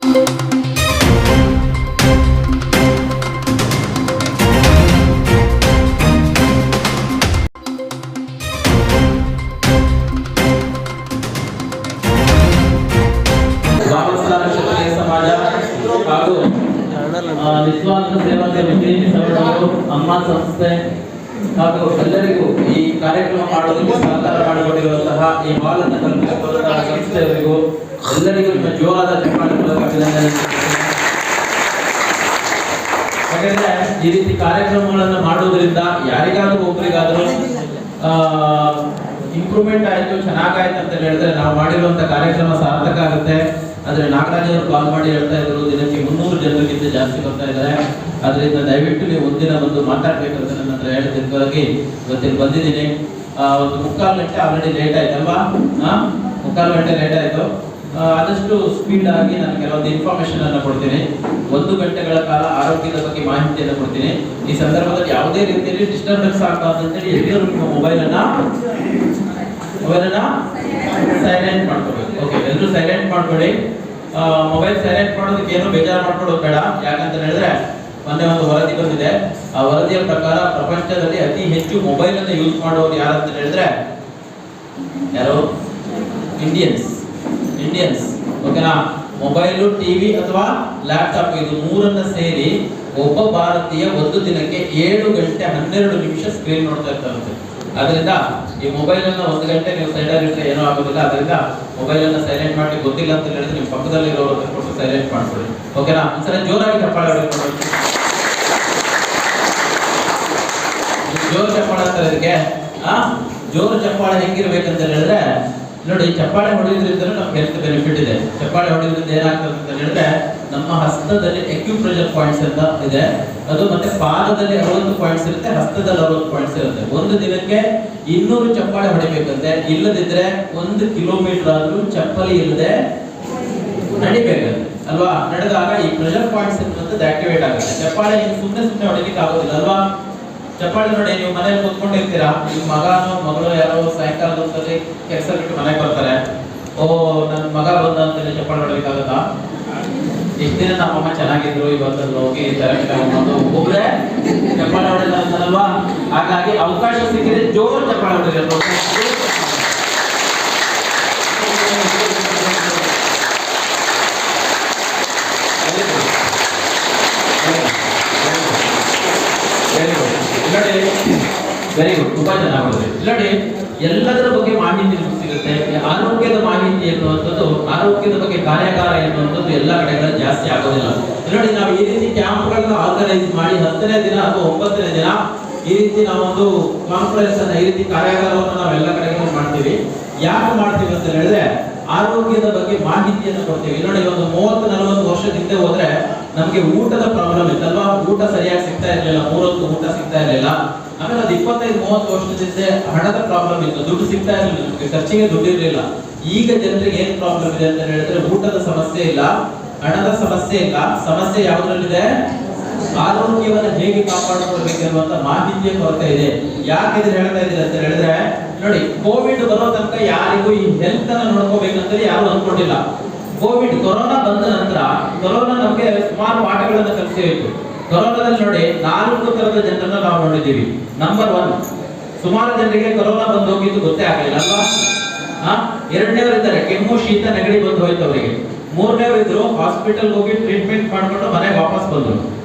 ಹಾಗೂ ನಿಸ್ವಾರ್ಥ ಸೇವಾ ಸಮಿತಿ ಅಮ್ಮ ಸಂಸ್ಥೆ ಹಾಗೂ ಎಲ್ಲರಿಗೂ ಈ ಕಾರ್ಯಕ್ರಮ ಮಾಡೋದಕ್ಕೆ ಸಹಕಾರ ಮಾಡಿಕೊಂಡಿರುವಂತಹ ಈ ಹಾಲ್ ಅನ್ನು ಕಲ್ಪಿಸಿರುವಂತಹ ಸಂಸ್ಥೆಯವರಿಗೂ ಎಲ್ಲರಿಗೂ ನಿಮ್ಮ ಜೋರಾದ ಚಪ್ಪಾಳೆ ಮೂಲಕ ಅಭಿನಂದನೆ. ಯಾಕಂದ್ರೆ ಈ ರೀತಿ ಕಾರ್ಯಕ್ರಮಗಳನ್ನು ಮಾಡುವುದರಿಂದ ಯಾರಿಗಾದ್ರೂ ಒಬ್ಬರಿಗಾದ್ರೂ ಇಂಪ್ರೂವ್ಮೆಂಟ್ ಆಯ್ತು, ಚೆನ್ನಾಗಾಯ್ತು ಅಂತ ಹೇಳಿದ್ರೆ ನಾವು ಮಾಡಿರುವಂತ ಕಾರ್ಯಕ್ರಮ ಸಾರ್ಥಕ ಆಗುತ್ತೆ. ಆದ್ರೆ ನಾಗರಾಜ್ ಅವರು ಕಾಲ್ ಮಾಡಿ ಹೇಳ್ತಾ ಇದ್ರು, ದಿನಕ್ಕೆ 300 ಜನರಿಗಿಂತ ಜಾಸ್ತಿ ಬರ್ತಾ ಇದ್ದಾರೆ. ಅದರಿಂದ ದಯವಿಟ್ಟು ನೀವು ಒಂದಿನ ಬಂದು ಮಾತಾಡ್ಬೇಕಂತ ನನ್ನ ಹತ್ರ ಹೇಳಿದ್ದಕ್ಕಾಗಿ ಇವತ್ತಿಗೆ ಬಂದಿದ್ದೀನಿ. ಒಂದು 3/4 ಗಂಟೆ ಆಲ್ರೆಡಿ ಲೇಟ್ ಆಯ್ತಲ್ವಾ? 3/4 ಗಂಟೆ ಲೇಟ್ ಆಯ್ತು. ಆದಷ್ಟು ಸ್ಪೀಡ್ ಆಗಿ ನಾನು ಕೆಲವೊಂದು ಇನ್ಫಾರ್ಮೇಶನ್ ಅನ್ನು ಕೊಡ್ತೀನಿ. 1 ಗಂಟೆಗಳ ಕಾಲ ಆರೋಗ್ಯದ ಬಗ್ಗೆ ಮಾಹಿತಿಯನ್ನು ಕೊಡ್ತೀನಿ. ಈ ಸಂದರ್ಭದಲ್ಲಿ ಯಾವುದೇ ರೀತಿಯಲ್ಲಿ ಡಿಸ್ಟರ್ಬೆನ್ಸ್ ಆಗಬಾರ್ದು ಅಂತೇಳಿ ಎಲ್ಲರೂ ನಿಮ್ಮ ಮೊಬೈಲ್ ಅನ್ನ ಸೈಲೆಂಟ್ ಮಾಡ್ಕೋಬೇಕು. ಓಕೆ, ಎಲ್ಲರೂ ಸೈಲೆಂಟ್ ಮಾಡ್ಕೊಳ್ಳಿ. ಮೊಬೈಲ್ ಸೈಲೆಂಟ್ ಮಾಡೋದಕ್ಕೆ ಏನು ಬೇಜಾರು ಮಾಡ್ಕೊಳ್ಳೋದು ಬೇಡ. ಯಾಕಂತ ಹೇಳಿದ್ರೆ ಮೊನ್ನೆ ಒಂದು ವರದಿ ಬಂದಿದೆ. ಆ ವರದಿಯ ಪ್ರಕಾರ ಪ್ರಪಂಚದಲ್ಲಿ ಅತಿ ಹೆಚ್ಚು ಮೊಬೈಲ್ ಅನ್ನು ಯೂಸ್ ಮಾಡೋರು ಯಾರಂತ ಹೇಳಿದ್ರೆ ಯಾರು? ಇಂಡಿಯನ್ಸ್. ಓಕೆನಾ? ಮೊಬೈಲು, ಟಿವಿ ಅಥವಾ ಲ್ಯಾಪ್ಟಾಪ್ ಇದು ಮೂರನ್ನ ಸೇರಿ ಒಬ್ಬ ಭಾರತೀಯ ಒಂದು ದಿನಕ್ಕೆ 7 ಗಂಟೆ 12 ನಿಮಿಷ ಸ್ಕ್ರೀನ್ ನೋಡ್ತಾ ಇರ್ತಾರಂತೆ. ಅದರಿಂದ ಈ ಮೊಬೈಲ್ ಅನ್ನ 1 ಗಂಟೆ ನೀವು ಸೈಡ್ ಅಲ್ಲಿ ಇಟ್ಟರೆ ಏನೂ ಆಗೋದಿಲ್ಲ. ಅದರಿಂದ ಮೊಬೈಲ್ ಅನ್ನ ಸೈಲೆಂಟ್ ಮಾಡಿ, ಗೊತ್ತಿಲ್ಲ ಅಂತ ಹೇಳಿದ್ರೆ ನಿಮ್ಮ ಪಕ್ಕದಲ್ಲಿ ಇರೋರು ಕೊಟ್ಟು ಸೈಲೆಂಟ್ ಮಾಡ್ಕೊಳ್ಳಿ. ಓಕೆನಾ? ಒಂದ್ಸಲ ಜೋರಾಗಿ ಚಪ್ಪಾಳೆ ಹೊಡೆದು, ಜೋರು ಚಪ್ಪಾಳೆ ಅಂತಾರೆ ಇದಕ್ಕೆ. ಜೋರು ಚಪ್ಪಾಳೆ ಹೆಂಗಿರ್ಬೇಕಂತ ಹೇಳಿದ್ರೆ ನೋಡಿ, ಚಪ್ಪಾಳೆ ಹೊಡೆಯೋದ್ರಿಂದ ನಮ್ಗೆ ಹೆಲ್ತ್ ಬೆನಿಫಿಟ್ ಇದೆ. ಚಪ್ಪಾಳೆ ಹೊಡೆಯೋದ್ರಿಂದ ಏನಾಗ್ತದೆ ಅಂತ ಹೇಳಿದ್ರೆ ನಮ್ಮ ಹಸ್ತದಲ್ಲಿ ಅಕ್ಯುಪ್ರೆಷರ್ ಪಾಯಿಂಟ್ಸ್ ಅಂತ ಇದೆ. ಅದು ಮತ್ತೆ ಪಾದದಲ್ಲಿ 60 ಪಾಯಿಂಟ್ಸ್ ಇರುತ್ತೆ, ಹಸ್ತದಲ್ಲಿ 60 ಪಾಯಿಂಟ್ಸ್ ಇರುತ್ತೆ. ಒಂದು ದಿನಕ್ಕೆ 200 ಚಪ್ಪಾಳೆ ಹೊಡಿಬೇಕಂತೆ. ಇಲ್ಲದಿದ್ರೆ 1 ಕಿಲೋಮೀಟರ್ ಆದ್ರೂ ಚಪ್ಪಲಿ ಇಲ್ಲದೆ ನಡಿಬೇಕಂತೆ ಅಲ್ವಾ? ನಡೆದಾಗ ಈ ಪ್ರೆಷರ್ ಪಾಯಿಂಟ್ಸ್ ಅನ್ನುವಂಥದ್ದು ಆಕ್ಟಿವೇಟ್ ಆಗುತ್ತೆ. ಚಪ್ಪಾಳೆ ನೀವು ಸುಮ್ಮನೆ ಹೊಡಿಲಿಕ್ಕೆ ಆಗೋದಿಲ್ಲ ಅಲ್ವಾ? ಚಪ್ಪಾಳೆ ನೋಡಿ, ನೀವು ಮನೇಲಿ ಕೂತ್ಕೊಂಡಿರ್ತೀರಾ, ನಿಮ್ಮ ಮಗನೋ ಮಗಳು ಯಾರೋ ಸಾಯಂಕಾಲದ ಹೊತ್ತಲ್ಲಿ ಕೆಲಸ ಬಿಟ್ಟು ಮನೆಗೆ ಬರ್ತಾರೆ. ಓ, ನನ್ನ ಮಗ ಬಂದ ಅಂತೇಳಿ ಚಪ್ಪಾಳೆ ಹೊಡಲಿಕ್ಕಾಗತ್ತಾ? ಇಷ್ಟು ದಿನ ನಮ್ಮಮ್ಮ ಚೆನ್ನಾಗಿದ್ರು, ಇವತ್ತಲ್ಲಿ ಹೋಗಿ ಒಬ್ಬರೇ ಚಪ್ಪಾಳೆ ಹೊಡೆದ ಅಂತಲ್ವಾ? ಹಾಗಾಗಿ ಅವಕಾಶ ಸಿಕ್ಕಿದ್ರೆ ಜೋರು ಚಪ್ಪಾಳೆ ಹೊಡೆದಿರೋದು. ವೆರಿ ಗುಡ್, ತುಂಬಾ ಚೆನ್ನಾಗಿ ಮಾಡಿದ್ರಿ. ನೋಡಿ, ಎಲ್ಲದರ ಬಗ್ಗೆ ಮಾಹಿತಿ ಸಿಗುತ್ತೆ. ಆರೋಗ್ಯದ ಮಾಹಿತಿ ಎನ್ನುವಂಥದ್ದು, ಆರೋಗ್ಯದ ಬಗ್ಗೆ ಕಾರ್ಯಾಗಾರ ಎನ್ನುವಂಥದ್ದು ಎಲ್ಲ ಕಡೆಗಳಲ್ಲಿ ಜಾಸ್ತಿ ಆಗೋದಿಲ್ಲ. ನೋಡಿ, ನಾವು ಈ ರೀತಿ ಕ್ಯಾಂಪ್ಗಳನ್ನ ಆರ್ಗನೈಸ್ ಮಾಡಿ 10ನೇ ದಿನ ಅಥವಾ 9ನೇ ದಿನ ಈ ರೀತಿ ನಾವೊಂದು ಕಾನ್ಫರೆನ್ಸ್ ಅನ್ನ, ಈ ರೀತಿ ಕಾರ್ಯಾಗಾರವನ್ನು ನಾವೆಲ್ಲ ಕಡೆಗಳಲ್ಲಿ ಮಾಡ್ತೀವಿ. ಯಾಕೆ ಮಾಡ್ತೀವಿ ಅಂತ ಹೇಳಿದ್ರೆ ಆರೋಗ್ಯದ ಬಗ್ಗೆ ಮಾಹಿತಿಯನ್ನು ಕೊಡ್ತೀವಿ. ನೋಡಿ, ಒಂದು 30-40 ವರ್ಷದ ಹಿಂದೆ ಹೋದ್ರೆ ನಮ್ಗೆ ಊಟದ ಪ್ರಾಬ್ಲಮ್ ಇತ್ತಲ್ವಾ? ಊಟ ಸರಿಯಾಗಿ ಸಿಗ್ತಾ ಇರ್ಲಿಲ್ಲ, 3 ಹೊತ್ತು ಊಟ ಸಿಗ್ತಾ ಇರಲಿಲ್ಲ. ಆಮೇಲೆ ಅದು 25-30 ವರ್ಷದಿಂದ ಹಣದ ಪ್ರಾಬ್ಲಮ್ ಇತ್ತು, ದುಡ್ಡು ಸಿಗ್ತಾ ಇರಲಿಲ್ಲ, ಖರ್ಚಿಗೆ ದುಡ್ಡು ಇರಲಿಲ್ಲ. ಈಗ ಜನರಿಗೆ ಏನ್ ಪ್ರಾಬ್ಲಮ್ ಇದೆ ಅಂತ ಹೇಳಿದ್ರೆ ಊಟದ ಸಮಸ್ಯೆ ಇಲ್ಲ, ಹಣದ ಸಮಸ್ಯೆ ಇಲ್ಲ. ಸಮಸ್ಯೆ ಯಾವುದ್ರಲ್ಲಿದೆ? ಆರೋಗ್ಯವನ್ನು ಹೇಗೆ ಕಾಪಾಡಿಕೊಳ್ಬೇಕಿರುವಂತ ಮಾಹಿತಿಯ ಕೊರತೆ ಇದೆ. ಯಾಕೆ ಇದನ್ನ ಹೇಳ್ತಾ ಇದ್ದೀರಿ ಅಂತ ಹೇಳಿದ್ರೆ ನೋಡಿ, ಕೋವಿಡ್ ಬರೋ ತನಕ ಯಾರಿಗೂ ಈ ಹೆಲ್ತ್ ಅನ್ನ ನೋಡ್ಕೋಬೇಕಂತ ಯಾರು ಅನ್ಕೊಂಡಿಲ್ಲ. ಕೊರೋನಾ ಬಂದ ನಂತರ ಕೊರೋನಾ ನಮಗೆ ಸುಮಾರು ಪಾಠಗಳನ್ನು ಕಲಿಸಬೇಕು. ಕೊರೋನಾದಲ್ಲಿ ನೋಡಿ 4 ತರದ ಜನರನ್ನ ನಾವು ನೋಡಿದ್ದೀವಿ. ನಂಬರ್ 1, ಸುಮಾರು ಜನರಿಗೆ ಕೊರೋನಾ ಬಂದು ಹೋಗಿದ್ದು ಗೊತ್ತೇ ಆಗಲಿಲ್ಲ ಅಲ್ವಾ? ಎರಡನೇವರು ಇದ್ದಾರೆ, ಕೆಮ್ಮು ಶೀತ ನೆಗಡಿ ಬಂದು ಹೋಯ್ತು ಅವರಿಗೆ. 3ನೇವರು ಇದ್ರು, ಹಾಸ್ಪಿಟಲ್ ಹೋಗಿ ಟ್ರೀಟ್ಮೆಂಟ್ ಮಾಡ್ಕೊಂಡು ಮನೆಗೆ ವಾಪಸ್ ಬಂದ್ರು.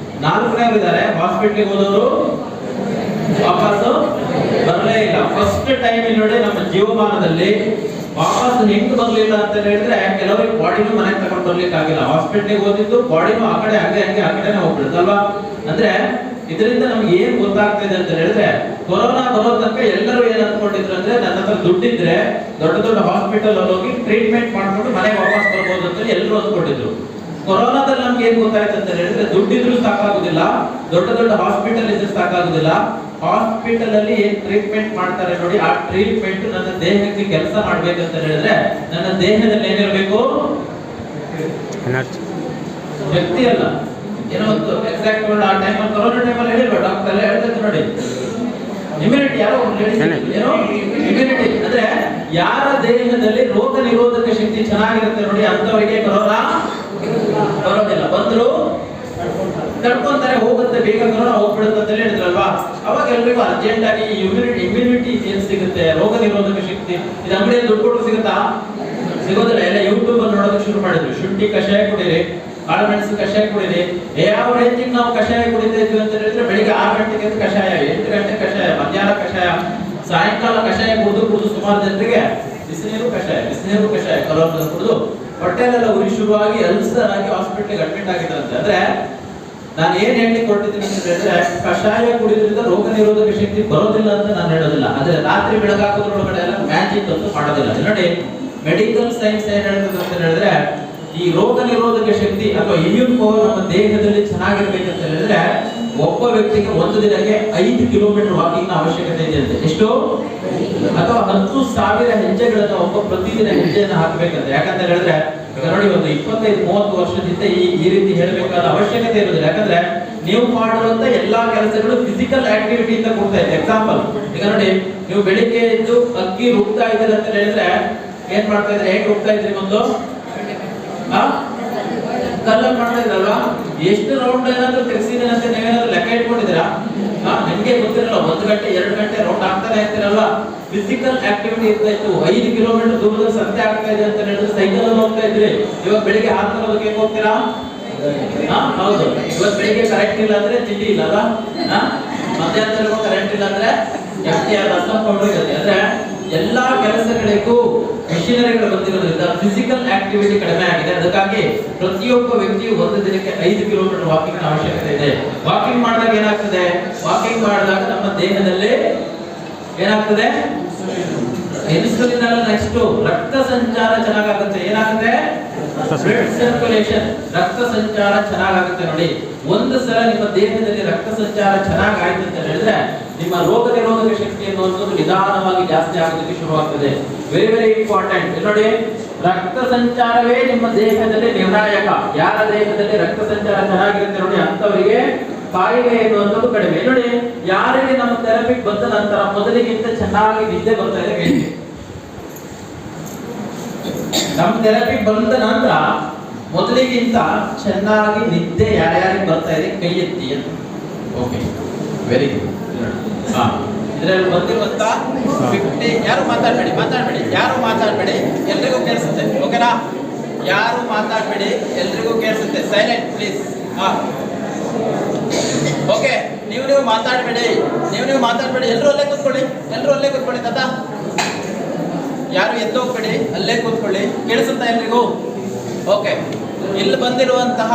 4ನೇವರು ಇದ್ದಾರೆ, ಹಾಸ್ಪಿಟಲ್ಗೆ ಹೋದವರು ವಾಪಸ್ ಬರಲೇ ಇಲ್ಲ. ಫಸ್ಟ್ ಟೈಮ್ ನೋಡಿ ನಮ್ಮ ಜೀವಮಾನದಲ್ಲಿ ವಾಪಸ್ ಹೆಂಗ್ ಬರ್ಲಿಲ್ಲ ಅಂತ ಹೇಳಿದ್ರೆ ಕೆಲವರಿಗೆ ಬಾಡಿನೂ ಮನೆಗೆ ತಗೊಂಡು ಬರ್ಲಿಕ್ಕೆ ಆಗಿಲ್ಲ. ಹಾಸ್ಪಿಟಲ್ಗೆ ಹೋದಿದ್ದು ಬಾಡಿನೂ ಆ ಕಡೆ ಆ ಕಡೆನೇ ಹೋಗ್ಬಿಡುತ್ತಲ್ವಾ? ಅಂದ್ರೆ ಇದರಿಂದ ನಮ್ಗೆ ಏನ್ ಗೊತ್ತಾಗ್ತಾ ಇದೆ ಅಂತ ಹೇಳಿದ್ರೆ ಕೊರೋನಾ ಬರೋ ತನಕ ಎಲ್ಲರೂ ಏನ್ ಅನ್ಕೊಂಡಿದ್ರು ಅಂದ್ರೆ ನನ್ನ ಹತ್ರ ದುಡ್ಡಿದ್ರೆ ದೊಡ್ಡ ಹಾಸ್ಪಿಟಲ್ ಅಲ್ಲಿ ಹೋಗಿ ಟ್ರೀಟ್ಮೆಂಟ್ ಮಾಡ್ಕೊಂಡು ಮನೆಗೆ ವಾಪಸ್ ಬರ್ಬೋದು ಅಂತ ಎಲ್ಲರೂ ಅನ್ಕೊಂಡಿದ್ರು. ಕೊರೋನಾದಲ್ಲಿ ನಮ್ಗೆ ಏನ್ ಗೊತ್ತಾಯ್ತು ಅಂತ ಹೇಳಿದ್ರೆ ದುಡ್ಡಿದ್ರು ಸಾಕಾಗುದಿಲ್ಲ, ದೊಡ್ಡ ಹಾಸ್ಪಿಟಲ್ ಇದ್ರೆ ಸಾಕಾಗುದಿಲ್ಲ. ಹಾಸ್ಪಿಟಲ್ ಅಲ್ಲಿ ಏನ್ ಟ್ರೀಟ್ಮೆಂಟ್ ಮಾಡ್ತಾರೆ ನೋಡಿ, ಆ ಟ್ರೀಟ್ಮೆಂಟ್ ನನ್ನ ದೇಹಕ್ಕೆ ಕೆಲಸ ಮಾಡ್ಬೇಕಂತ ಹೇಳಿದ್ರೆ ನನ್ನ ದೇಹದಲ್ಲಿ ಏನಿರಬೇಕು? ಶಕ್ತಿ ಅಲ್ಲ, ಏನೋ ಒಂದು ಎಕ್ಸಾಕ್ಟ್ ಆ ಟೈಮಲ್ಲಿ ಕೊರೋನಾ ಟೈಮಲ್ಲಿ ಹೇಳಿಲ್ವ ಡಾಕ್ಟರ್ ಎಲ್ಲ ಹೇಳ್ತಾರೆ ನೋಡಿ, ಇಮ್ಯುನಿಟಿ. ಯಾರೋ ಏನೋ ಇಮ್ಯುನಿಟಿ ಅಂದ್ರೆ ಯಾರ ದೇಹದಲ್ಲಿ ರೋಗ ನಿರೋಧಕ ಶಕ್ತಿ ಚೆನ್ನಾಗಿರುತ್ತೆ ನೋಡಿ, ಅಂತವರಿಗೆ ಕೊರೋನಾ ತಡ್ಕೊಂತಾರೆ, ಹೋಗುತ್ತೆ, ಬೇಗ ಕರೋನಾ ಹೋಗ್ಬಿಡುತ್ತೆ ಅಂತ ಹೇಳಿದ್ರಲ್ವಾ. ಅವಾಗ ಎಲ್ರಿಗೂ ಅರ್ಜೆಂಟ್ ಆಗಿ ಇಮ್ಯುನಿಟಿ ಏನ್ ಸಿಗುತ್ತೆ, ರೋಗ ನಿರೋಧಕ ಶಕ್ತಿ, ಇದು ಅಂಗಡಿಯಲ್ಲಿ ದುಡ್ಡು ಕೊಟ್ಟು ಸಿಗುತ್ತಾ? ಸಿಗೋದಿಲ್ಲ. ಎಲ್ಲ ಯೂಟ್ಯೂಬ್ ಅಲ್ಲಿ ನೋಡೋದಕ್ಕೆ ಶುರು ಮಾಡಿದ್ರು. ಶುಂಠಿ ಕಷಾಯ ಕುಡೀರಿ, ಕಾಳುಮೆಣಸು ಕಷಾಯ ಕುಡೀರಿ. ಯಾವ ರೇಂಜಿಗೆ ನಾವು ಕಷಾಯ ಕುಡಿತಾ ಇದ್ವಿ ಅಂತ ಹೇಳಿದ್ರೆ ಬೆಳಿಗ್ಗೆ 6 ಗಂಟೆಗೆ ಕಷಾಯ, 8 ಗಂಟೆ ಕಷಾಯ, ಮಧ್ಯಾಹ್ನ ಕಷಾಯ, ಸಾಯಂಕಾಲ ಕಷಾಯ ಕುಡಿದು ಸುಮಾರು ಜನರಿಗೆ ಬಿಸಿನೀರು ಕಷಾಯ ಕರೋನಾ ಕುಡಿದು ಹೊಟ್ಟೆಲೆಲ್ಲ ಉರಿ ಶುರುವಾಗಿ ಅಲ್ಸರ್ ಆಗಿ ಹಾಸ್ಪಿಟಲ್ಗೆ ಅಡ್ಮಿಟ್ ಆಗಿದ್ರಂತೆ. ಅಂದ್ರೆ ನಾನು ಏನ್ ಹೇಳಲಿಕ್ಕೆ ಹೊರಟಿದ್ದೀನಿ ಅಂತ ಹೇಳಿದ್ರೆ, ಕಷಾಯ ಕುಡಿಯೋದ್ರಿಂದ ರೋಗ ನಿರೋಧಕ ಶಕ್ತಿ ಬರೋದಿಲ್ಲ ಅಂತ ನಾನು ಹೇಳೋದಿಲ್ಲ. ಆದ್ರೆ ರಾತ್ರಿ ಬೆಳಗಾಕೋದ್ರೊಳಗಡೆ ಎಲ್ಲ ಮ್ಯಾಜಿಕ್ ಅಂತೂ ಮಾಡೋದಿಲ್ಲ. ನೋಡಿ, ಮೆಡಿಕಲ್ ಸೈನ್ಸ್ ಏನ್ ಹೇಳ್ತದೆ ಅಂತ ಹೇಳಿದ್ರೆ, ಈ ರೋಗ ನಿರೋಧಕ ಶಕ್ತಿ ಅಥವಾ ಇಮ್ಯೂನ್ ಪವರ್ ನಮ್ಮ ದೇಹದಲ್ಲಿ ಚೆನ್ನಾಗಿರ್ಬೇಕಂತ ಹೇಳಿದ್ರೆ ಒಬ್ಬ ವ್ಯಕ್ತಿಗೆ ಒಂದು ದಿನಕ್ಕೆ 5 ಕಿಲೋಮೀಟರ್ ವಾಕಿಂಗ್ ಅವಶ್ಯಕತೆ ಇದೆ ಅಂತೆ. ಎಷ್ಟು? ಅಥವಾ 10,000 ಹೆಜ್ಜೆಗಳನ್ನು ಒಬ್ಬ ಪ್ರತಿದಿನ ಹೆಜ್ಜೆಯನ್ನು ಹಾಕಬೇಕಂತೆ. ಯಾಕಂತ ಹೇಳಿದ್ರೆ ಈಗ ನೋಡಿ, ಒಂದು 25-30 ವರ್ಷದಿಂದ ಈ ರೀತಿ ಹೇಳಬೇಕಾದ ಅವಶ್ಯಕತೆ ಇರೋದಿಲ್ಲ. ಯಾಕಂದ್ರೆ ನೀವು ಮಾಡುವಂತ ಎಲ್ಲಾ ಕೆಲಸಗಳು ಫಿಸಿಕಲ್ ಆಕ್ಟಿವಿಟಿ ಇಂದ ಕೊಡ್ತಾ ಇದೆ. ಎಕ್ಸಾಂಪಲ್, ಈಗ ನೋಡಿ, ನೀವು ಬೆಳಿಗ್ಗೆ ಎದ್ದು ಅಕ್ಕಿ ರುಬ್ತಾ ಇದ್ದೀರಿ ಅಂತ ಹೇಳಿದ್ರೆ ಏನ್ ಮಾಡ್ತಾ ಇದ್ರೆ, ಹೇಗೆ ರುಬ್ತಾ ಇದ್ರಿ? ಒಂದು ಕಲ್ಲಲ್ಲಿ ಮಾಡ್ತಾ ಇದ್ರಲ್ವಾ? ಎಷ್ಟು ರೌಂಡ್ ಏನಾದ್ರು ತೆಗ್ಸಿದೀನಿ ಅಂತ ನೀವೇನಾದ್ರು ಲೆಕ್ಕ ಇಟ್ಕೊಂಡಿದ್ದೀರಾ? ನಿಮ್ಗೆ ಗೊತ್ತಿರಲ್ಲ, 1 ಗಂಟೆ 2 ಗಂಟೆ ರೌಂಡ್ ಆಗ್ತಾನೆ ಇರ್ತೀರಲ್ವಾ? ಫಿಸಿಕಲ್ ಆಕ್ಟಿವಿಟಿ ಇರ್ತಾ ಇತ್ತು. 5 ಕಿಲೋಮೀಟರ್ ದೂರದ ಸಂತೆ ಆಗ್ತಾ ಇದೆ ಅಂತ ಹೇಳಿದ್ರೆ ಸೈಕಲ್ ಅಲ್ಲಿ ಹೋಗ್ತಾ ಇದ್ರಿ. ಇವಾಗ ಬೆಳಿಗ್ಗೆ ಹಾಲು ತರೋದಕ್ಕೆ ಹೇಗೆ ಹೋಗ್ತೀರಾ? ಹೌದು. ಇವತ್ತು ಬೆಳಿಗ್ಗೆ ಕರೆಂಟ್ ಇಲ್ಲ ಅಂದ್ರೆ ತಿಂಡಿ ಇಲ್ಲ ಅಲ್ಲ, ಮಧ್ಯಾಹ್ನದಲ್ಲಿ ಕರೆಂಟ್ ಇಲ್ಲ ಅಂದ್ರೆ ರಸಂ ಪೌಡರ್ ಇರುತ್ತೆ. ಅಂದ್ರೆ ಎಲ್ಲಾ ಕೆಲಸಗಳಿಗೂ ಮಿಷನರಿಗಳು ಬಂದಿರೋದ್ರಿಂದ ಫಿಸಿಕಲ್ ಆಕ್ಟಿವಿಟಿ ಕಡಿಮೆ ಆಗಿದೆ. ಅದಕ್ಕಾಗಿ ಪ್ರತಿಯೊಬ್ಬ ವ್ಯಕ್ತಿಯು ಒಂದು ದಿನಕ್ಕೆ 5 ಕಿಲೋಮೀಟರ್ ವಾಕಿಂಗ್ ಅವಶ್ಯಕತೆ ಇದೆ. ವಾಕಿಂಗ್ ಮಾಡಿದಾಗ ಏನಾಗ್ತದೆ? ವಾಕಿಂಗ್ ಮಾಡಿದಾಗ ನಮ್ಮ ದೇಹದಲ್ಲಿ ಏನಾಗ್ತದೆ? ಇನ್ಸುಲಿನ್ ಅಲ್ಲ, ನೆಕ್ಸ್ಟ್ ರಕ್ತ ಸಂಚಾರ ಚೆನ್ನಾಗುತ್ತೆ. ಏನಾಗುತ್ತೆ? ಬ್ಲಡ್ ಸರ್ಕ್ಯುಲೇಷನ್, ರಕ್ತ ಸಂಚಾರ ಚೆನ್ನಾಗುತ್ತೆ. ನೋಡಿ, ಒಂದು ಸಲ ನಿಮ್ಮ ದೇಹದಲ್ಲಿ ರಕ್ತ ಸಂಚಾರ ಚೆನ್ನಾಗಾಯ್ತು ಅಂತ ಹೇಳಿದ್ರೆ ನಿಮ್ಮ ರೋಗ ನಿರೋಧಕ ಶಕ್ತಿ ಅನ್ನುವಂಥದ್ದು ನಿಧಾನವಾಗಿ ಜಾಸ್ತಿ ಆಗೋದಕ್ಕೆ ಶುರುವಾಗ್ತದೆ. Very very important. ನೋಡಿ, ರಕ್ತ ಸಂಚಾರವೇ ನಿಮ್ಮ ದೇಹದಲ್ಲಿ ನಿರ್ಣಾಯಕ. ಯಾರ ದೇಹದಲ್ಲಿ ರಕ್ತ ಸಂಚಾರ ಚೆನ್ನಾಗಿರುತ್ತೆ ನೋಡಿ, ಅಂತವರಿಗೆ ಕಾಯಿಲೆ ಎನ್ನುವಂಥದ್ದು ಕಡಿಮೆ. ನೋಡಿ, ಯಾರಿಗೆ ನಮ್ಮ ಥೆರಪಿಗೆ ಬಂದ ನಂತರ ಮೊದಲಿಗಿಂತ ಚೆನ್ನಾಗಿ ನಿದ್ದೆ ಬರ್ತಾ ಇದೆ ಹೇಳಿ? ನಮ್ಮ ಥೆರಪಿಗೆ ಬಂದ ನಂತರ ಮೊದಲಿಗಿಂತ ಚೆನ್ನಾಗಿ ನಿದ್ದೆ ಯಾರ್ಯಾರಿಗೆ ಬರ್ತಾ ಇದೆ ಕೈ ಎತ್ತಿ. Okay, very good. ಇದರಲ್ಲಿ ಬಂದಿರುವಂತ 50. ಯಾರು ಮಾತಾಡಬೇಡಿ, ಎಲ್ರಿಗೂ ಕೇಳಿಸುತ್ತೆ. ಓಕೆನಾ? ಯಾರು ಮಾತಾಡಬೇಡಿ, ಎಲ್ರಿಗೂ ಕೇಳಿಸುತ್ತೆ. Silent please. ಓಕೆ, ನೀವು ಮಾತಾಡಬೇಡಿ, ಎಲ್ಲರೂ ಅಲ್ಲೇ ಕೂತ್ಕೊಳ್ಳಿ. ತಾತ, ಯಾರು ಎದ್ದು ಹೋಗ್ಬೇಡಿ, ಅಲ್ಲೇ ಕೂತ್ಕೊಳ್ಳಿ. ಕೇಳಿಸುತ್ತಾ ಎಲ್ರಿಗೂ? ಓಕೆ, ಇಲ್ಲಿ ಬಂದಿರುವಂತಹ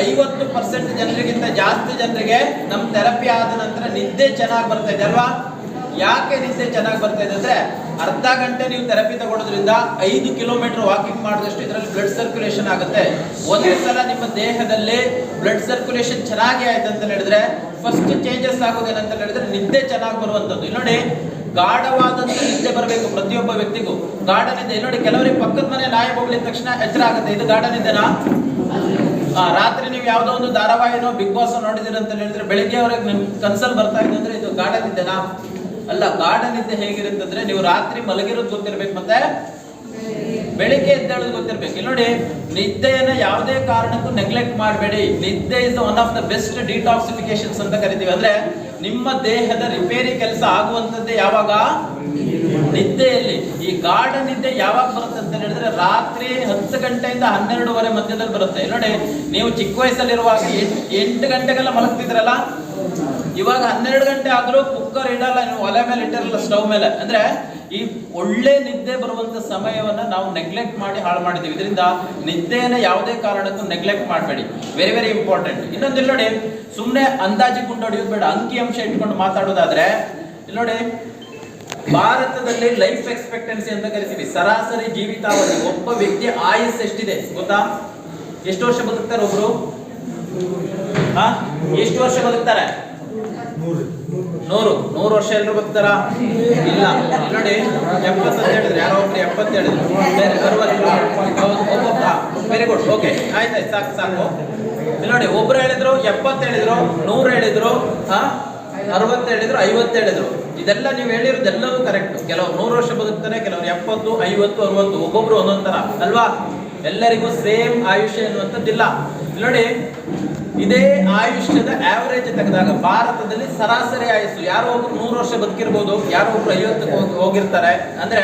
50% ಜನರಿಗಿಂತ ಜಾಸ್ತಿ ಜನರಿಗೆ ನಮ್ಮ ಥೆರಪಿ ಆದ ನಂತರ ನಿದ್ದೆ ಚೆನ್ನಾಗಿ ಬರ್ತಾ ಇದೆ ಅಲ್ವಾ? ಯಾಕೆ ನಿದ್ದೆ ಚೆನ್ನಾಗಿ ಬರ್ತಾ ಇದೆ ಅಂದ್ರೆ, ಅರ್ಧ ಗಂಟೆ ನೀವು ಥೆರಪಿ ತಗೊಳ್ಳೋದ್ರಿಂದ 5 ಕಿಲೋಮೀಟರ್ ವಾಕಿಂಗ್ ಮಾಡಿದಷ್ಟು ಇದರಲ್ಲಿ ಬ್ಲಡ್ ಸರ್ಕ್ಯುಲೇಷನ್ ಆಗುತ್ತೆ. ಒಂದೇ ಸಲ ನಿಮ್ಮ ದೇಹದಲ್ಲಿ ಬ್ಲಡ್ ಸರ್ಕ್ಯುಲೇಷನ್ ಚೆನ್ನಾಗಿ ಆಯ್ತು ಅಂತ ಹೇಳಿದ್ರೆ ಫಸ್ಟ್ ಚೇಂಜಸ್ ಆಗೋದೇನಂತ ಹೇಳಿದ್ರೆ ನಿದ್ದೆ ಚೆನ್ನಾಗಿ ಬರುವಂತದ್ದು. ನೋಡಿ, ಗಾಢವಾದಂತ ನಿದ್ದೆ ಬರಬೇಕು ಪ್ರತಿಯೊಬ್ಬ ವ್ಯಕ್ತಿಗೂ. ಗಾಢ ನಿದ್ದೆ ನೋಡಿ, ಕೆಲವರಿಗೆ ಪಕ್ಕದ ಮನೆ ನಾಯಿ ಹೋಗ್ಲಿದ ತಕ್ಷಣ ಎಚ್ಚರ ಆಗುತ್ತೆ. ಇದು ಗಾಢ ನಿದ್ದೆನಾ? ರಾತ್ರಿ ನೀವು ಯಾವ್ದೋ ಒಂದು ಧಾರಾವಾಹಿನೋ ಬಿಗ್ ಬಾಸ್ ನೋಡಿದಿರ ಅಂತ ಹೇಳಿದ್ರೆ ಬೆಳಿಗ್ಗೆ ಅವ್ರಿಗೆ ನಿಮ್ ಕನ್ಸಲ್ ಬರ್ತಾ ಇದೆ ಅಂದ್ರೆ ಇದು ಗಾಢ ನಿದ್ದೆನಾ? ಅಲ್ಲ. ಗಾಢ ನಿದ್ದೆ ಹೇಗಿರುತ್ತಂದ್ರೆ, ನೀವು ರಾತ್ರಿ ಮಲಗಿರೋದು ಗೊತ್ತಿರ್ಬೇಕು, ಮತ್ತೆ ಬೆಳಿಗ್ಗೆ ಎದ್ದೇಳೋದು ಗೊತ್ತಿರ್ಬೇಕು. ಇಲ್ಲಿ ನೋಡಿ, ನಿದ್ದೆಯನ್ನ ಯಾವುದೇ ಕಾರಣಕ್ಕೂ ನೆಗ್ಲೆಕ್ಟ್ ಮಾಡಬೇಡಿ. ನಿದ್ದೆ is one of the best detoxifications ಅಂತ ಕರಿತೀವಿ. ಅಂದ್ರೆ ನಿಮ್ಮ ದೇಹದ ರಿಪೇರಿ ಕೆಲಸ ಆಗುವಂತದ್ದೇ ಯಾವಾಗ? ನಿದ್ದೆಯಲ್ಲಿ. ಈ ಗಾಢ ನಿದ್ದೆ ಯಾವಾಗ ಬರುತ್ತೆ ಅಂತ ಹೇಳಿದ್ರೆ ರಾತ್ರಿ 10 ಗಂಟೆಯಿಂದ 12:30 ಮಧ್ಯದಲ್ಲಿ ಬರುತ್ತೆ. ನೋಡಿ, ನೀವು ಚಿಕ್ಕ ವಯಸ್ಸಲ್ಲಿರುವಾಗ 8 ಗಂಟೆಗೆಲ್ಲ ಮಲಗ್ತಿದ್ರಲ್ಲ, ಇವಾಗ 12 ಗಂಟೆ ಆದ್ರೂ ಕುಕ್ಕರ್ ಇಡಲ್ಲ, ನೀವು ಒಲೆ ಮೇಲೆ ಇಟ್ಟಿರಲ್ಲ, ಸ್ಟವ್ ಮೇಲೆ. ಅಂದ್ರೆ ಈ ಒಳ್ಳೆ ನಿದ್ದೆ ಬರುವಂತ ಸಮಯವನ್ನ ನಾವು ನೆಗ್ಲೆಕ್ಟ್ ಮಾಡಿ ಹಾಳು ಮಾಡಿದೀವಿ. ಇದರಿಂದ ನಿದ್ದೆಯನ್ನ ಯಾವುದೇ ಕಾರಣಕ್ಕೂ ನೆಗ್ಲೆಕ್ಟ್ ಮಾಡಬೇಡಿ. Very very important. ಇನ್ನೊಂದು ಇಲ್ಲಿ ನೋಡಿ, ಸುಮ್ಮನೆ ಅಂದಾಜಿ ಗುಂಡು ಹೊಡೆಯೋದು ಬೇಡ, ಅಂಕಿ ಅಂಶ ಇಟ್ಕೊಂಡು ಮಾತಾಡೋದಾದ್ರೆ ಇಲ್ಲಿ ನೋಡಿ, ಭಾರತದಲ್ಲಿ ಲೈಫ್ ಎಕ್ಸ್ಪೆಕ್ಟೆನ್ಸಿ ಅಂತ ಕರಿತೀವಿ, ಸರಾಸರಿ ಜೀವಿತಾವಧಿ. ಒಬ್ಬ ವ್ಯಕ್ತಿಯ ಆಯುಸ್ ಎಷ್ಟಿದೆ ಗೊತ್ತಾ? ಎಷ್ಟು ವರ್ಷ ಬದುಕ್ತಾರೆ ಒಬ್ರು? ಎಷ್ಟು ವರ್ಷ ಬದುಕ್ತಾರೆ? 100 ವರ್ಷ ಎಲ್ಲರೂ ಬದುಕ್ತಾರ? ಇಲ್ಲ. ನೋಡಿ, 70 ಅಂತ ಹೇಳಿದ್ರು, ಯಾರೋ ಒಬ್ರು 70 ಹೇಳಿದ್ರು, 60. Very good. ಓಕೆ, ಆಯ್ತಾಯ್ತು, ಸಾಕು. ನೋಡಿ, ಒಬ್ರು ಹೇಳಿದ್ರು 70 ಹೇಳಿದ್ರು, 100 ಹೇಳಿದ್ರು, 60 ಹೇಳಿದ್ರು, 50 ಹೇಳಿದ್ರು. ಇದೆಲ್ಲ ನೀವು ಹೇಳಿರೋದೆಲ್ಲವೂ ಕರೆಕ್ಟ್. ಕೆಲವರು 100 ವರ್ಷ ಬದುಕ್ತಾರೆ, ಕೆಲವರು 70, 50, 60, ಒಬ್ಬೊಬ್ರು ಒಂದೊಂದ್ ತರ ಅಲ್ವಾ? ಎಲ್ಲರಿಗೂ ಸೇಮ್ ಆಯುಷ್ಯ ಎನ್ನುವಂಥದ್ದಿಲ್ಲ. ನೋಡಿ, ಇದೇ ಆಯುಷ್ಯದ ಆವರೇಜ್ ತೆಗೆದಾಗ ಭಾರತದಲ್ಲಿ ಸರಾಸರಿ ಆಯುಸ್ಸು ಯಾರೋ ಒಬ್ರು 100 ವರ್ಷ ಬದುಕಿರ್ಬೋದು, ಯಾರೋ ಒಬ್ರು 50 ಹೋಗಿರ್ತಾರೆ. ಅಂದ್ರೆ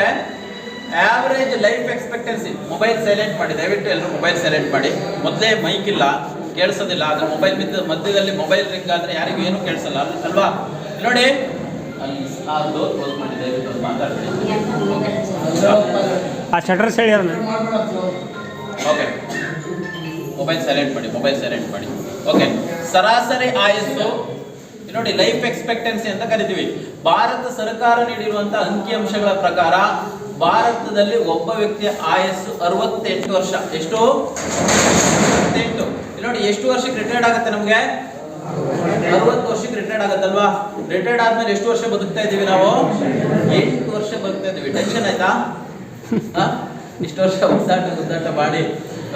average life expectancy. Mobile silent ಮಾಡಿ, ದಯವಿಟ್ಟು ಎಲ್ಲರೂ ಮೊಬೈಲ್ ಸೈಲೆಂಟ್ ಮಾಡಿ. ಮೊದಲೇ ಮೈಕ್ ಇಲ್ಲ, ಕೇಳಿಸೋದಿಲ್ಲ. ಆದ್ರೆ ಮೊಬೈಲ್ ಬಿದ್ದ ಮಧ್ಯದಲ್ಲಿ ಮೊಬೈಲ್ ರಿಂಗ್ ಆದ್ರೆ ಯಾರಿಗೂ ಏನು ಕೇಳಿಸಲ್ಲ ಅಲ್ವಾ? ನೋಡಿ ಅಲ್ಲಿ ಆ ಡೋರ್ ಕ್ಲೋಸ್ ಮಾಡಿ, ದಯವಿಟ್ಟು ಮಾತಾಡ್ಬೇಡಿ. ಆ shutter side okay, mobile silent ಮಾಡಿ, ಮೊಬೈಲ್ ಸೈಲೆಂಟ್ ಮಾಡಿ. ಓಕೆ, ಸರಾಸರಿ ಆಯಸ್ಸು ನೋಡಿ ಲೈಫ್ ಎಕ್ಸ್ಪೆಕ್ಟೆನ್ಸಿ ಅಂತ ಕರಿತೀವಿ. ಭಾರತ ಸರ್ಕಾರ ನೀಡಿರುವಂತಹ ಅಂಕಿಅಂಶಗಳ ಪ್ರಕಾರ ಭಾರತದಲ್ಲಿ ಒಬ್ಬ ವ್ಯಕ್ತಿಯ ಆಯಸ್ಸು 68 ವರ್ಷ. ಎಷ್ಟು? 68. ನೋಡಿ ಎಷ್ಟು ವರ್ಷಕ್ಕೆ ರಿಟೈರ್ಡ್ ಆಗುತ್ತೆ ನಮ್ಗೆ? 60 ವರ್ಷಕ್ಕೆ ರಿಟೈರ್ಡ್ ಆಗುತ್ತಲ್ವಾ? ರಿಟೈರ್ಡ್ ಆದ್ಮೇಲೆ ಎಷ್ಟು ವರ್ಷ ಬದುಕ್ತಾ ಇದೀವಿ ನಾವು? 8 ವರ್ಷ ಬದುಕ್ತಾ ಇದೀವಿ. ಟೆನ್ಷನ್ ಆಯ್ತಾ? ಇಷ್ಟು ವರ್ಷ ಉದ್ದಾಟ ಮಾಡಿ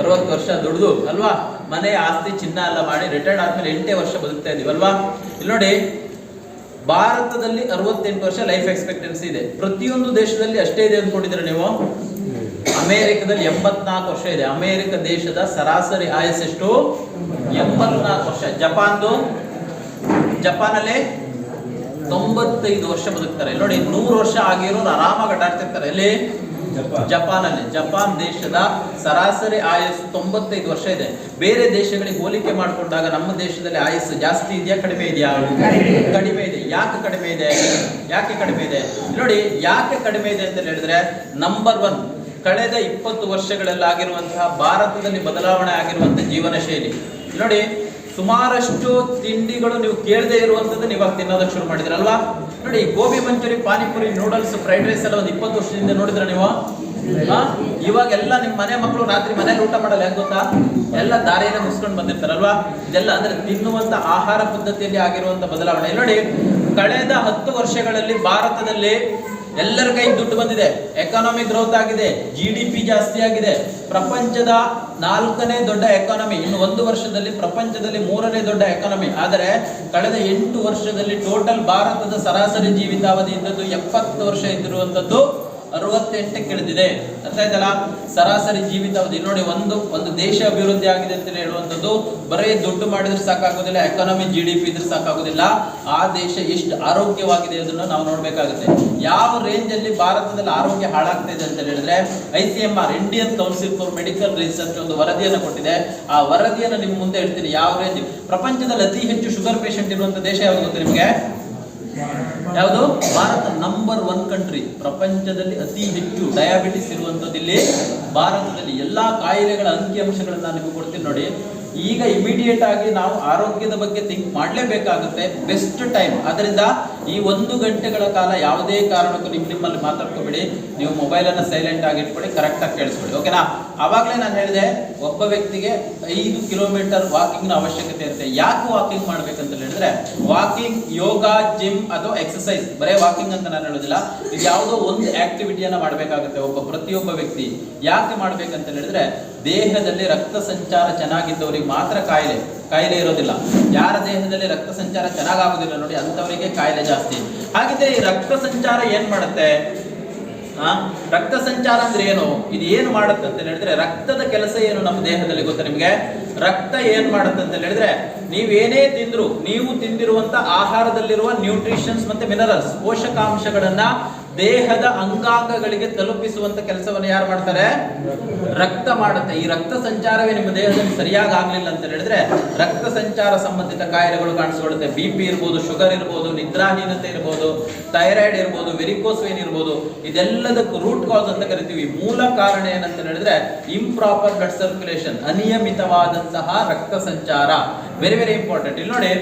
60 ವರ್ಷ ದುಡ್ದು ಅಲ್ವಾ, ಮನೆ ಆಸ್ತಿ ಚಿನ್ನ ಎಲ್ಲ ಮಾಡಿ ರಿಟೈರ್ಡ್ ಆದ್ಮೇಲೆ 8 ವರ್ಷ ಬದುಕ್ತಾ ಇದೀವಿ ಅಲ್ವಾ? ಇಲ್ಲಿ ನೋಡಿ, ಭಾರತದಲ್ಲಿ 68 ವರ್ಷ ಲೈಫ್ ಎಕ್ಸ್ಪೆಕ್ಟೆನ್ಸಿ ಇದೆ. ಪ್ರತಿಯೊಂದು ದೇಶದಲ್ಲಿ ಅಷ್ಟೇ ಇದೆ ಅಂದ್ಕೊಂಡಿದ್ರೆ ನೀವು? ಅಮೆರಿಕದಲ್ಲಿ 84 ವರ್ಷ ಇದೆ. ಅಮೆರಿಕ ದೇಶದ ಸರಾಸರಿ ಆಯಸ್ಸೆಷ್ಟು? 84 ವರ್ಷ. ಜಪಾನಲ್ಲಿ 95 ವರ್ಷ ಬದುಕ್ತಾರೆ. ನೋಡಿ 100 ವರ್ಷ ಆಗಿರೋರು ಆರಾಮಾಗಿ ಅಡ್ಡಾಡ್ತಿರ್ತಾರೆ. ಎಲ್ಲಿ? ಜಪಾನಲ್ಲಿ. ಜಪಾನ್ ದೇಶದ ಸರಾಸರಿ ಆಯಸ್ಸು 95 ವರ್ಷ ಇದೆ. ಬೇರೆ ದೇಶಗಳಿಗೆ ಹೋಲಿಕೆ ಮಾಡಿಕೊಂಡಾಗ ನಮ್ಮ ದೇಶದಲ್ಲಿ ಆಯಸ್ಸು ಜಾಸ್ತಿ ಇದೆಯಾ ಕಡಿಮೆ ಇದೆಯಾ? ಕಡಿಮೆ ಇದೆ. ಯಾಕೆ ಕಡಿಮೆ ಇದೆ? ನೋಡಿ ಯಾಕೆ ಕಡಿಮೆ ಇದೆ ಅಂತ ಹೇಳಿದ್ರೆ, ನಂಬರ್ 1, ಕಳೆದ 20 ವರ್ಷಗಳಲ್ಲಾಗಿರುವಂತಹ ಭಾರತದಲ್ಲಿ ಬದಲಾವಣೆ ಆಗಿರುವಂತಹ ಜೀವನ ಶೈಲಿ. ನೋಡಿ ಸುಮಾರಷ್ಟು ತಿಂಡಿಗಳು ನೀವು ಕೇಳದೆ ಇರುವಂತದ್ದು ನೀವಾಗ ತಿನ್ನೋದಕ್ಕೆ ಶುರು ಮಾಡಿದ್ರಲ್ವಾ? ನೋಡಿ gobi manchuri, panipuri, noodles, fried rice ಎಲ್ಲ ಒಂದು 20 ವರ್ಷದಿಂದ ನೋಡಿದ್ರ ನೀವು? ಇವಾಗೆಲ್ಲ ನಿಮ್ಮ ಮನೆ ಮಕ್ಕಳು ರಾತ್ರಿ ಮನೇಲಿ ಊಟ ಮಾಡಲ್ಲ. ಯಾಕೆ ಗೊತ್ತಾ? ಎಲ್ಲ ದಾರಿಯನ್ನು ಮುಗಿಸ್ಕೊಂಡು ಬಂದಿರ್ತಾರಲ್ವಾ? ಇದೆಲ್ಲ ಅಂದ್ರೆ ತಿನ್ನುವಂತ ಆಹಾರ ಪದ್ಧತಿಯಲ್ಲಿ ಆಗಿರುವಂತ ಬದಲಾವಣೆ. ನೋಡಿ ಕಳೆದ 10 ವರ್ಷಗಳಲ್ಲಿ ಭಾರತದಲ್ಲಿ ಎಲ್ಲರ ಕೈ ದುಡ್ಡು ಬಂದಿದೆ, ಎಕಾನಮಿ ಗ್ರೋತ್ ಆಗಿದೆ, GDP ಜಾಸ್ತಿ ಆಗಿದೆ, ಪ್ರಪಂಚದ 4ನೇ ದೊಡ್ಡ ಎಕಾನಮಿ. ಇನ್ನು 1 ವರ್ಷದಲ್ಲಿ ಪ್ರಪಂಚದಲ್ಲಿ 3ನೇ ದೊಡ್ಡ ಎಕಾನಮಿ. ಆದರೆ ಕಳೆದ 8 ವರ್ಷದಲ್ಲಿ ಟೋಟಲ್ ಭಾರತದ ಸರಾಸರಿ ಜೀವಿತಾವಧಿ ಇದ್ದದ್ದು 70 ವರ್ಷ ಇದ್ದಿರುವಂತದ್ದು 68ಕ್ಕೆ ಇಳಿದಿದೆ. ಅರ್ಥ ಆಯ್ತಲ್ಲ? ಸರಾಸರಿ ಜೀವಿತಾವಧಿ ನೋಡಿ, ಒಂದು ದೇಶ ಅಭಿವೃದ್ಧಿ ಆಗಿದೆ ಅಂತ ಹೇಳುವಂಥದ್ದು ಬರೀ ದುಡ್ಡು ಮಾಡಿದ್ರೆ ಸಾಕಾಗೋದಿಲ್ಲ, ಎಕಾನಮಿ GDP ಇದ್ರೆ ಸಾಕಾಗೋದಿಲ್ಲ. ಆ ದೇಶ ಎಷ್ಟು ಆರೋಗ್ಯವಾಗಿದೆ ಅದನ್ನು ನಾವು ನೋಡ್ಬೇಕಾಗುತ್ತೆ. ಯಾವ ರೇಂಜ್ ಅಲ್ಲಿ ಭಾರತದಲ್ಲಿ ಆರೋಗ್ಯ ಹಾಳಾಗ್ತಾ ಇದೆ ಅಂತ ಹೇಳಿದ್ರೆ, ICMR Indian council for medical research ಒಂದು ವರದಿಯನ್ನು ಕೊಟ್ಟಿದೆ. ಆ ವರದಿಯನ್ನು ನಿಮ್ ಮುಂದೆ ಹೇಳ್ತೀನಿ. ಯಾವ ರೇಂಜ್ ಪ್ರಪಂಚದಲ್ಲಿ ಅತಿ ಹೆಚ್ಚು ಶುಗರ್ ಪೇಷಂಟ್ ಇರುವಂತ ದೇಶ ಯಾವುದು ಗೊತ್ತಾ ನಿಮಗೆ? ಯಾವುದು? Bharat number 1 country. ಪ್ರಪಂಚದಲ್ಲಿ ಅತಿ ಹೆಚ್ಚು ಡಯಾಬಿಟಿಸ್ ಇರುವಂತದ್ದು ಇಲ್ಲಿ ಭಾರತದಲ್ಲಿ. ಎಲ್ಲಾ ಕಾಯಿಲೆಗಳ ಅಂಕಿಅಂಶಗಳನ್ನ ನಾನು ನಿಮಗೆ ಕೊಡ್ತೀನಿ ನೋಡಿ. ಈಗ ಇಮಿಡಿಯೇಟ್ ಆಗಿ ನಾವು ಆರೋಗ್ಯದ ಬಗ್ಗೆ ಥಿಂಕ್ ಮಾಡಲೇಬೇಕಾಗುತ್ತೆ. Best time. ಅದರಿಂದ ಈ 1 ಗಂಟೆಗಳ ಕಾಲ ಯಾವುದೇ ಕಾರಣಕ್ಕೂ ನಿಮ್ಮಲ್ಲಿ ಮಾತಾಡ್ಕೋಬೇಡಿ. ನೀವು ಮೊಬೈಲ್ ಅನ್ನ ಸೈಲೆಂಟ್ ಆಗಿ ಇಟ್ಕೊಳ್ಳಿ, ಕರೆಕ್ಟ್ ಆಗಿ ಕೇಳಿಸ್ಕೊಳ್ಳಿ. ಓಕೆನಾ? ಅವಾಗಲೇ ನಾನು ಹೇಳಿದೆ, ಒಬ್ಬ ವ್ಯಕ್ತಿಗೆ 5 ಕಿಲೋಮೀಟರ್ ವಾಕಿಂಗ್ ನ ಅವಶ್ಯಕತೆ ಇರುತ್ತೆ. ಯಾಕೆ ವಾಕಿಂಗ್ ಮಾಡ್ಬೇಕಂತ ಹೇಳಿದ್ರೆ, ವಾಕಿಂಗ್, ಯೋಗ, ಜಿಮ್ ಅಥವಾ ಎಕ್ಸರ್ಸೈಸ್, ಬರೇ ವಾಕಿಂಗ್ ಅಂತ ನಾನು ಹೇಳೋದಿಲ್ಲ. ಇದು ಯಾವುದೋ ಒಂದು ಆಕ್ಟಿವಿಟಿಯನ್ನ ಮಾಡಬೇಕಾಗುತ್ತೆ ಪ್ರತಿಯೊಬ್ಬ ವ್ಯಕ್ತಿ. ಯಾಕೆ ಮಾಡ್ಬೇಕಂತ ಹೇಳಿದ್ರೆ, ದೇಹದಲ್ಲಿ ರಕ್ತ ಸಂಚಾರ ಚೆನ್ನಾಗಿದ್ದವರಿಗೆ ಮಾತ್ರ ಕಾಯಿಲೆ ಇರೋದಿಲ್ಲ. ಯಾರ ದೇಹದಲ್ಲಿ ರಕ್ತ ಸಂಚಾರ ಚೆನ್ನಾಗಾಗೋದಿಲ್ಲ ನೋಡಿ, ಅಂತವರಿಗೆ ಕಾಯಿಲೆ ಜಾಸ್ತಿ. ಹಾಗಿದ್ರೆ ಈ ರಕ್ತ ಸಂಚಾರ ಏನ್ ಮಾಡುತ್ತೆ? ರಕ್ತ ಸಂಚಾರ ಅಂದ್ರೆ ಏನು? ಇದು ಏನು ಮಾಡುತ್ತೆ ಅಂತ ಹೇಳಿದ್ರೆ, ರಕ್ತದ ಕೆಲಸ ಏನು ನಮ್ಮ ದೇಹದಲ್ಲಿ ಗೊತ್ತಾ ನಿಮ್ಗೆ? ರಕ್ತ ಏನ್ ಮಾಡುತ್ತೆ ಅಂತ ಹೇಳಿದ್ರೆ, ನೀವೇನೇ ತಿಂದ್ರು, ನೀವು ತಿಂದಿರುವಂತ ಆಹಾರದಲ್ಲಿರುವ ನ್ಯೂಟ್ರಿಷನ್ಸ್ ಮತ್ತೆ ಮಿನರಲ್ಸ್, ಪೋಷಕಾಂಶಗಳನ್ನ ದೇಹದ ಅಂಗಾಂಗಗಳಿಗೆ ತಲುಪಿಸುವಂತ ಕೆಲಸವನ್ನು ಯಾರು ಮಾಡ್ತಾರೆ? ರಕ್ತ ಮಾಡುತ್ತೆ. ಈ ರಕ್ತ ಸಂಚಾರವೇ ನಿಮ್ಮ ದೇಹದಲ್ಲಿ ಸರಿಯಾಗಿ ಆಗ್ಲಿಲ್ಲ ಅಂತ ಹೇಳಿದ್ರೆ ರಕ್ತ ಸಂಚಾರ ಸಂಬಂಧಿತ ಕಾಯಿಲೆಗಳು ಕಾಣಿಸ್ಕೊಳ್ಳುತ್ತೆ. BP ಇರ್ಬೋದು, ಶುಗರ್ ಇರ್ಬೋದು, ನಿದ್ರಾಹೀನತೆ ಇರ್ಬೋದು, ಥೈರಾಯ್ಡ್ ಇರ್ಬೋದು, ವೆರಿಕೋಸ್ ವೇನ್ ಇರ್ಬೋದು. ಇದೆಲ್ಲದಕ್ಕೂ ರೂಟ್ ಕಾಸ್ ಅಂತ ಕರಿತೀವಿ. ಮೂಲ ಕಾರಣ ಏನಂತ ಹೇಳಿದ್ರೆ ಇಂಪ್ರಾಪರ್ ಬ್ಲಡ್ ಸರ್ಕ್ಯುಲೇಷನ್, ಅನಿಯಮಿತವಾದಂತಹ ರಕ್ತ ಸಂಚಾರ. Very very important. ಇಲ್ಲಿ ನೋಡಿ,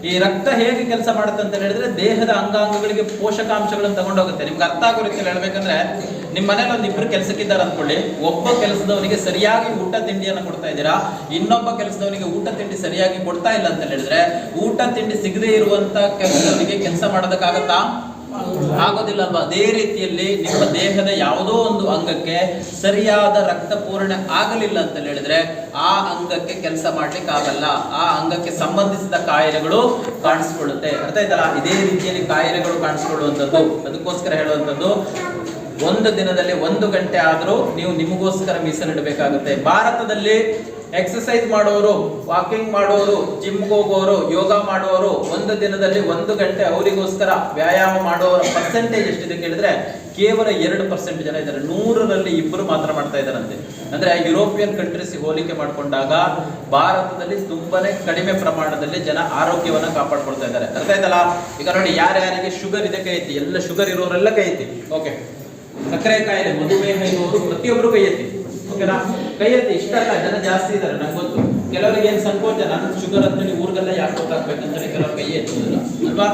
ಈ ರಕ್ತ ಹೇಗೆ ಕೆಲಸ ಮಾಡುತ್ತೆ ಅಂತ ಹೇಳಿದ್ರೆ, ದೇಹದ ಅಂಗಾಂಗಗಳಿಗೆ ಪೋಷಕಾಂಶಗಳನ್ನು ತಗೊಂಡೋಗುತ್ತೆ. ನಿಮ್ಗೆ ಅರ್ಥ ಆಗೋ ರೀತಿಯಲ್ಲಿ ಹೇಳ್ಬೇಕಂದ್ರೆ, ನಿಮ್ಮ ಮನೇಲಿ ಒಂದು 2 ಕೆಲಸಕ್ಕಿದ್ದಾರೆ ಅಂದ್ಕೊಳ್ಳಿ. ಒಬ್ಬ ಕೆಲಸದವನಿಗೆ ಸರಿಯಾಗಿ ಊಟ ತಿಂಡಿಯನ್ನು ಕೊಡ್ತಾ ಇದ್ದೀರಾ, ಇನ್ನೊಬ್ಬ ಕೆಲಸದವನಿಗೆ ಊಟ ತಿಂಡಿ ಸರಿಯಾಗಿ ಕೊಡ್ತಾ ಇಲ್ಲ ಅಂತ ಹೇಳಿದ್ರೆ, ಊಟ ತಿಂಡಿ ಸಿಗದೆ ಇರುವಂತ ಕೆಲಸದವನಿಗೆ ಕೆಲಸ ಮಾಡೋದಕ್ಕಾಗತ್ತಾ? ಆಗೋದಿಲ್ಲ ಅಲ್ವಾ? ಅದೇ ರೀತಿಯಲ್ಲಿ ನಿಮ್ಮ ದೇಹದ ಯಾವುದೋ ಒಂದು ಅಂಗಕ್ಕೆ ಸರಿಯಾದ ರಕ್ತ ಪೂರಣೆ ಆಗಲಿಲ್ಲ ಅಂತ ಹೇಳಿದ್ರೆ ಆ ಅಂಗಕ್ಕೆ ಕೆಲಸ ಮಾಡ್ಲಿಕ್ಕೆ ಆಗಲ್ಲ. ಆ ಅಂಗಕ್ಕೆ ಸಂಬಂಧಿಸಿದ ಕಾಯಿಲೆಗಳು ಕಾಣಿಸ್ಕೊಳ್ಳುತ್ತೆ. ಅರ್ಥ ಆಯ್ತಲ್ಲ? ಇದೇ ರೀತಿಯಲ್ಲಿ ಕಾಯಿಲೆಗಳು ಕಾಣಿಸ್ಕೊಳ್ಳುವಂಥದ್ದು. ಅದಕ್ಕೋಸ್ಕರ ಹೇಳುವಂಥದ್ದು, ಒಂದು ದಿನದಲ್ಲಿ 1 ಗಂಟೆ ಆದರೂ ನೀವು ನಿಮಗೋಸ್ಕರ ಮೀಸಲಿಡಬೇಕಾಗುತ್ತೆ. ಭಾರತದಲ್ಲಿ ಎಕ್ಸಸೈಸ್ ಮಾಡೋರು, ವಾಕಿಂಗ್ ಮಾಡೋರು, ಜಿಮ್ಗೆ ಹೋಗೋರು, ಯೋಗ ಮಾಡೋರು, ಒಂದು ದಿನದಲ್ಲಿ 1 ಗಂಟೆ ಅವರಿಗೋಸ್ಕರ ವ್ಯಾಯಾಮ ಮಾಡೋರ ಪರ್ಸೆಂಟೇಜ್ ಎಷ್ಟಿದೆ ಕೇಳಿದ್ರೆ ಕೇವಲ 2% ಜನ ಇದ್ದಾರೆ. 100ರಲ್ಲಿ 2 ಮಾತ್ರ ಮಾಡ್ತಾ ಇದ್ದಾರಂತೆ. ಅಂದ್ರೆ ಯುರೋಪಿಯನ್ ಕಂಟ್ರೀಸ್ ಹೋಲಿಕೆ ಮಾಡಿಕೊಂಡಾಗ ಭಾರತದಲ್ಲಿ ತುಂಬಾನೇ ಕಡಿಮೆ ಪ್ರಮಾಣದಲ್ಲಿ ಜನ ಆರೋಗ್ಯವನ್ನ ಕಾಪಾಡ್ಕೊಳ್ತಾ ಇದ್ದಾರೆ. ಅರ್ಥ ಆಯ್ತಲ್ಲ? ಈಗ ನೋಡಿ, ಯಾರ್ಯಾರಿಗೆ ಶುಗರ್ ಇದೆ ಕೈ ಎತ್ತಿ. ಎಲ್ಲ ಶುಗರ್ ಇರೋರೆಲ್ಲ ಕೈ ಎತ್ತಿ. ಓಕೆ. ಸಕ್ಕರೆ ಕಾಯಿಲೆ, ಮಧುಮೇಹ ಇರುವವರು ಪ್ರತಿಯೊಬ್ಬರು ಕೈ ಎತ್ತಿ. ಓಕೆನಾ? ಕೈ ಎತ್ತಿ. ಇಷ್ಟಲ್ಲ, ಜನ ಜಾಸ್ತಿ ಇದ್ದಾರೆ ನಂಗೆ ಗೊತ್ತು. ಕೆಲವರಿಗೆ ಏನ್ ಸಂಕೋಚ, ನನ್ನ ಶುಗರ್ ಅಂತೇಳಿ ಊರಿಗೆಲ್ಲ ಯಾಕೆ ಗೊತ್ತಾಗ್ಬೇಕಂತೇಳಿ ಕೆಲವರು ಕೈ ಎತ್ತುವುದಿಲ್ಲ ಅಲ್ವಾ?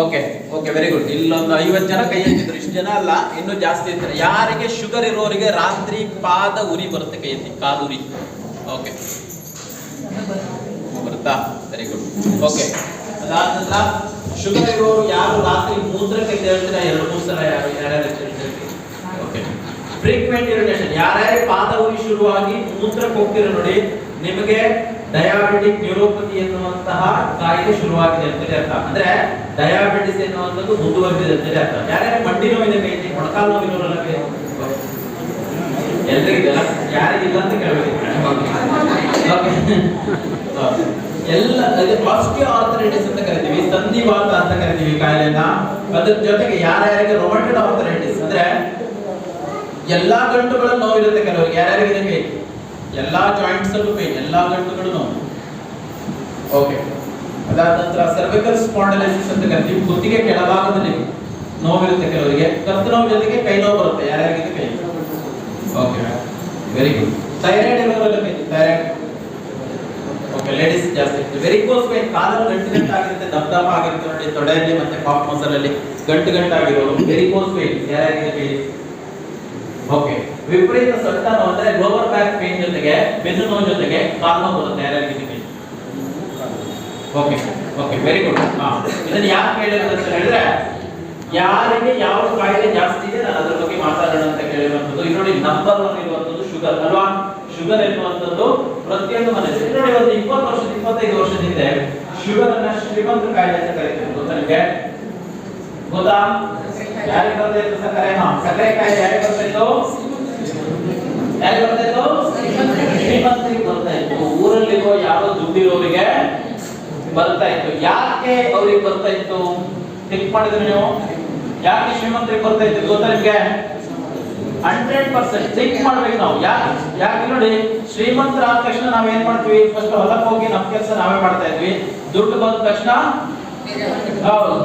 Okay okay, very good. ಇಲ್ಲೊಂದು 50 ಜನ ಕೈ ಎತ್ತಿದ್ರು. ಇಷ್ಟು ಜನ ಅಲ್ಲ, ಇನ್ನೂ ಜಾಸ್ತಿ ಇರ್ತಾರೆ. ಯಾರಿಗೆ ಶುಗರ್ ಇರೋರಿಗೆ ರಾತ್ರಿ ಪಾದ ಉರಿ ಬರುತ್ತೆ, ಕೈ ಎತ್ತಿ. ಕಾಲುರಿ. ಓಕೆ, ಬರುತ್ತಾ? Very good. ಓಕೆ, ಅದಾದ ನಂತರ ಶುಗರ್ ಇರೋರು ಯಾರು ರಾತ್ರಿ ಮೂತ್ರಕ್ಕೆ ಹೇಳ್ತೀರಾ 2-3 ಸಲ ಯಾರ್ಯಾರು? ಓಕೆ. ಫ್ರೀಕ್ವೆಂಟ್ ಯೂರಿನೇಷನ್, ಯಾರ್ಯಾರು ಪಾದ ಉರಿ ಶುರುವಾಗಿ ಮೂತ್ರಕ್ಕೆ ಹೋಗ್ತೀರ ನೋಡಿ, ನಿಮಗೆ ಡಯಾಬಿಟಿಕ್ ನ್ಯೂರೋಪತಿ ಎನ್ನುವಂತಹ ಕಾಯಿಲೆ ಶುರುವಾಗಿದೆ ಅಂತೇಳಿ ಅರ್ಥ. ಅಂದ್ರೆ ಡಯಾಬಿಟಿಸ್ ಎನ್ನುವಂಥದ್ದು ಮುಂದುವರೆದಿದೆ ಅಂತೇಳಿ ಅರ್ಥ. ಯಾರ್ಯಾರು ಮಂಡಿ ನೋವಿದೆ ಕೈ ಎತ್ತಿ. ಮೊಣಕಾಲು ನೋವಿರೋರೆಲ್ಲ ಕೈ ಎತ್ತಿ. ಎಲ್ರಿಗಿಲ್ಲ, ಯಾರಿಗಿಲ್ಲ ಅಂತ ಕೇಳಬೇಕು. ಎಲ್ಲ ಆರ್ಥರೈಟಿಸ್ ಅಂತ ಕರಿತೀವಿ, ಸಂಧಿವಾತ ಅಂತ ಕರಿತೀವಿ ಕಾಯಿಲೆನ. ಅದ್ರ ಜೊತೆಗೆ ಯಾರ್ಯಾರಿಗೆ ರೊಮಟೆಡ್ ಆರ್ಥರೈಟಿಸ್ ಅಂದ್ರೆ ಎಲ್ಲಾ ಗಂಟುಗಳ ನೋವಿರುತ್ತೆ ಕೆಲವರಿಗೆ. ಯಾರ್ಯಾರಿಗೆ ಕೈ, ಎಲ್ಲಾ ಜಾಯಿಂಟ್ಸ್ ಅಲ್ಲೂ ಪೇನ್, ಎಲ್ಲಾ ಗಂಟುಗಳು ನೋವು. ಓಕೆ. ಅದಾದ ನಂತರ ಸರ್ವಿಕಲ್ ಸ್ಪಾಂಡಲೈಸಿಸ್ ಅಂತ ಕರಿತೀವಿ, ಕುತ್ತಿಗೆ ಕೆಳಭಾಗದಲ್ಲಿ ನೋವಿರುತ್ತೆ ಕೆಲವರಿಗೆ. ಕತ್ತು ನೋವು ಜೊತೆಗೆ ಕೈ ನೋವು ಬರುತ್ತೆ. ಯಾರ್ಯಾರಿಗೆ ಕೈ. Okay, very good. ಥೈರಾಯ್ಡ್ ಇರೋರೆಲ್ಲ ಕೈ. ಥೈರಾಯ್ಡ್. ಓಕೆ, ಲೇಡೀಸ್ ಜಾಸ್ತಿ ಇರುತ್ತೆ. ವೆರಿಕೋಸ್ ವೇನ್, ಕಾಲಲ್ಲಿ ಗಂಟು ಆಗಿರುತ್ತೆ, ದಪ್ಪ ಆಗಿರುತ್ತೆ ನೋಡಿ, ತೊಡೆಯಲ್ಲಿ ಮತ್ತೆ ಕಾಫ್ ಮಸಲ್ ಅಲ್ಲಿ ಗಂಟು ಆಗಿರೋರು ವೆರಿಕೋಸ್ ವೇನ್. ಯಾರ್ಯಾರಿಗೆ ಕೈ. ಓಕೆ. ವಿಪರೀತ ಸೊಂಟ ನೋವು ಅಂದ್ರೆ ಲೋವರ್ ಬ್ಯಾಕ್ ಪೇನ್ ಜೊತೆಗೆ ಬೆನ್ನು ನೋವು ಜೊತೆಗೆ ಕಾಲು ನೋವು ಬರುತ್ತೆ. ಯಾರ್ಯಾರಿಗೆ ಕೈ. Okay okay, very good. ಇದನ್ನ ಯಾಕೆ ಹೇಳಿರೋದು ಅಂತ ಹೇಳಿದ್ರೆ, ಯಾರಿಗೆ ಯಾವ ಕಾಯಿಲೆ ಜಾಸ್ತಿ ಇದೆ ನಾನು ಅದ್ರ ಬಗ್ಗೆ ಮಾತಾಡೋಣ ಅಂತ ಕೇಳಿರುವಂತದ್ದು. ಇದು ನೋಡಿ, ನಂಬರ್ 1 ಇರುವಂತದ್ದು ಶುಗರ್ ಅಲ್ವಾ? ಶುಗರ್ ಎನ್ನುವಂಥದ್ದು ಪ್ರತಿಯೊಂದು ಮನೆಯಲ್ಲಿ ನೋಡಿ, ಒಂದು 20 ವರ್ಷ 25 ವರ್ಷದ ಹಿಂದೆ ಶುಗರ್ ಅನ್ನ ಶ್ರೀಮಂತ ಕಾಯಿಲೆ ಅಂತ ಕರೀತಾರೆ. ಗೊತ್ತಾ ನಿಮಗೆ? ಗೊತ್ತಾ? ಯಾರಿಗೆ ಬರ್ತಾ ಇತ್ತು ಸಕ್ಕರೆ? ಸಕ್ಕರೆ ಕಾಯಿಲೆ ಯಾರಿಗೆ ಬರ್ತಾ ಇತ್ತು? ಯಾರಿಗೆ ಬರ್ತಾ ಇತ್ತು? ಶ್ರೀಮಂತರಿಗೆ ಬರ್ತಾ ಇತ್ತು. ಊರಲ್ಲಿರೋ ಯಾರೋ ದುಡ್ಡಿರೋರಿಗೆ ಬರ್ತಾ ಇತ್ತು. ಯಾಕೆ ಅವ್ರಿಗೆ ಬರ್ತಾ ಇತ್ತು ಥಿಂಕ್ ಮಾಡಿದ್ರೆ ನೀವು? ಯಾಕೆ ಶ್ರೀಮಂತರಿಗೆ ಬರ್ತಾ ಇತ್ತು ಗೊತ್ತಾ ನಿಮ್ಗೆ? 100% ಥಿಂಕ್ ಮಾಡ್ಬೇಕು ನಾವು. ಯಾಕೆ ನೋಡಿ, ಶ್ರೀಮಂತರಾದ ತಕ್ಷಣ ನಾವೇನ್ ಮಾಡ್ತೀವಿ? ಫಸ್ಟ್ ಹೊಲಕ್ಕೆ ಹೋಗಿ ನಮ್ಮ ಕೆಲಸ ನಾವೇ ಮಾಡ್ತಾ ಇದ್ವಿ. ದುಡ್ಡು ಬಂದ ತಕ್ಷಣ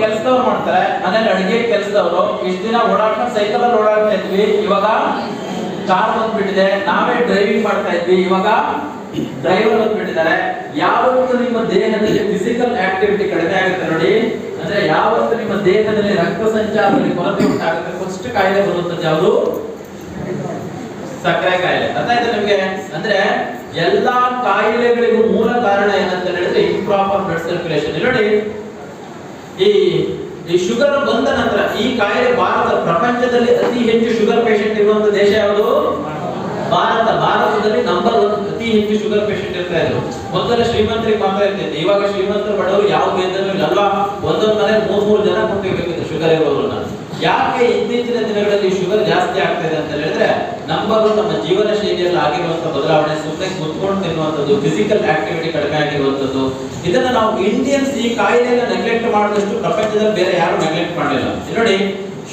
ಕೆಲಸದವ್ರು ಮಾಡ್ತಾರೆ. ಮನೇಲಿ ಅಡಿಗೆ ಕೆಲಸದವರು. ಇಷ್ಟ ದಿನ ಓಡಾಡ್ಕೊಂಡು ಸೈಕಲ್ ಅಲ್ಲಿ ಓಡಾಡ್ತಾ ಇದ್ವಿ. ಇವಾಗ ಕಾರ್ ಬಂದ್ಬಿಟ್ಟಿದೆ, ನಾವೇ ಡ್ರೈವಿಂಗ್ ಮಾಡ್ತಾ ಇದ್ವಿ. ಇವಾಗ ಡ್ರೈವರ್ ಬಂದ್ಬಿಟ್ಟಿದ್ದಾರೆ. ಯಾವತ್ತು ನಿಮ್ಮ ದೇಹದಲ್ಲಿ ಫಿಸಿಕಲ್ ಆಕ್ಟಿವಿಟಿ ಕಡಿಮೆ ಆಗುತ್ತೆ ನೋಡಿ, ಅಂದ್ರೆ ಯಾವತ್ತು ನಿಮ್ಮ ದೇಹದಲ್ಲಿ ರಕ್ತ ಸಂಚಾರದಲ್ಲಿ ಕೊರತೆ ಉಂಟಾಗುತ್ತೆ, ಫಸ್ಟ್ ಕಾಯಿಲೆ ಬರುತ್ತದೆ ಯಾವುದು? ಸಕ್ಕರೆ ಕಾಯಿಲೆ. ಅರ್ಥ ಆಯ್ತಾ ನಿಮ್ಗೆ? ಅಂದ್ರೆ ಎಲ್ಲಾ ಕಾಯಿಲೆಗಳಿಗೂ ಮೂಲ ಕಾರಣ ಏನಂತ ಹೇಳಿದ್ರೆ ಇಂಪ್ರಾಪರ್ ಬ್ಲಡ್ ಸರ್ಕ್ಯುಲೇಷನ್. ನೋಡಿ, ಈ ಶುಗರ್ ಬಂದ ನಂತರ ಈ ಕಾಯಿಲೆ ಪ್ರಪಂಚದಲ್ಲಿ ಅತಿ ಹೆಚ್ಚು ಶುಗರ್ ಪೇಷಂಟ್ ಇರುವಂತ ದೇಶ ಯಾವುದು? ಭಾರತದಲ್ಲಿ ನಂಬರ್ 1 ಅತಿ ಹೆಚ್ಚು ಶುಗರ್ ಪೇಷಂಟ್ ಇರ್ತಾ ಇದ್ರು. ಮೊದಲ ಶ್ರೀಮಂತರಿಗೆ ಮಾತ್ರ ಇರ್ತಿತ್ತು. ಇವಾಗ ಶ್ರೀಮಂತರು ಬಡವರು ಯಾವ ಭೇದನೂ ಇಲ್ಲ ಅಲ್ವಾ? ಒಂದೊಂದು ಮನೆ 3 ಜನ ಕುಂತಿರ್ಬೇಕಿತ್ತು ಶುಗರ್ ಇರೋರನ್ನ. ಯಾಕೆ ಇತ್ತೀಚಿನ ದಿನಗಳಲ್ಲಿ ಶುಗರ್ ಜಾಸ್ತಿ ಆಗ್ತಾ ಇದೆ ಅಂತ ಹೇಳಿದ್ರೆ, ನಂಬರ್ 1 ನಮ್ಮ ಜೀವನ ಶೈಲಿಯಲ್ಲಿ ಆಗಿರುವಂತಹ ಬದಲಾವಣೆ, ಸುಮ್ಮನೆ ಕುತ್ಕೊಂಡು ತಿನ್ನುವಂಥದ್ದು, ಫಿಸಿಕಲ್ ಆಕ್ಟಿವಿಟಿ ಕಡಿಮೆ ಆಗಿರುವಂಥದ್ದು. ಇದನ್ನ ನಾವು ಇಂಡಿಯನ್ಸ್ ಈ ಕಾಯಿಲೆಯನ್ನು ನೆಗ್ಲೆಕ್ಟ್ ಮಾಡಿದಷ್ಟು ಪ್ರಪಂಚದಲ್ಲಿ ಬೇರೆ ಯಾರು ನೆಗ್ಲೆಕ್ಟ್ ಮಾಡಲಿಲ್ಲ. ನೋಡಿ,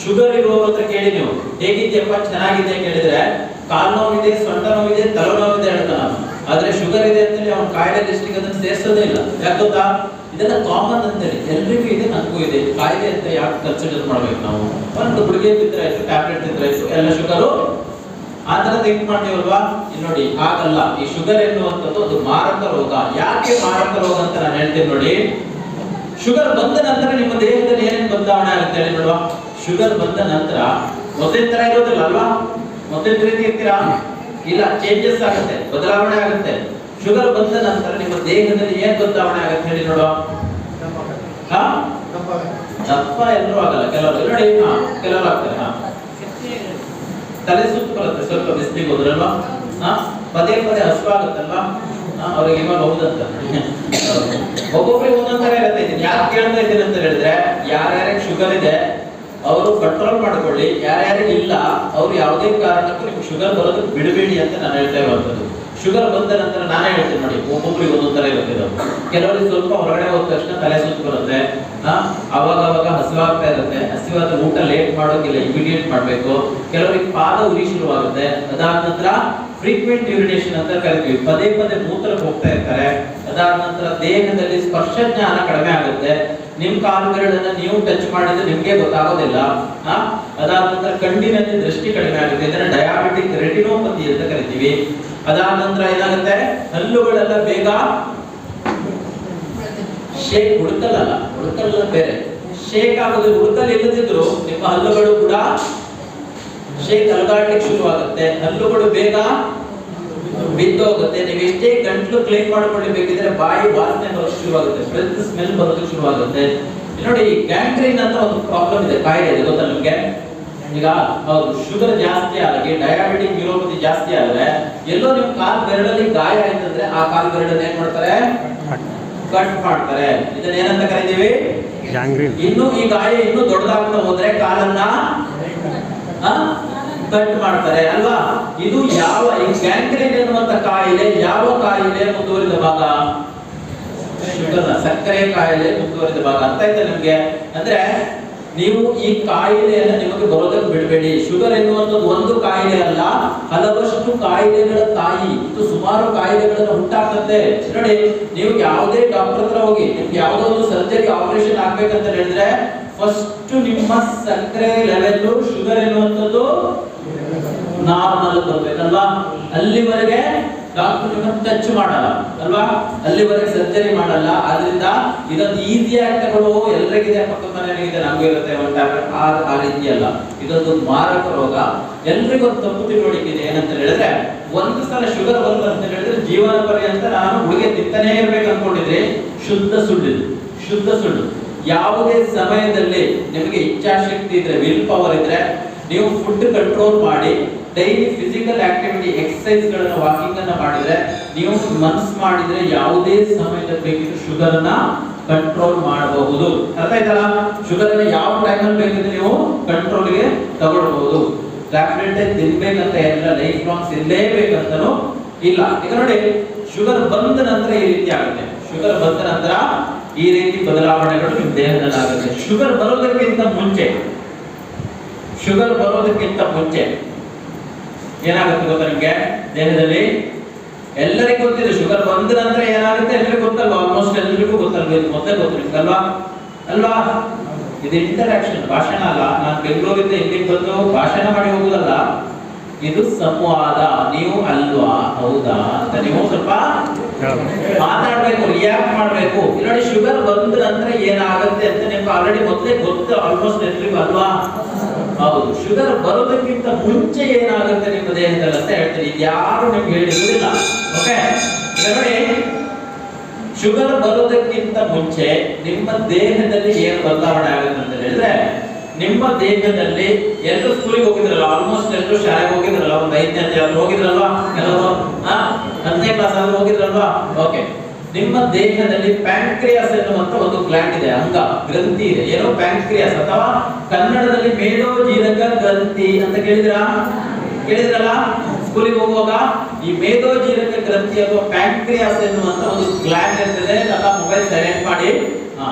ಶುಗರ್ ಇರೋರ ಹತ್ರ ಕೇಳಿ ನೀವು, ಹೇಗಿದೆಯಪ್ಪ, ಚೆನ್ನಾಗಿದೆ ಕೇಳಿದ್ರೆ ಕಾಲು ನೋವಿದೆ, ಸೊಂಟ ನೋವಿದೆ, ತಲೆ ನೋವಿದೆ ಹೇಳ್ತಾನೆ. ಆದ್ರೆ ಶುಗರ್ ಇದೆ ಅಂತೇಳಿ ಅವ್ನ ಕಾಯಿಲೆ ಲಿಸ್ಟಿಗೆ ಅದನ್ನ ಸೇರಿಸೋದೇ ಇಲ್ಲ. ಯಾಕೆ ಗೊತ್ತಾ? ಇದೆಲ್ಲ ಕಾಮನ್ ಅಂತೇಳಿ, ಎಲ್ರಿಗೂ ಇದೆ, ನನಗೂ ಇದೆ, ಕಾಯಿಲೆ ಅಂತ ಯಾಕೆ ಕನ್ಸಿಡರ್ ಮಾಡ್ಬೇಕು ನಾವು? ಒಂದು ಗುಳಿಗೆ ತಿಂದ್ರೆ ಆಯ್ತು, ಟ್ಯಾಬ್ಲೆಟ್ ತಿಂದ್ರೆ ಆಯ್ತು, ಎಲ್ಲ ಶುಗರು ಆ ತರ ಥಿಂಕ್ ಮಾಡ್ತೀವಲ್ವಾ? ಇಲ್ಲಿ ನೋಡಿ, ಹಾಗಲ್ಲ. ಈ ಶುಗರ್ ಎನ್ನುವಂಥದ್ದು ಒಂದು ಮಾರಕ ರೋಗ. ಯಾಕೆ ಮಾರಕ ರೋಗ ಅಂತ ನಾನು ಹೇಳ್ತೀನಿ ನೋಡಿ. ಶುಗರ್ ಬಂದ ನಂತರ ನಿಮ್ಮ ದೇಹದಲ್ಲಿ ಏನೇನು ಬದಲಾವಣೆ ಆಗುತ್ತೆ ಹೇಳಿ ನೋಡುವ. ಶುಗರ್ ಬಂದ ನಂತರ ಮೊದಲಿನ ತರ ಇರೋದಿಲ್ಲ ಅಲ್ವಾ? ಮೊದಲಿನ ರೀತಿ ಇರ್ತೀರಾ? ಇಲ್ಲ, ಚೇಂಜಸ್ ಆಗುತ್ತೆ, ಬದಲಾವಣೆ ಆಗುತ್ತೆ. ಶುಗರ್ ಬಂದ ನಂತರ ನಿಮ್ಮ ದೇಹದಲ್ಲಿ ಏನ್ ಬದಲಾವಣೆ ಆಗುತ್ತೆ ಹೇಳಿ ನೋಡುವ. ದಪ್ಪ ಎಲ್ಲರೂ ಆಗಲ್ಲ, ಕೆಲವರು ನೋಡಿ, ಕೆಲವರು ಆಗ್ತಾರೆ. ತಲೆ ಸುತ್ತ ಬರುತ್ತೆ, ಸ್ವಲ್ಪ ಬಿಸಿಲಿಗೆ ಹೋದ್ರಲ್ವಾ? ಪದೇ ಪದೇ ಹಸುವಾಗುತ್ತಲ್ವಾ? ಅವ್ರಿಗೆ ಇವಾಗ ಹೌದಂತ ಒಬ್ಬೊಬ್ಬರಿಗೆ ಒಂದೊಂದರ ಇರುತ್ತೆ. ಯಾರು ಕೇಳ್ತಾ ಇದ್ದೀನಿ ಅಂತ ಹೇಳಿದ್ರೆ, ಯಾರ್ಯಾರಿಗೆ ಶುಗರ್ ಇದೆ ಅವರು ಕಂಟ್ರೋಲ್ ಮಾಡ್ಕೊಳ್ಳಿ, ಯಾರ್ಯಾರಿಗೆ ಇಲ್ಲ ಅವ್ರು ಯಾವುದೇ ಕಾರಣಕ್ಕೂ ನಿಮ್ಗೆ ಶುಗರ್ ಬರೋದಕ್ಕೆ ಬಿಡಬೇಡಿ ಅಂತ ನಾನು ಹೇಳ್ತಾ ಇರುವಂಥದ್ದು. ಶುಗರ್ ಬಂದ ನಂತರ ನಾನೇ ಹೇಳ್ತೀನಿ ನೋಡಿ, ಒಬ್ಬೊಬ್ರಿಗೆ ಒಂದೊಂದ್ ತರ ಇರುತ್ತೆ ಇದು. ಕೆಲವರಿಗೆ ಸ್ವಲ್ಪ ಹೊರಗಡೆ ಹೋದ ತಕ್ಷಣ ತಲೆ ಸುತ್ತು ಬರುತ್ತೆ, ಅವಾಗ ಹಸಿವಾಗ್ತಾ ಇರುತ್ತೆ. ಹಸಿವಾದ ಊಟ ಲೇಟ್ ಮಾಡೋದಿಲ್ಲ, ಇಮಿಡಿಯೇಟ್ ಮಾಡ್ಬೇಕು. ಕೆಲವರಿಗೆ ಪಾದ ಉರಿ ಶುರುವಾಗುತ್ತೆ. ಅದಾದ ನಂತರ ಫ್ರೀಕ್ವೆಂಟ್ ಯೂರಿನೇಷನ್ ಅಂತ ಕರಿತೀವಿ, ಪದೇ ಪದೇ ಮೂತ್ರಕ್ಕೆ ಹೋಗ್ತಾ ಇರ್ತಾರೆ. ಅದಾದ ನಂತರ ದೇಹದಲ್ಲಿ ಸ್ಪರ್ಶ ಜ್ಞಾನ ಕಡಿಮೆ ಆಗುತ್ತೆ. ನಿಮ್ ಕಾಲುಗಳನ್ನ ನೀವು ಟಚ್ ಮಾಡಿದ್ರೆ ನಿಮ್ಗೆ ಗೊತ್ತಾಗೋದಿಲ್ಲ. ಅದಾದ ನಂತರ ಕಣ್ಣಿನಲ್ಲಿ ದೃಷ್ಟಿ ಕಡಿಮೆ ಆಗುತ್ತೆ, ಇದನ್ನ ಡಯಾಬಿಟಿಕ್ ರೆಟಿನೋಪತಿ ಅಂತ ಕರಿತೀವಿ. ಅದಾದ ನಂತರ ಏನಾಗುತ್ತೆ, ಹಲ್ಲುಗಳೆಲ್ಲ ಬೇಗ ಶೇಕ್, ಹುಡುಕಲ್ಲ ಬೇರೆ ಶೇಕ್ ಆಗೋದು. ಹುಡುಕಲ್ ಇಲ್ಲದಿದ್ರು ನಿಮ್ಮ ಹಲ್ಲುಗಳು ಕೂಡ ಶೇಕ್, ಅಲುಗಾಡ್ಲಿಕ್ಕೆ ಶುರುವಾಗುತ್ತೆ. ಹಲ್ಲುಗಳು ಬೇಗ ಬಿದ್ದೋಗುತ್ತೆ. ನೀವು ಎಷ್ಟೇ ಗಂಟ್ಲು ಕ್ಲೀನ್ ಮಾಡ್ಕೊಳ್ಳಬೇಕಿದ್ರೆ ಬಾಯಿ ವಾಸನೆ ಬರೋದು ಶುರುವಾಗುತ್ತೆ, ಬ್ರೆತ್ ಸ್ಮೆಲ್ ಬರೋದಕ್ಕೆ ಶುರುವಾಗುತ್ತೆ. ನೋಡಿ, ಗ್ಯಾಂಗ್ರೀನ್ ಅಂತ ಒಂದು ಪ್ರಾಬ್ಲಮ್ ಇದೆ, ಕಾಯಿಲೆ ಇದೆ, ಗೊತ್ತಾ ನಿಮ್ಗೆ? ಈಗ ಹೌದು, ಶುಗರ್ ಜಾಸ್ತಿ ಆಗಿ ಡಯಾಬಿಟಿಕ್ ನ್ಯೂರೋಪತಿ ಜಾಸ್ತಿ ಆದ್ರೆ ಎಲ್ಲೋ ನಿಮ್ ಕಾಲ್ ಬೆರಳಲ್ಲಿ ಗಾಯ ಆಯ್ತಂದ್ರೆ ಆ ಕಾಲ್ ಬೆರಳನ್ನ ಏನ್ ಮಾಡ್ತಾರೆ, ಕಟ್ ಮಾಡ್ತಾರೆ. ಇದನ್ನ ಏನಂತ ಕರಿತೀವಿ, ಗ್ಯಾಂಗ್ರೀನ್. ಇನ್ನು ಈ ಗಾಯ ಇನ್ನೂ ದೊಡ್ಡದಾಗ್ತಾ ಹೋದ್ರೆ ಕಾಲನ್ನ ಕಟ್ ಮಾಡ್ತಾರೆ ಅಲ್ವಾ? ಇದು ಯಾವ, ಈ ಗ್ಯಾಂಗ್ರೀನ್ ಎನ್ನುವಂತ ಕಾಯಿಲೆ ಯಾವ ಕಾಯಿಲೆ ಮುಂದುವರಿದ ಭಾಗ? ಶುಗರ್, ಸಕ್ಕರೆ ಕಾಯಿಲೆ ಮುಂದುವರಿದ ಭಾಗ. ಅಂತ ಆಯ್ತಾ ನಿಮ್ಗೆ? ಅಂದ್ರೆ ನೀವು ಈ ಕಾಯಿಲೆಯನ್ನ ನಿಮಗೆ ಬರೋದಕ್ಕೆ ಬಿಡಬೇಡಿ. ಶುಗರ್ ಎನ್ನುವಂಥದ್ದು ಒಂದು ಕಾಯಿಲೆ ಅಲ್ಲ, ಹಲವಷ್ಟು ಕಾಯಿಲೆಗಳ ತಾಯಿ. ಇದು ಸುಮಾರು ಕಾಯಿಲೆಗಳನ್ನು ಉಂಟಾಗ್ತದೆ. ನೋಡಿ, ನೀವು ಯಾವುದೇ ಡಾಕ್ಟರ್ ಹತ್ರ ಹೋಗಿ ನಿಮ್ಗೆ ಯಾವುದೋ ಒಂದು ಸರ್ಜರಿ ಆಪರೇಷನ್ ಆಗ್ಬೇಕಂತ ಹೇಳಿದ್ರೆ ಫಸ್ಟ್ ನಿಮ್ಮ ಸಕ್ಕರೆ ಲೆವೆಲ್, ಶುಗರ್ ಎನ್ನುವಂಥದ್ದು ನಾರ್ಮಲ್ ಬರ್ಬೇಕಲ್ವಾ? ಅಲ್ಲಿವರೆಗೆ ಡಾಕ್ಟರ್ ನಿಮ್ಮನ್ನು ಟಚ್ ಮಾಡಲ್ಲ ಅಲ್ವಾ? ಅಲ್ಲಿವರೆಗೆ ಸರ್ಜರಿ ಮಾಡಲ್ಲ. ಆದ್ರಿಂದ ಇದೊಂದು ಈಸಿ ಆಗಿ ತಗೊಳ್ಳೋ, ಎಲ್ಲರಿಗಿದೆ, ಪಕ್ಕದ ಮನೆಗಿದೆ, ನಮಗೂ ಇರುತ್ತೆ ಒಂದು ಟ್ಯಾಬ್ಲೆಟ್, ಆ ರೀತಿ ಅಲ್ಲ. ಇದೊಂದು ಮಾರಕ ರೋಗ. ಎಲ್ರಿಗೂ ಒಂದು ತಪ್ಪು ತಿಳುವಳಿಕೆ ಇದೆ. ಏನಂತ ಹೇಳಿದ್ರೆ, ಒಂದು ಸಲ ಶುಗರ್ ಬಂತು ಅಂತ ಹೇಳಿದ್ರೆ ಜೀವನ ಪರ್ಯಂತ ನಾನು ಗುಳಿಗೆ ತಿಂತಾನೇ ಇರ್ಬೇಕು ಅನ್ಕೊಂಡಿದ್ರೆ ಶುದ್ಧ ಸುಳ್ಳು. ಯಾವುದೇ ಸಮಯದಲ್ಲಿ ನಿಮಗೆ ಇಚ್ಛಾಶಕ್ತಿ ಇದ್ರೆ, ವಿಲ್ ಪವರ್ ಇದ್ರೆ, ನೀವು ಫುಡ್ ಕಂಟ್ರೋಲ್ ಮಾಡಿ ಡೈಲಿ ಫಿಸಿಕಲ್ ಆಕ್ಟಿವಿಟಿ, ಎಕ್ಸರ್ಸೈಸ್ ಗಳನ್ನ, ವಾಕಿಂಗ್ ಅನ್ನ ಮಾಡಿದ್ರೆ, ನೀವು ಮನಸ್ಸು ಮಾಡಿದ್ರೆ ಯಾವುದೇ ಸಮಯದಲ್ಲಿ ಬೇಕಿದ್ರೆ ಶುಗರ್ ಅನ್ನ ಕಂಟ್ರೋಲ್ ಮಾಡಬಹುದು. ಅರ್ಥ ಆಯ್ತಲ್ಲ? ಶುಗರ್ ಅನ್ನ ಯಾವ ಟೈಮಲ್ಲಿ ಬೇಕಿದ್ರೆ ನೀವು ಕಂಟ್ರೋಲ್ಗೆ ತಗೊಳ್ಬಹುದು. ಟ್ಯಾಬ್ಲೆಟ್ ತಿನ್ಬೇಕಂತ ಎಲ್ಲ ಲೈಫ್ ಲಾಂಗ್ ಇರಲೇಬೇಕಂತನೂ ಇಲ್ಲ. ಈಗ ನೋಡಿ, ಶುಗರ್ ಬಂದ ನಂತರ ಈ ರೀತಿ ಆಗುತ್ತೆ. ಶುಗರ್ ಬಂದ ನಂತರ ಈ ರೀತಿ ಬದಲಾವಣೆಗಳು ನಿಮ್ಮ ದೇಹದಲ್ಲಿ ಆಗುತ್ತೆ. ಶುಗರ್ ಬರೋದಕ್ಕಿಂತ ಮುಂಚೆ ಏನಾಗುತ್ತೆ ಗೊತ್ತಾ ನಿಮ್ಗೆ? ದೇಹದಲ್ಲಿ ಎಲ್ಲರಿಗೂ ಗೊತ್ತಿದೆ. ಶುಗರ್ ಬಂದ ನಂತರ ಏನಾಗುತ್ತೆ ಎಲ್ಲರಿಗೂ ಗೊತ್ತಲ್ವಾ? ಆಲ್ಮೋಸ್ಟ್ ಎಲ್ಲರಿಗೂ ಗೊತ್ತಲ್ವ? ಇದು ಮೊದಲೇ ಗೊತ್ತಿರುತ್ತಲ್ವಾ? ಅಲ್ವಾ? ಇದು ಇಂಟರಾಕ್ಷನ್, ಭಾಷಣ ಅಲ್ಲ. ನಾನು ಬೆಂಗಳೂರಿಂದ ಇಲ್ಲಿಗೆ ಬಂದು ಭಾಷಣ ಮಾಡಿ ಹೋಗುದಲ್ಲ, ಇದು ಸಂವಾದ. ನೀವು ಅಲ್ವಾ, ಹೌದಾ ಅಂತ ನೀವು ಸ್ವಲ್ಪ ಮಾತಾಡ್ಬೇಕು, ರಿಯಾಕ್ಟ್ ಮಾಡ್ಬೇಕು. ನೋಡಿ, ಶುಗರ್ ಬಂದ ನಂತರ ಏನಾಗುತ್ತೆ ಅಂತ ನಿಮ್ಗೆ ಆಲ್ರೆಡಿ ಮೊದಲೇ ಗೊತ್ತು, ಆಲ್ಮೋಸ್ಟ್ ಎಲ್ರಿಗೂ ಅಲ್ವಾ? ಹೌದು. ಶುಗರ್ ಬರೋದಕ್ಕಿಂತ ಮುಂಚೆ ಏನಾಗುತ್ತೆ ನಿಮ್ಮ ದೇಹದಲ್ಲಿ ಅಂತ ಹೇಳ್ತೀನಿ. ಇದು ಯಾರು ನಿಮ್ಗೆ ಹೇಳಿರುವುದಿಲ್ಲ. ಓಕೆ, ನೋಡಿ, ಶುಗರ್ ಬರೋದಕ್ಕಿಂತ ಮುಂಚೆ ನಿಮ್ಮ ದೇಹದಲ್ಲಿ ಏನು ಬದಲಾವಣೆ ಆಗುತ್ತೆ ಅಂತ ಹೇಳಿದ್ರೆ, ನಿಮ್ಮ ದೇಹದಲ್ಲಿ ಎಲ್ಲರೂ ಸ್ಕೂಲಿಗೆ ಹೋಗಿದ್ರಲ್ಲ, ಆಲ್ಮೋಸ್ಟ್ ಎಲ್ಲರೂ ಶಾಲೆಗೆ ಹೋಗಿದ್ರಲ್ಲ, ಒಂದು 5ನೇ ಕ್ಲಾಸ್ ಹೋಗಿದ್ರಲ್ವಾ? ಕೆಲವರು 10ನೇ ಕ್ಲಾಸ್ ಆದ್ರೂ ಹೋಗಿದ್ರಲ್ವಾ? ಓಕೆ, ನಿಮ್ಮ ದೇಹದಲ್ಲಿ ಪ್ಯಾಂಕ್ರಿಯಾಸ್ ಎನ್ನುವಂತ ಒಂದು ಗ್ಲ್ಯಾಂಡ್ ಇದೆ, ಅಂಗ, ಗ್ರಂಥಿ ಇದೆ. ಏನೋ ಪ್ಯಾಂಕ್ರಿಯಾಸ್, ಅಥವಾ ಕನ್ನಡದಲ್ಲಿ ಮೇದೋಜೀರಕ ಗ್ರಂಥಿ ಅಂತ ಕೇಳಿದ್ರಲ್ಲ ಸ್ಕೂಲಿಗೆ ಹೋಗುವಾಗ? ಈ ಮೇದೋಜೀರಕ ಗ್ರಂಥಿ ಅಥವಾ ಪ್ಯಾಂಕ್ರಿಯಾಸ್ ಎನ್ನುವಂತ ಒಂದು ಗ್ಲ್ಯಾಂಡ್ ಇರ್ತದೆ. ಅಥವಾ ಮೊಬೈಲ್ ಸೈಲೆಂಟ್ ಮಾಡಿ.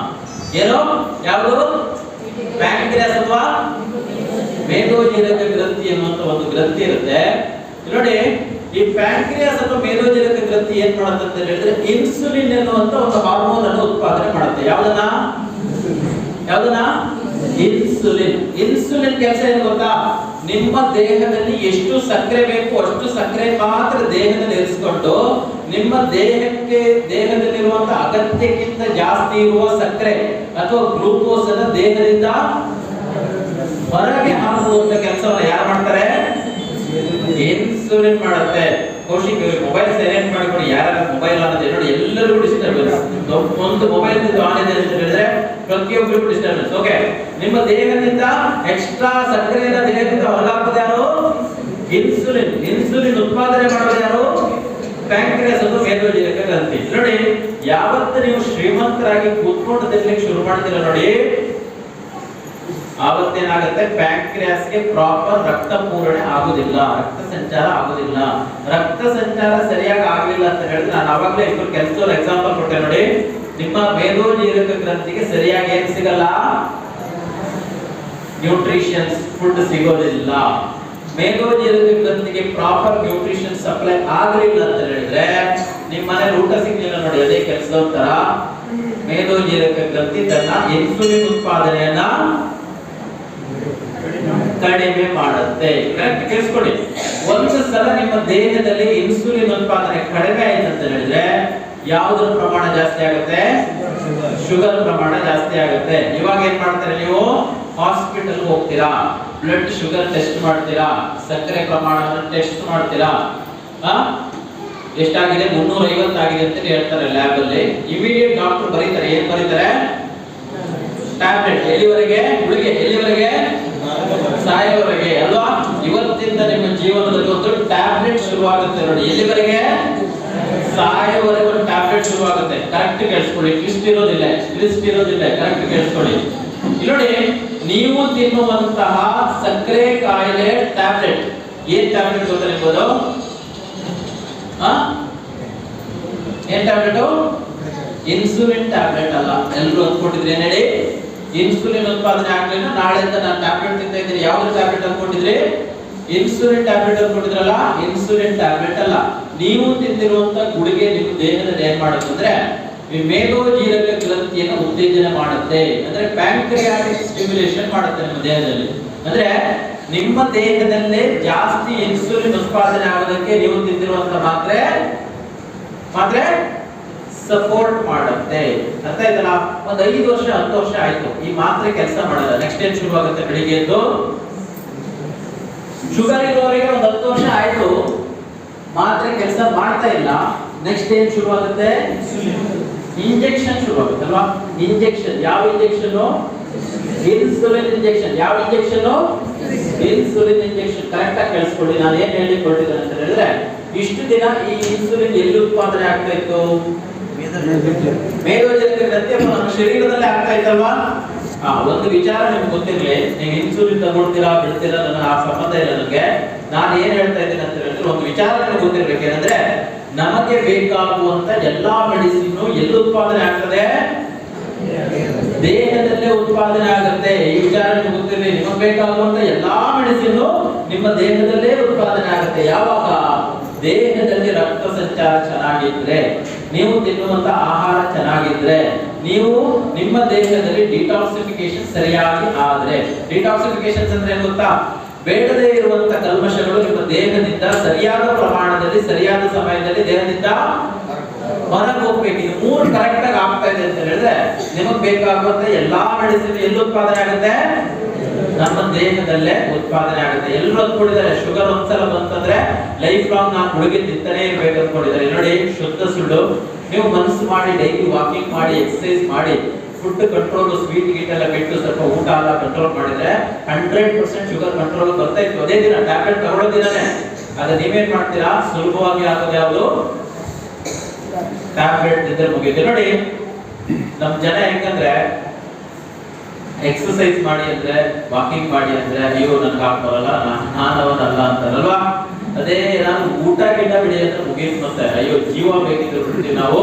ಏನೋ ಯಾವುದು ಪ್ಯಾಂಕ್ರಿಯಾಸ್ ಅಥವಾ ಮೇದೋಜೀರಕ ಗ್ರಂಥಿ ಎನ್ನುವಂತ ಒಂದು ಗ್ರಂಥಿ ಇರುತ್ತೆ. ನೋಡಿ, ಈ ಪ್ಯಾಂಕ್ರಿಯಾಸ್ ಅಥವಾ ಮೇದೋಜೀರಕ ಗ್ರಂಥಿ ಏನ್ ಮಾಡುತ್ತೆ ಅಂತ ಹೇಳಿದ್ರೆ, ಇನ್ಸುಲಿನ್ ಎನ್ನುವಂತ ಒಂದು ಹಾರ್ಮೋನ್ ಅನ್ನು ಉತ್ಪಾದನೆ ಮಾಡುತ್ತೆ. ಯಾವ್ದನ್ನ? ಇನ್ಸುಲಿನ್ ಕೆಲಸ ಏನು ಗೊತ್ತಾ? ನಿಮ್ಮ ದೇಹದಲ್ಲಿ ಎಷ್ಟು ಸಕ್ಕರೆ ಬೇಕು ಅಷ್ಟು ಸಕ್ಕರೆ ಮಾತ್ರ ದೇಹದಲ್ಲಿ ಇರಿಸಿಕೊಂಡು, ನಿಮ್ಮ ದೇಹದಲ್ಲಿರುವಂತಹ ಅಗತ್ಯಕ್ಕಿಂತ ಜಾಸ್ತಿ ಇರುವ ಸಕ್ಕರೆ ಅಥವಾ ಗ್ಲೂಕೋಸ್ ಅನ್ನು ದೇಹದಿಂದ ಹೊರಗೆ ಹಾಕುವಂತ ಕೆಲಸವನ್ನು ಯಾರು ಮಾಡ್ತಾರೆ? ಇನ್ಸುಲಿನ್ ಮಾಡುತ್ತೆ. ಕೌಶಿಕ್ ಮೊಬೈಲ್ ಸೈಲೆಂಟ್ ಮಾಡಿಕೊಂಡು, ಯಾರು ಮೊಬೈಲ್ ಆನ್ ಇದೆ ನೋಡಿ, ಎಲ್ಲರಿಗೂ ಡಿಸ್ಟರ್ಬೆನ್ಸ್. ಒಂದು ಮೊಬೈಲ್ ಆನ್ ಇದೆ ಅಂತ ಹೇಳಿದ್ರೆ ಪ್ರತಿಯೊಬ್ಬರಿಗೂ ಡಿಸ್ಟರ್ಬೆನ್ಸ್. ಓಕೆ, ನಿಮ್ಮ ದೇಹದಿಂದ ಎಕ್ಸ್ಟ್ರಾ ಸಕ್ಕರೆಯನ್ನು ದೇಹದಿಂದ ಹೊರಹಾಕೋದು ಯಾರು? ಇನ್ಸುಲಿನ್ ಉತ್ಪಾದನೆ ಮಾಡೋದು ಯಾರು? ಪ್ಯಾಂಕ್ರಿಯಾಸ್ ಅಥವಾ ಮೇದೋಜೀರಕ ಗ್ರಂಥಿ. ನೋಡಿ, ಯಾವತ್ತು ನೀವು ಶ್ರೀಮಂತರಾಗಿ ಕೂತ್ಕೊಂಡು ತಿನ್ಲಿಕ್ಕೆ ಶುರು ಮಾಡ್ತೀರ ನೋಡಿ, ಆವತ್ತೇನಾಗುತ್ತೆ, ಪ್ಯಾಂಕ್ರಿಯಾಸ್ಗೆ ಪ್ರಾಪರ್ ರಕ್ತ ಪೂರಣೆ ಆಗುದಿಲ್ಲ, ರಕ್ತ ಸಂಚಾರ ಆಗುದಿಲ್ಲ. ರಕ್ತ ಸಂಚಾರ ಸರಿಯಾಗಿ ಆಗಲಿಲ್ಲ ಅಂತ ಹೇಳಿದ್ರೆ, ನಾನು ಅವಾಗಲೇ ಇಬ್ಬರು ಕೆಲಸದವ್ರು ಎಕ್ಸಾಂಪಲ್ ಕೊಟ್ಟೆ ನೋಡಿ. ನಿಮ್ಮ ಮೇದೋಜೀರಕ ಗ್ರಂಥಿಗೆ ಸರಿಯಾಗಿ ಏನ್ ಸಿಗಲ್ಲ, ನ್ಯೂಟ್ರಿಷನ್ಸ್ ಫುಡ್ ಸಿಗೋದಿಲ್ಲ. ಮೇದೋಜೀರಕ ಗ್ರಂಥಿಗೆ ಪ್ರಾಪರ್ ನ್ಯೂಟ್ರಿಷನ್ ಸಪ್ಲೈ ಆಗಲಿಲ್ಲ ಅಂತ ಹೇಳಿದ್ರೆ ನಿಮ್ಮ ಮನೇಲಿ ಊಟ ಸಿಗ್ಲಿಲ್ಲ ನೋಡಿ. ಅದೇ ಕೆಲಸದ ತರ ಮೇದೋಜೀರಕ ಗ್ರಂಥಿ ತನ್ನ ಇನ್ಸುಲಿನ್ ಉತ್ಪಾದನೆಯನ್ನ ಕಡಿಮೆ ಮಾಡುತ್ತೆ. ಕರೆಕ್ಟ್ ಕೇಳಿಸ್ಕೊಳ್ಳಿ. ಒಂದು ಸಲ ನಿಮ್ಮ ದೇಹದಲ್ಲಿ ಇನ್ಸುಲಿನ್ ಉತ್ಪಾದನೆ ಕಡಿಮೆ ಆಯ್ತು ಅಂತ ಹೇಳಿದ್ರೆ ಯಾವುದರ ಪ್ರಮಾಣ ಜಾಸ್ತಿ ಆಗುತ್ತೆ, ಶುಗರ್ ಪ್ರಮಾಣ ಜಾಸ್ತಿ ಆಗುತ್ತೆ. ಇವಾಗ ಏನ್ ಮಾಡ್ತಾರೆ, ನೀವು ಹಾಸ್ಪಿಟಲ್ ಹೋಗ್ತೀರಾ, ಬ್ಲಡ್ ಶುಗರ್ ಟೆಸ್ಟ್ ಮಾಡ್ತೀರಾ, ಸಕ್ಕರೆ ಪ್ರಮಾಣವನ್ನು ಟೆಸ್ಟ್ ಮಾಡ್ತೀರಾ. ಎಷ್ಟಾಗಿದೆ, 350 ಆಗಿದೆ ಅಂತ ಹೇಳ್ತಾರೆ ಲ್ಯಾಬ್ ಅಲ್ಲಿ. ಇಮಿಡಿಯೇಟ್ ಡಾಕ್ಟರ್ ಬರೀತಾರೆ, ಏನ್ ಬರೀತಾರೆ, ಟ್ಯಾಬ್ಲೆಟ್. ಎಲ್ಲಿವರೆಗೆ, ಗುಳಿಗೆ ಎಲ್ಲಿವರೆಗೆ, ಸಾಯೋವರೆಗೆ ಅಲ್ವಾ. ಇವತ್ತಿಂದ ನಿಮ್ಮ ಜೀವನದಲ್ಲಿ ಒಂದು ಟ್ಯಾಬ್ಲೆಟ್ ಶುರುವಾಗುತ್ತೆ ನೋಡಿ. ಎಲ್ಲಿವರೆಗೆ, ಸಾಯೋವರೆಗೆ ಒಂದು ಟ್ಯಾಬ್ಲೆಟ್ ಶುರುವಾಗುತ್ತೆ. ಕರೆಕ್ಟ್ ಕೇಳಿಸ್ಕೊಳ್ಳಿ, ಟ್ವಿಸ್ಟ್ ಇರೋದಿಲ್ಲ, ಕರೆಕ್ಟ್ ಕೇಳಿಸ್ಕೊಳ್ಳಿ. ನೋಡಿ, ನೀವು ತಿನ್ನುವಂತಹ ಸಕ್ಕರೆ ಕಾಯಿಲೆ ಟ್ಯಾಬ್ಲೆಟ್, ಏನ್ ಟ್ಯಾಬ್ಲೆಟ್ ಗೊತ್ತಾ ನಿಮ್ಮದು? ಏನ್ ಟ್ಯಾಬ್ಲೆಟ್? ಇನ್ಸುಲಿನ್ ಟ್ಯಾಬ್ಲೆಟ್ ಅಲ್ಲ. ಎಲ್ಲರೂ ಅಂದ್ಕೊಂಡಿದ್ರಿ ಏನ್ ಹೇಳಿ, ಇನ್ಸುಲಿನ್ ಉತ್ಪಾದನೆ ಆಗ್ಲಿಲ್ಲ, ನಾಳೆಯಿಂದ ನಾನು ಟ್ಯಾಬ್ಲೆಟ್ ತಿಂತಾ ಇದ್ದೀನಿ. ಯಾವ್ದು ಟ್ಯಾಬ್ಲೆಟ್ ಅನ್ಕೊಂಡಿದ್ರಿ? ಇನ್ಸುಲಿನ್ ಟ್ಯಾಬ್ಲೆಟ್ ಅನ್ಕೊಂಡಿದ್ರಲ್ಲ, ಇನ್ಸುಲಿನ್ ಟ್ಯಾಬ್ಲೆಟ್ ಅಲ್ಲ. ನೀವು ತಿಂದಿರುವಂತ ಗುಳಿಗೆ ನಿಮ್ಮ ದೇಹದಲ್ಲಿ ಏನ್ ಮಾಡುತ್ತೆ ಅಂದ್ರೆ ಈ ಮೇದೋಜೀರಕ ಗ್ರಂಥಿಯನ್ನು ಉತ್ತೇಜನ ಮಾಡುತ್ತೆ. ಅಂದ್ರೆ ಪ್ಯಾಂಕ್ರಿಯಾಟಿಕ್ ಸ್ಟಿಮ್ಯುಲೇಷನ್ ಮಾಡುತ್ತೆ ನಿಮ್ಮ ದೇಹದಲ್ಲಿ. ಅಂದ್ರೆ ನಿಮ್ಮ ದೇಹದಲ್ಲೇ ಜಾಸ್ತಿ ಇನ್ಸುಲಿನ್ ಉತ್ಪಾದನೆ ಆಗೋದಕ್ಕೆ ನೀವು ತಿಂದಿರುವಂತ ಮಾತ್ರೆ ಸಪೋರ್ಟ್ ಮಾಡುತ್ತೆ. ಅರ್ಥ ಆಯ್ತಲ್ಲ? ಒಂದು 5 ವರ್ಷ 10 ವರ್ಷ ಆಯ್ತು, ಈ ಮಾತ್ರೆ ಕೆಲಸ ಮಾಡಲ್ಲ. ನೆಕ್ಸ್ಟ್ ಏನ್ ಶುರು ಆಗುತ್ತೆ, ಬೆಳಿಗ್ಗೆ ಎದ್ದು ಶುಗರ್ ಇರೋರಿಗೆ ಒಂದು 10 ವರ್ಷ ಆಯ್ತು, ಮಾತ್ರೆ ಕೆಲಸ ಮಾಡ್ತಾ ಇಲ್ಲ. ನೆಕ್ಸ್ಟ್ ಏನ್ ಶುರು ಆಗುತ್ತೆ, ಇಂಜೆಕ್ಷನ್ ಶುರು ಆಗುತ್ತೆ ಅಲ್ವಾ. ಇಂಜೆಕ್ಷನ್, ಯಾವ ಇಂಜೆಕ್ಷನ್? Insulin injection. ಯಾವ ಇಂಜೆಕ್ಷನ್? Insulin injection. ಕರೆಕ್ಟ್ ಆಗಿ ಕೇಳಿಸ್ಕೊಳ್ಳಿ. ನಾನು ಏನ್ ಹೇಳಿ ಕೊಟ್ಟಿದ್ದೇನೆ ಅಂತ ಹೇಳಿದ್ರೆ, ಇಷ್ಟು ದಿನ ಈ ಇನ್ಸುಲಿನ್ ಎಲ್ಲಿ ಉತ್ಪಾದನೆ ಆಗ್ತಾ ಇತ್ತು? ಮೇದೋಜೀರಕ ಗ್ರಂಥಿ ನಮ್ಮ ಶರೀರದಲ್ಲಿ ಆಗ್ತಾ ಇತ್ತಲ್ವಾ. ಒಂದು ವಿಚಾರ ನಿಮ್ಗೆ ಗೊತ್ತಿರ್ಲಿ, ನೀವು ಇನ್ಸುಲಿನ್ ತಗೊಳ್ತೀರಾ ಬಿಡ್ತೀರಾ ನನ್ನ ಆ ಸಂಬಂಧ ಇಲ್ಲ ನನಗೆ. ನಾನು ಏನ್ ಹೇಳ್ತಾ ಇದ್ದೀನಿ ಅಂತ ಹೇಳಿದ್ರೆ, ಒಂದು ವಿಚಾರ ನಿಮ್ಗೆ ಗೊತ್ತಿರ್ಬೇಕು. ಏನಂದ್ರೆ, ನಮಗೆ ಬೇಕಾಗುವಂತ ಎಲ್ಲಾ ಮೆಡಿಸಿನ್ ಎಲ್ಲಿ ಉತ್ಪಾದನೆ ಆಗ್ತದೆ? ದೇಹದಲ್ಲೇ ಉತ್ಪಾದನೆ ಆಗುತ್ತೆ. ಈ ವಿಚಾರ ನಿಮ್ಗೆ ಗೊತ್ತಿರಲಿ. ನಿಮಗೆ ಬೇಕಾಗುವಂತ ಎಲ್ಲಾ ಮೆಡಿಸಿನ್ ನಿಮ್ಮ ದೇಹದಲ್ಲೇ ಉತ್ಪಾದನೆ ಆಗುತ್ತೆ. ಯಾವಾಗ? ದೇಹದಲ್ಲಿ ರಕ್ತ ಸಂಚಾರ ಚೆನ್ನಾಗಿದ್ರೆ, ನೀವು ತಿನ್ನುವಂತ ಆಹಾರ ಚೆನ್ನಾಗಿದ್ರೆ, ನೀವು ನಿಮ್ಮ ದೇಹದಲ್ಲಿ ಡಿಟಾಕ್ಸಿಫಿಕೇಶನ್ ಸರಿಯಾಗಿ ಆದ್ರೆ. ಡಿಟಾಕ್ಸಿಫಿಕೇಶನ್ ಅಂದ್ರೆ ಏನು ಗೊತ್ತಾ? ಬೇಡದೇ ಇರುವಂತ ಕಲ್ಮಶಗಳು ನಿಮ್ಮ ದೇಹದಿಂದ ಸರಿಯಾದ ಪ್ರಮಾಣದಲ್ಲಿ ಸರಿಯಾದ ಸಮಯದಲ್ಲಿ ದೇಹದಿಂದ ಹೊರಗೆ ಹೋಗ್ಬೇಕು. ಇದು 3 ಕರೆಕ್ಟ್ ಆಗಿ ಆಗ್ತಾ ಇದೆ ಅಂತ ಹೇಳಿದ್ರೆ ನಿಮಗೆ ಬೇಕಾಗುವಂತ ಎಲ್ಲಾ ಮೆಡಿಸಿನ್ ಎಲ್ಲಿ ಉತ್ಪಾದನೆ ಆಗುತ್ತೆ? ನಮ್ಮ ದೇಹದಲ್ಲೇ ಉತ್ಪಾದನೆ ಆಗುತ್ತೆ. ಎಲ್ಲರೂ ಅಂದ್ಕೊಂಡಿದ್ದಾರೆ ಶುಗರ್ ಒಂದ್ಸಲ ಬಂತಂದ್ರೆ ಲೈಫ್ ಲಾಂಗ್ ನಾನು ಗುಳಿಗೆ ತಿಂತಾನೆ ಇರ್ಬೇಕು ಅಂದ್ಕೊಂಡಿದ್ದಾರೆ. ನೋಡಿ, ಶುದ್ಧ ಸುಳ್ಳು. ನೀವು ಮನಸ್ಸು ಮಾಡಿ ಡೈಲಿ ವಾಕಿಂಗ್ ಮಾಡಿ, ಎಕ್ಸರ್ಸೈಸ್ ಮಾಡಿ, ಫುಡ್ ಕಂಟ್ರೋಲ್, ಸ್ವೀಟ್ ಗೀಟ್ ಎಲ್ಲ ಬಿಟ್ಟು ಸ್ವಲ್ಪ ಊಟ ಎಲ್ಲ ಕಂಟ್ರೋಲ್ ಮಾಡಿದ್ರೆ 100% ಶುಗರ್ ಕಂಟ್ರೋಲ್ ಬರ್ತಾ ಇತ್ತು. ಅದೇ ದಿನ ಟ್ಯಾಬ್ಲೆಟ್ ತಗೊಳ್ಳೋ ದಿನನೇ. ಅದ ನೀವೇನ್ ಮಾಡ್ತೀರಾ? ಸುಲಭವಾಗಿ ಆಗೋದು ಯಾವುದು? ಟ್ಯಾಬ್ಲೆಟ್ ಇದ್ರೆ ಮುಗಿಯುತ್ತೆ. ನೋಡಿ, ನಮ್ ಜನ ಹೆಂಗಂದ್ರೆ ಎಕ್ಸರ್ಸೈಸ್ ಮಾಡಿ ಅಂದ್ರೆ, ವಾಕಿಂಗ್ ಮಾಡಿ ಅಂದ್ರೆ, ಅಯ್ಯೋ ನನ್ಗೆ ಆಗ್ಬರಲ್ಲ, ನಾನವನಲ್ಲ ಅಂತಾರಲ್ವಾ. ಅದೇ ನಾನು ಊಟ ಗಿಡ ಬಿಡಿ ಅಂದ್ರೆ ಮುಗಿಸ್ ಮತ್ತೆ ಅಯ್ಯೋ ಜೀವ ಬೇಕಿದ್ರು ಬಿಡ್ತೀವಿ ನಾವು,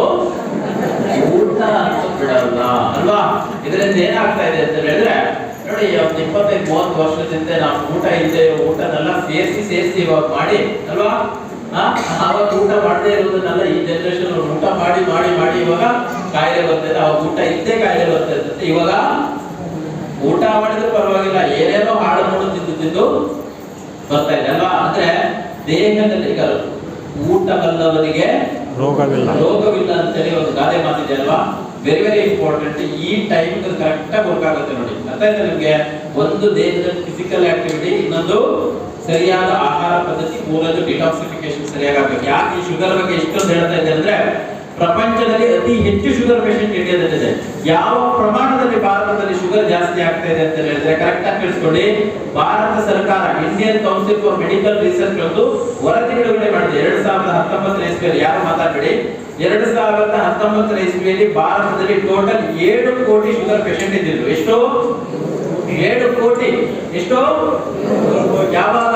ಊಟ ಅಂತ ಬಿಡಲ್ಲ ಅಲ್ವಾ. ಇದರಿಂದ ಏನಾಗ್ತಾ ಇದೆ ಅಂತ ಹೇಳಿದ್ರೆ, ನೋಡಿ, ಒಂದು 25-30 ವರ್ಷದಿಂದ ನಾವು ಊಟ ಇಲ್ಲದೆ ಇರೋ ಊಟನೆಲ್ಲ ಸೇರಿಸಿ ಇವಾಗ ಮಾಡಿ ಅಲ್ವಾ. ಅವಾಗ ಊಟ ಮಾಡದೇ ಇರೋದನ್ನೆಲ್ಲ ಈ ಜನರೇಷನ್ ಊಟ ಮಾಡಿ ಇವಾಗ ಕಾಯಿಲೆ ಬರ್ತದೆ. ಅವಾಗ ಊಟ ಇದ್ದೇ ಕಾಯಿಲೆ ಬರ್ತದೆ. ಇವಾಗ ಊಟ ಮಾಡಿದ್ರೆ ಪರವಾಗಿಲ್ಲ, ಏನೇನೋ ಹಾಳು ನೋಡು ತಿಂದು ಬರ್ತಾ ಇದೆ ಅಲ್ವಾ. ಅಂದ್ರೆ ದೇಹದಲ್ಲಿ ಈಗ ಊಟವಲ್ಲವನಿಗೆ ರೋಗವಿಲ್ಲ ಅಂತೇಳಿ ಒಂದು ಗಾದೆ ಮಾತಿದೆ ಅಲ್ವಾ. Very very important. ಈ ಟೈಮ್ ಕರೆಕ್ಟ್ ಆಗಿ ವರ್ಕ್ ಆಗುತ್ತೆ ನೋಡಿ. ಅರ್ಥ ಆಯ್ತಾ ನಿಮ್ಗೆ? ಒಂದು ದೇಹದಲ್ಲಿ ಫಿಸಿಕಲ್ ಆಕ್ಟಿವಿಟಿ, ಇನ್ನೊಂದು ಸರಿಯಾದ ಆಹಾರ ಪದ್ಧತಿ, ಮೂರನೇದು ಡಿಟಾಕ್ಸಿಫಿಕೇಶನ್ ಸರಿಯಾಗಿ ಆಗ್ಬೇಕು. ಯಾಕೆ ಈ ಶುಗರ್ ಬಗ್ಗೆ ಎಷ್ಟೊಂದು ಹೇಳ್ತಾ ಇದೆ ಅಂದ್ರೆ, ಪ್ರಪಂಚದಲ್ಲಿ ಅತಿ ಹೆಚ್ಚು ಶುಗರ್ ಪೇಷಂಟ್ ಇಂಡಿಯಾದಲ್ಲಿದೆ. ಯಾವ ಪ್ರಮಾಣದಲ್ಲಿ ಭಾರತದಲ್ಲಿ ಶುಗರ್ ಜಾಸ್ತಿ ಆಗ್ತಾ ಇದೆ ಅಂತ ಹೇಳಿದ್ರೆ ಕರೆಕ್ಟ್ ಆಗಿ ತಿಳಿಸ್ಕೊಳ್ಳಿ. ಭಾರತ ಸರ್ಕಾರ Indian council for medical research ಒಂದು ವರದಿ ಬಿಡುಗಡೆ ಮಾಡಿದೆ 2019 ಇಸ್ವಿಯಲ್ಲಿ. ಯಾರು ಮಾತಾಡಬೇಡಿ. 2019 ಇಸ್ವಿಯಲ್ಲಿ ಭಾರತದಲ್ಲಿ ಟೋಟಲ್ 7 ಕೋಟಿ ಶುಗರ್ ಪೇಷಂಟ್ ಇದ್ದಿದ್ರು. ಎಷ್ಟು? 7 ಕೋಟಿ. ಎಷ್ಟು? ಯಾವಾಗ?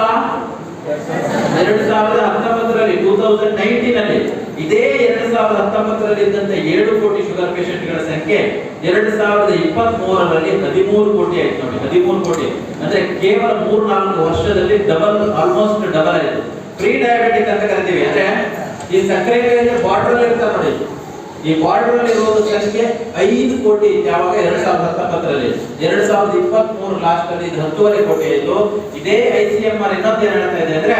2019ರಲ್ಲಿ 2019 ನಲ್ಲಿ ಇದೇ 2019ರಲ್ಲಿ ಇದ್ದಂತ 7 ಕೋಟಿ ಶುಗರ್ ಪೇಷಂಟ್ಗಳ ಸಂಖ್ಯೆ 2023ರಲ್ಲಿ 13 ಕೋಟಿ ಆಯ್ತು ನೋಡಿ. 13 ಕೋಟಿ ಅಂದ್ರೆ ಕೇವಲ 3-4 ವರ್ಷದಲ್ಲಿ ಡಬಲ್, ಆಲ್ಮೋಸ್ಟ್ ಡಬಲ್ ಆಯ್ತು. ಪ್ರೀ ಡಯಾಬಿಟಿಕ್ ಅಂತ ಕರಿತೀವಿ. ಅಂದ್ರೆ ಈ ಸಕ್ಕರೆ ಕಾಯಿಲೆ ಬಾರ್ಡರ್ ಅಲ್ಲಿ ಇರ್ತಾರೆ ನೋಡಿ, ಈ ಬಾರ್ಡರ್ ಅಲ್ಲಿ ಇರೋದು ಸಂಖ್ಯೆ 5 ಕೋಟಿ ಇತ್ತು ಯಾವಾಗ? 2019ರಲ್ಲಿ. 2023 ಲಾಸ್ಟ್ ಅಲ್ಲಿ ಇದು 10.5 ಕೋಟಿ ಆಯ್ತು. ಇದೇ ICMR ಇನ್ನೊಂದು ಏನ್ ಹೇಳ್ತಾ ಇದೆ ಅಂದ್ರೆ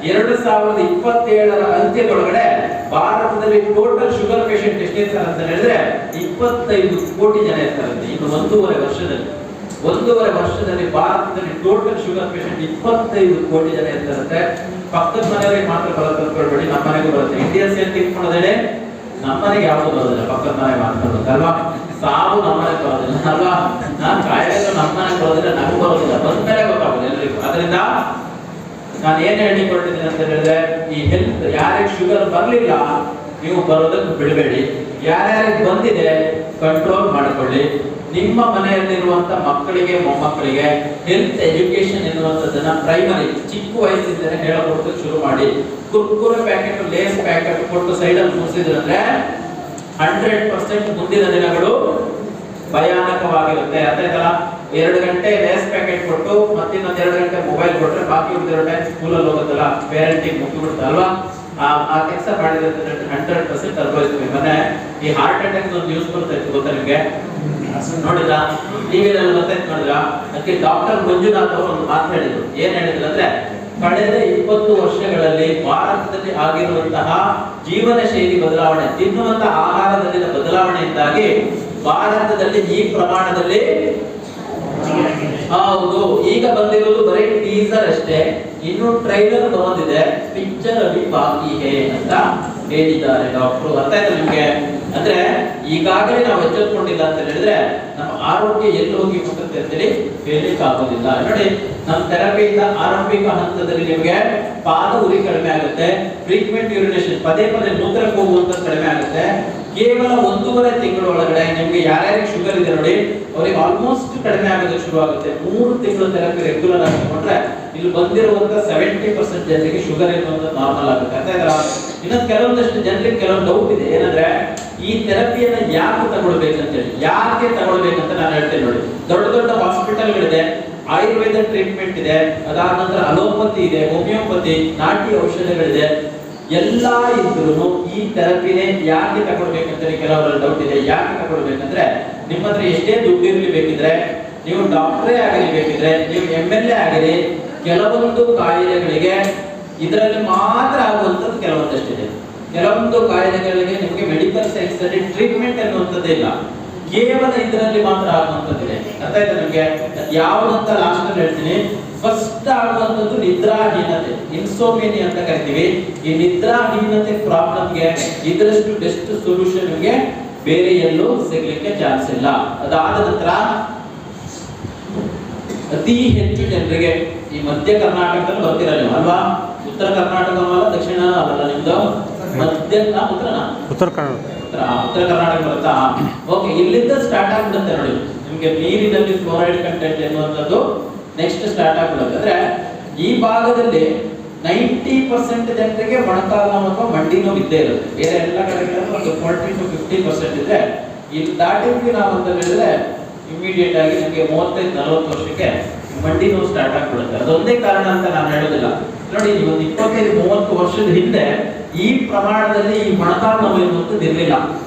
2027ರ ಅಂತ್ಯದೊಳಗಡೆ ಭಾರತದಲ್ಲಿ ಟೋಟಲ್ ಶುಗರ್ ಪೇಷಂಟ್ ಎಷ್ಟಿರ್ತಾರೆ ಅಂತ ಹೇಳಿದ್ರೆ 25 ಕೋಟಿ ಜನ ಇರ್ತಾರಂತೆ. ಇನ್ನು 1.5 ವರ್ಷದಲ್ಲಿ ಭಾರತದಲ್ಲಿ ಟೋಟಲ್ ಶುಗರ್ ಪೇಷಂಟ್ 25 ಕೋಟಿ ಜನ ಇರ್ತಾರಂತೆ. ಪಕ್ಕದ ಮನೆಯವರಿಗೆ ಮಾತ್ರ ಬರುತ್ತೆ ಅಂದ್ಕೊಳ್ಬೇಡಿ, ನಮ್ಮ ಮನೆಗೂ ಬರುತ್ತೆ. ಇಂಡಿಯನ್ಸ್ ಏನ್ ಥಿಂಕ್ ಮಾಡೋದೇನೆ, ನಮ್ಮ ಮನೆಗೆ ಯಾವುದು ಬರೋದಿಲ್ಲ, ಪಕ್ಕದ ಮನೆಗೆ ಮಾತ್ರ ಬರುತ್ತೆ ಅಲ್ವಾ? ಸಾವು ನಮ್ಮ ಮನೆಗೆ ಬರೋದಿಲ್ಲ ಅಲ್ವಾ? ನಾನು ಕಾಯಿಲೆ ನಮ್ಮ ಮನೆಗೆ ಬರೋದಿಲ್ಲ, ನಮಗೂ ಬರೋದಿಲ್ಲ, ಬಂದ್ಮೇಲೆ ಗೊತ್ತಾಗೋದು ಎಲ್ರಿಗೂ. ಅದರಿಂದ ನಾನು ಏನ್ ಹೇಳಿಕೊಟ್ಟಿದ್ದೀನಿ ಅಂತ ಹೇಳಿದ್ರೆ, ಈ ಹೆಲ್ತ್ ಯಾರಿಗೆ ಶುಗರ್ ಬರ್ಲಿಲ್ಲ ನೀವು ಬರೋದಕ್ಕೆ ಬಿಡಬೇಡಿ, ಯಾರ್ಯಾರಿಗೆ ಬಂದಿದೆ ಕಂಟ್ರೋಲ್ ಮಾಡಿಕೊಳ್ಳಿ. ನಿಮ್ಮ ಮನೆಯಲ್ಲಿರುವಂತ ಮಕ್ಕಳಿಗೆ ಮೊಮ್ಮಕ್ಕಳಿಗೆ ಹೆಲ್ತ್ ಎಜುಕೇಶನ್ ಎನ್ನುವಂಥದ್ದನ್ನ ಪ್ರೈಮರಿ ಚಿಕ್ಕ ವಯಸ್ಸಿಂದಲೇ ಹೇಳಿಕೊಡೋದಕ್ಕೆ ಶುರು ಮಾಡಿ. ಕುರ್ಕುರೆ ಪ್ಯಾಕೆಟ್, ಲೇಸ್ ಪ್ಯಾಕೆಟ್ ಕೊಟ್ಟು ಸೈಡಲ್ಲಿ ಮುಗಿಸಿದ್ರಂದ್ರೆ 100% ಮುಂದಿನ ದಿನಗಳು ಭಯಾನಕವಾಗಿರುತ್ತೆ. ಅರ್ಥಾಯ್ತಲ್ಲ? 2 ಗಂಟೆ ಲೇಸ್ ಪ್ಯಾಕೆಟ್ ಕೊಟ್ಟು ಮತ್ತಿನ್ನೊಂದು 2 ಗಂಟೆ ಮೊಬೈಲ್ ಕೊಟ್ಟರೆ ಬಾಕಿ ಉಳಿದಿರೋ ಟೈಮ್ ಸ್ಕೂಲಲ್ಲಿ ಹೋಗುತ್ತಲ್ಲ, ಪೇರೆಂಟಿಂಗ್ ಮುಗಿಬಿಡುತ್ತಲ್ವಾ? ಆ ಕೆಲಸ ಮಾಡಿದ್ರೆ 100% ಅನುಭವಿಸ್ತೀವಿ. ಮೊನ್ನೆ ಈ ಹಾರ್ಟ್ ಅಟ್ಯಾಕ್ ಒಂದು ನ್ಯೂಸ್ ಬರ್ತಾ ಇತ್ತು, ಗೊತ್ತಾ ನಿಮ್ಗೆ? ನೋಡಿದ್ರಾ? ಟಿವಿನಲ್ಲಿ ಗೊತ್ತಾಯ್ತು ನೋಡಿದ್ರಾ? ಅದಕ್ಕೆ ಡಾಕ್ಟರ್ ಮಂಜುನಾಥ್ ಅವರು ಒಂದು ಮಾತು ಹೇಳಿದ್ರು. ಏನ್ ಹೇಳಿದ್ರು ಅಂದ್ರೆ, ಕಳೆದ 20 ವರ್ಷಗಳಲ್ಲಿ ಭಾರತದಲ್ಲಿ ಆಗಿರುವಂತಹ ಜೀವನ ಶೈಲಿ ಬದಲಾವಣೆ, ತಿನ್ನುವಂತಹ ಆಹಾರದಲ್ಲಿನ ಬದಲಾವಣೆಯಿಂದಾಗಿ ಭಾರತದಲ್ಲಿ ಈ ಪ್ರಮಾಣದಲ್ಲಿ ಹೌದು ಈಗ ಬಂದಿರೋದು ಬರೀ ಟೀಸರ್ ಅಷ್ಟೇ, ಇನ್ನು ಟ್ರೈಲರ್ ಬರೋದಿದೆ, ಪಿಕ್ಚರ್ ಅಭಿ ಬಾಕಿ ಹೇ ಅಂತ ಹೇಳಿದ್ದಾರೆ ಡಾಕ್ಟರು. ಅರ್ಥ ಆಯ್ತಾ ನಿಮ್ಗೆ? ಅಂದ್ರೆ ಈಗಾಗಲೇ ನಾವು ಎಚ್ಚೆತ್ತುಕೊಂಡಿಲ್ಲ ಅಂತ ಹೇಳಿದ್ರೆ ನಮ್ಮ ಆರೋಗ್ಯ ಎಲ್ಲಿ ಹೋಗಿ ಮುಟ್ಟುತ್ತೆ ಅಂತೇಳಿ ಹೇಳಲಿಕ್ಕೆ ಆಗೋದಿಲ್ಲ. ನೋಡಿ, ನಮ್ಮ ಥೆರಪಿಯಿಂದ ಆರಂಭಿಕ ಹಂತದಲ್ಲಿ ನಿಮಗೆ ಪಾದ ಉರಿ ಕಡಿಮೆ ಆಗುತ್ತೆ, ಫ್ರೀಕ್ವೆಂಟ್ ಯೂರಿನೇಷನ್ ಪದೇ ಪದೇ ಮೂತ್ರಕ್ಕೆ ಹೋಗುವಂತ ಕಡಿಮೆ ಆಗುತ್ತೆ. ಕೇವಲ 1.5 ತಿಂಗಳ ಒಳಗಡೆ ನಿಮ್ಗೆ ಯಾರ್ಯಾರಿಗೆ ಶುಗರ್ ಇದೆ ನೋಡಿ ಅವ್ರಿಗೆ ಆಲ್ಮೋಸ್ಟ್ ಕಡಿಮೆ ಆಗೋದಕ್ಕೆ ಶುರು ಆಗುತ್ತೆ. 3 ತಿಂಗಳು ಥೆರಪಿ ರೆಗ್ಯುಲರ್ ಆಗಿ ತಗೊಂಡ್ರೆ ಇಲ್ಲಿ ಬಂದಿರುವಂತ 70% ಜನರಿಗೆ ಶುಗರ್ ಇರುವಂತ ನಾರ್ಮಲ್ ಆಗುತ್ತೆ. ಅಂತ ಇದ್ರ ಇನ್ನೊಂದು ಕೆಲವೊಂದಷ್ಟು ಜನರಿಗೆ ಕೆಲವೊಂದು ಡೌಟ್ ಇದೆ. ಏನಂದ್ರೆ ಈ ಥೆರಪಿಯನ್ನ ಯಾಕೆ ತಗೊಳ್ಬೇಕಂತೇಳಿ, ಯಾಕೆ ತಗೊಳ್ಬೇಕಂತ ನಾನು ಹೇಳ್ತೇನೆ ನೋಡಿ. ದೊಡ್ಡ ದೊಡ್ಡ ಹಾಸ್ಪಿಟಲ್ಗಳಿದೆ, ಆಯುರ್ವೇದ ಟ್ರೀಟ್ಮೆಂಟ್ ಇದೆ, ಅದಾದ ನಂತರ ಅಲೋಪತಿ ಇದೆ, ಹೋಮಿಯೋಪತಿ, ನಾಟಿ ಔಷಧಗಳಿದೆ. ಎಲ್ಲ ಇದ್ರೂ ಈ ಥೆರಪಿನೇ ಯಾಕೆ ತಗೊಳ್ಬೇಕಂತ ಕೆಲವರಲ್ಲಿ ಡೌಟ್ ಇದೆ. ಯಾಕೆ ತಗೊಳ್ಬೇಕಂದ್ರೆ ನಿಮ್ಮ ಹತ್ರ ಎಷ್ಟೇ ದುಡ್ಡು ಇರಲಿ, ಬೇಕಿದ್ರೆ ನೀವು ಡಾಕ್ಟರೇ ಆಗಲಿ, ಬೇಕಿದ್ರೆ ನೀವು MLA ಆಗಿರಿ, ಕೆಲವೊಂದು ಕಾಯಿಲೆಗಳಿಗೆ ಇದರಲ್ಲಿ ಮಾತ್ರ ಆಗುವಂಥದ್ದು ಕೆಲವೊಂದಷ್ಟಿದೆ. ಕೆಲವೊಂದು ಕಾಯಿಲೆಗಳಿಗೆ ನಿಮಗೆ ಮೆಡಿಕಲ್ ಸೈನ್ಸ್ ಅಲ್ಲಿ ಟ್ರೀಟ್ಮೆಂಟ್ ಅನ್ನುವಂಥದ್ದೇ ಇಲ್ಲ, ಕೇವಲ ಇದರಲ್ಲಿ ಮಾತ್ರ ಆಗುವಂಥದ್ದಿದೆ. ಅರ್ಥ ಆಯ್ತಾ ನಿಮ್ಗೆ? ಯಾವುದಂತ ಲಾಸ್ಟ್ ಅಲ್ಲಿ ಹೇಳ್ತೀನಿ. ಫಸ್ಟ್ ಆಗುವಂಥದ್ದು ನಿದ್ರಾಹೀನತೆ, ಇನ್ಸೋಮಿನಿಯಾ ಅಂತ ಕರಿತೀವಿ. ಈ ನಿದ್ರಾಹೀನತೆ ಪ್ರಾಬ್ಲಮ್ಗೆ ಇದರಷ್ಟು ಬೆಸ್ಟ್ ಸೊಲ್ಯೂಷನ್ ನಿಮಗೆ ಬೇರೆ ಎಲ್ಲೂ ಸಿಗ್ಲಿಕ್ಕೆ ಚಾನ್ಸ್ ಇಲ್ಲ. ಅದಾದ ನಂತರ ಅತಿ ಹೆಚ್ಚು ಜನರಿಗೆ ಈ ಮಧ್ಯ ಕರ್ನಾಟಕದಲ್ಲಿ ಬರ್ತೀರ ನೀವು ಅಲ್ವಾ? ಉತ್ತರ ಕರ್ನಾಟಕ ಅಲ್ಲ, ದಕ್ಷಿಣ ಅಲ್ಲ, ನಿಮ್ದು ಮಧ್ಯ ಉತ್ತರ ಕರ್ನಾಟಕ ಬರುತ್ತಾ? ಓಕೆ, ಇಲ್ಲಿಂದ ಸ್ಟಾರ್ಟ್ ಆಗ್ಬಿಡುತ್ತೆ ನೋಡಿ. ನಿಮ್ಗೆ ನೀರಿನಲ್ಲಿ ಫ್ಲೋರೈಡ್ ಕಂಟೆಂಟ್ ಎನ್ನುವಂಥದ್ದು ನೆಕ್ಸ್ಟ್ ಸ್ಟಾರ್ಟ್ ಆಗ್ಬಿಡುತ್ತೆ. ಅಂದ್ರೆ ಈ ಭಾಗದಲ್ಲಿ 90% ಜನರಿಗೆ ಮೊಣಕಾಲು ನೋವು ಅಥವಾ ಮಂಡಿ ನೋವು ಇದ್ದೇ ಇರುತ್ತೆ. ಬೇರೆ ಎಲ್ಲ ಕಡೆಗಳಲ್ಲಿ ಒಂದು 40 to 50% ಇದೆ. ಇಲ್ಲಿ ದಾಟಿದ್ವಿ ನಾವು ಅಂತ ಹೇಳಿದ್ರೆ ಇಮಿಡಿಯೇಟ್ ಆಗಿ ನಿಮಗೆ 35-40 ವರ್ಷಕ್ಕೆ ಮಂಡಿ ನೋವು ಸ್ಟಾರ್ಟ್ ಆಗ್ಬಿಡುತ್ತೆ. ಅದೊಂದೇ ಕಾರಣ ಅಂತ ನಾನು ಹೇಳೋದಿಲ್ಲ. ನೋಡಿ, ಈ ಒಂದು 25-30 ವರ್ಷದ ಹಿಂದೆ ಈ ಪ್ರಮಾಣದಲ್ಲಿ ಈ ಮೊಣಕಾಲು ನೋವು ಎನ್ನುವಂಥದ್ದು ಇರಲಿಲ್ಲ.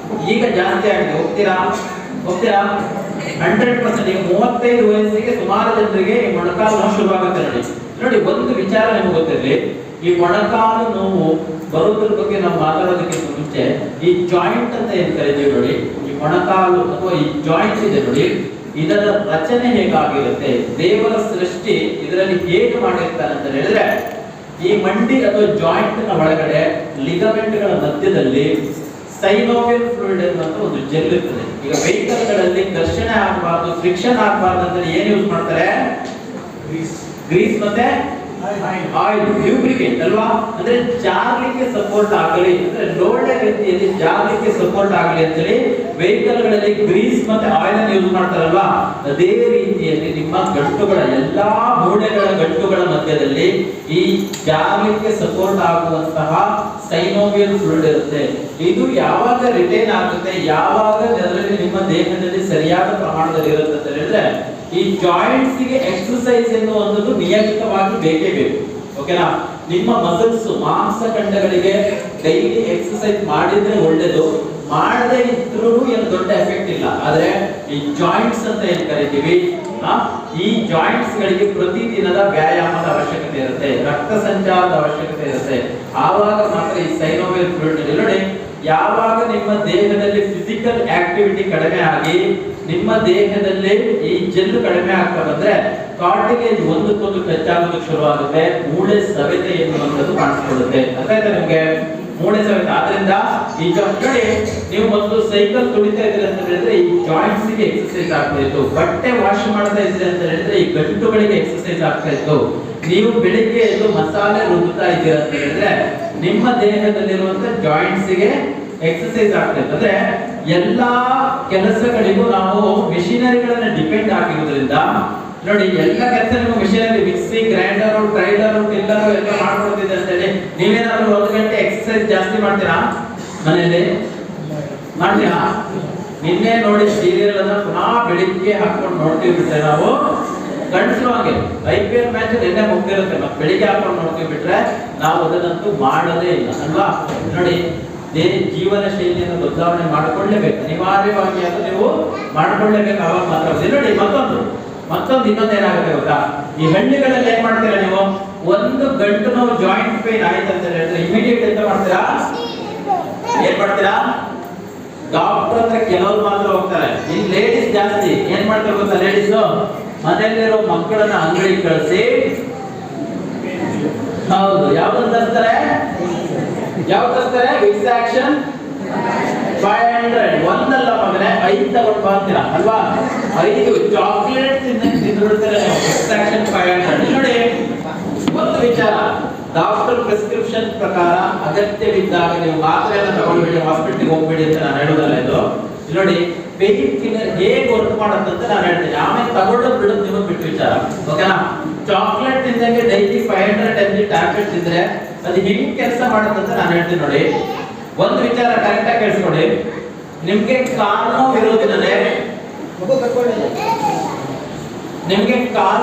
ಈಗ ಜಾಸ್ತಿ ಆಗಿದೆ. ಹೋಗ್ತೀರಾ 100%. ಈಗ 35 ವಯಸ್ಸಿಗೆ ಸುಮಾರು ಜನರಿಗೆ ಈ ಮೊಣಕಾಲು ನೋವು ಶುರುವಾಗುತ್ತೆ. ನೋಡಿ, ಒಂದು ವಿಚಾರ ನಿಮ್ಗೆ ಗೊತ್ತಿರಲಿ. ಈ ಮೊಣಕಾಲು ನೋವು ಬರೋದ್ರ ಬಗ್ಗೆ ನಾವು ಮಾತಾಡೋದಕ್ಕಿಂತ ಮುಂಚೆ ಈ ಜಾಯಿಂಟ್ ಅಂತ ಏನ್ ಕರಿತೀವಿ ನೋಡಿ, ಈ ಮೊಣಕಾಲು ಅಥವಾ ಈ ಜಾಯಿಂಟ್ ಇದೆ ನೋಡಿ, ಇದರ ರಚನೆ ಹೇಗಾಗಿರುತ್ತೆ, ದೇವರ ಸೃಷ್ಟಿ ಇದರಲ್ಲಿ ಹೇಗೆ ಮಾಡಿರ್ತಾರೆ ಅಂತ ಹೇಳಿದ್ರೆ, ಈ ಮಂಡಿ ಅಥವಾ ಜಾಯಿಂಟ್ ನ ಒಳಗಡೆ ಲಿಗಮೆಂಟ್ ಗಳ ಮಧ್ಯದಲ್ಲಿ ಸೈನೋವಿಯಲ್ ಫ್ಲೂಯಿಡ್ ಅನ್ನುವಂತ ಒಂದು ಜೆಲ್ ಇರ್ತದೆ. ಈಗ ವೆಹಿಕಲ್ ಗಳಲ್ಲಿ ಘರ್ಷಣೆ ಆಗಬಾರ್ದು, ಫ್ರಿಕ್ಷನ್ ಆಗಬಾರ್ದು ಅಂತ ಏನ್ ಯೂಸ್ ಮಾಡ್ತಾರೆ? ಗ್ರೀಸ್ ಮತ್ತೆ ಆಯಿಲ್ ಲ್ಯೂಬ್ರಿಕೇಟ್ ಅಲ್ವಾ, ಅಂದ್ರೆ ಜಾರ್ಲಿಕ್ಕೆ ಸಪೋರ್ಟ್ ಆಗಲಿ, ಅಂದ್ರೆ ಲೋಡೆ ರೀತಿಯಲ್ಲಿ ಜಾರ್ಲಿಕ್ಕೆ ಸಪೋರ್ಟ್ ಆಗಲಿ ಅಂತೇಳಿ ವೆಹಿಕಲ್ ಗಳಲ್ಲಿ ಗ್ರೀಸ್ ಮತ್ತೆ ಆಯಿಲ್ ಅನ್ನು ಯೂಸ್ ಮಾಡ್ತಾರಲ್ವಾ, ಅದೇ ರೀತಿಯಲ್ಲಿ ನಿಮ್ಮ ಗಂಟುಗಳ ಎಲ್ಲಾ ಮೂಳೆಗಳ ಗಂಟುಗಳ ಮಧ್ಯದಲ್ಲಿ ಈ ಜಾರ್ಲಿಕ್ಕೆ ಸಪೋರ್ಟ್ ಆಗುವಂತಹ ಸೈನೋವಿಯಲ್ ಫ್ಲೂಯಿಡ್ ಇರುತ್ತೆ. ಇದು ಯಾವಾಗ ರಿಟೈನ್ ಆಗುತ್ತೆ, ಯಾವಾಗ ಅದರಲ್ಲಿ ನಿಮ್ಮ ದೇಹದಲ್ಲಿ ಸರಿಯಾದ ಪ್ರಮಾಣದಲ್ಲಿ ಇರುತ್ತೆ ಅಂತ ಹೇಳಿದ್ರೆ ಈ ಜಾಯಿಂಟ್ಸ್ ಗೆ ಎಕ್ಸರ್ಸೈಸ್ ಎನ್ನುವಂಥದ್ದು ನಿಯಮಿತವಾಗಿ ಬೇಕೇ ಬೇಕು. ಓಕೆನಾ, ನಿಮ್ಮ ಮಸಲ್ಸ್ ಮಾಂಸಖಂಡಗಳಿಗೆ ಡೈಲಿ ಎಕ್ಸರ್ಸೈಸ್ ಮಾಡಿದ್ರೆ ಒಳ್ಳೇದು, ಮಾಡದೇ ಇದ್ರೂ ಏನು ದೊಡ್ಡ ಎಫೆಕ್ಟ್ ಇಲ್ಲ. ಆದ್ರೆ ಈ ಜಾಯಿಂಟ್ಸ್ ಅಂತ ಏನ್ ಕರಿತೀವಿ, ಈ ಜಾಯಿಂಟ್ಸ್ ಗಳಿಗೆ ಪ್ರತಿದಿನದ ವ್ಯಾಯಾಮದ ಅವಶ್ಯಕತೆ ಇರುತ್ತೆ, ರಕ್ತ ಸಂಚಾರದ ಅವಶ್ಯಕತೆ ಇರುತ್ತೆ. ಆವಾಗ ಮಾತ್ರ ಈ ಸೈನೋವಿಯಲ್ ಫ್ಲೂಯಿಡ್ ನೋಡಿ, ಯಾವಾಗ ನಿಮ್ಮ ದೇಹದಲ್ಲಿ ಫಿಸಿಕಲ್ ಆಕ್ಟಿವಿಟಿ ಕಡಿಮೆ ಆಗಿ ನಿಮ್ಮ ದೇಹದಲ್ಲಿ ಈ ಜೆಲ್ ಕಡಿಮೆ ಆಗ್ತಾ ಬಂದ್ರೆ ಕಾರ್ಟಿಲೇಜ್ ಒಂದಕ್ಕೊಂದು ಟಚ್ ಆಗೋದಕ್ಕೆ ಶುರುವಾಗುತ್ತೆ, ಮೂಳೆ ಸವೆತ ಎನ್ನುವಂಥದ್ದು ಕಾಣಿಸ್ಕೊಳ್ಳುತ್ತೆ. ಅರ್ಥ ಆಯ್ತಾ ನಿಮ್ಗೆ? ಮೂಳೆ ಸವೆತ. ಆದ್ರಿಂದ ಈಗ ನೋಡಿ, ನೀವು ಮೊದಲು ಸೈಕಲ್ ತುಳಿತಾ ಇದ್ರಿ ಅಂತ ಹೇಳಿದ್ರೆ ಈ ಜಾಯಿಂಟ್ಸ್ ಗೆ ಎಕ್ಸರ್ಸೈಸ್ ಆಗ್ತಾ ಇತ್ತು, ಬಟ್ಟೆ ವಾಶ್ ಮಾಡ್ತಾ ಇದ್ರಿ ಅಂತ ಹೇಳಿದ್ರೆ ಈ ಗಂಟುಗಳಿಗೆ ಎಕ್ಸರ್ಸೈಸ್ ಆಗ್ತಾ ಇತ್ತು, ನೀವು ಬೆಳಿಗ್ಗೆ ಎದ್ದು ಮಸಾಲೆ ರುಬ್ಬುತ್ತಾ ಇದ್ದೀರಾ ಅಂತ ಹೇಳಿದ್ರೆ ನಿಮ್ಮ ದೇಹದಲ್ಲಿರುವಂತ ಜಾಯಿಂಟ್ಸ್ ಗೆ ಎಕ್ಸರ್ಸೈಸ್ ಆಗ್ತಾ ಇತ್ತು. ಅಂದ್ರೆ ಎಲ್ಲಾ ಕೆಲಸಗಳಿಗೂ ನಾವು ಮೆಷಿನರಿಗಳನ್ನ ಡಿಪೆಂಡ್ ಆಗಿರೋದ್ರಿಂದ ನೋಡಿ, ಎಲ್ಲ ಕೆಲಸ ನೀವು machinery, mixie, grinder, trailer, tiller ಎಲ್ಲ ಮಾಡ್ಕೊಡ್ತಿದೆ ಅಂತ ಹೇಳಿ ನೀವೇನಾದ್ರೂ 1 ಗಂಟೆ ಎಕ್ಸರ್ಸೈಸ್ ಜಾಸ್ತಿ ಮಾಡ್ತೀರಾ ಮನೆಯಲ್ಲಿ? ಮಾಡ್ತೀರಾ? ನಿನ್ನೆ ನೋಡಿ ಸೀರಿಯಲ್ ಅನ್ನ ಪುನಃ ಬೆಳಿಗ್ಗೆ ಹಾಕೊಂಡು ನೋಡ್ತೀವಿ ಬಿಟ್ರೆ ನಾವು, ಗಂಡಸರು ಹಾಗೆ IPL ಮ್ಯಾಚ್ ನಿನ್ನೆ ಮುಗ್ದಿರುತ್ತೆ, ಮತ್ತೆ ಬೆಳಿಗ್ಗೆ ಹಾಕೊಂಡು ನೋಡ್ತೀವಿ ಬಿಟ್ರೆ ನಾವು ಅದನ್ನಂತೂ ಮಾಡೋದೇ ಇಲ್ಲ ಅಲ್ವಾ. ನೋಡಿ, ಜೀವನ ಶೈಲಿಯನ್ನು ಬದಲಾವಣೆ ಮಾಡಿಕೊಳ್ಳಲೇಬೇಕು, ಅನಿವಾರ್ಯವಾಗಿ ಅದು ನೀವು ಮಾಡಿಕೊಳ್ಳಲೇಬೇಕು, ಅವಾಗ ಮಾತ್ರ. ನೋಡಿ, ಮತ್ತೊಂದು ಇನ್ನೊಂದೇನಾಗುತ್ತೆ ಗೊತ್ತಾ, ಈ ಹಳ್ಳಿಗಳಲ್ಲಿ ಏನ್ ಮಾಡ್ತೀರಾ ನೀವು, ಒಂದು ಗಂಟು ನೋವು ಜಾಯಿಂಟ್ ಪೇನ್ ಆಯ್ತು ಅಂತ ಹೇಳಿದ್ರೆ ಇಮಿಡಿಯೇಟ್ ಎಂತ ಮಾಡ್ತೀರಾ, ಏನ್ ಮಾಡ್ತೀರಾ, ಡಾಕ್ಟರ್ ಹತ್ರ ಕೆಲವರು ಮಾತ್ರ ಹೋಗ್ತಾರೆ. ಇಲ್ಲಿ ಲೇಡೀಸ್ ಜಾಸ್ತಿ ಏನ್ ಮಾಡ್ತಾರೆ ಗೊತ್ತಾ, ಲೇಡೀಸ್ ಮನೆಯಲ್ಲಿರೋ ಮಕ್ಕಳನ್ನ ಅಂಗಡಿಗೆ ಕಳಿಸಿ, ಹೌದು ಯಾವ್ದು ತರ್ತಾರೆ ವಿಕ್ಸ್ ಆಕ್ಷನ್ 500, ಒಂದಲ್ಲ ಮಗನೇ 5 ತಗೊಂಡು ಬರ್ತೀರಾ ಅಲ್ವಾ, 5 ಚಾಕ್ಲೇಟ್ ತಿಂದಿರ್ತಾರೆ ವಿಕ್ಸ್ ಆಕ್ಷನ್ 500. ನೋಡಿ, ಒಂದು ವಿಚಾರ, ಡಾಕ್ಟರ್ ಪ್ರಿಸ್ಕ್ರಿಪ್ಷನ್ ಪ್ರಕಾರ ಅಗತ್ಯವಿದ್ದಾಗ ನೀವು ಮಾತ್ರೆಯನ್ನು ತಗೊಳ್ಬೇಡಿ, ಹಾಸ್ಪಿಟಲ್ಗೆ ಹೋಗ್ಬೇಡಿ ಅಂತ ನಾನು ಹೇಳೋದಲ್ಲ ಇದು. ನೋಡಿ, ಪೇನ್ ಕಿಲ್ಲರ್ ಹೇಗೆ ವರ್ಕ್ ಮಾಡುತ್ತಂತ ನಾನು ಹೇಳ್ತೀನಿ, ಆಮೇಲೆ ತಗೊಳ್ಳೋದು ಬಿಡೋದು ನಿಮಗೆ ಬಿಟ್ಟು ವಿಚಾರ. ಓಕೆನಾ, ಚಾಕ್ಲೇಟ್ ತಿಂದಂಗೆ ಡೈಲಿ 500 mg ಟ್ಯಾಬ್ಲೆಟ್ ತಿಂದ್ರೆ ಅದು ಹೆಂಗ್ ಕೆಲಸ ಮಾಡುತ್ತಂತ ನಾನು ಹೇಳ್ತೀನಿ. ನೋಡಿ, ಒಂದು ವಿಚಾರ ಕರೆಕ್ಟ್ ಆಗಿ ಕೇಳಿಸ್ಕೊಳ್ಳಿ, ನಿಮ್ಗೆ ಕಾಲು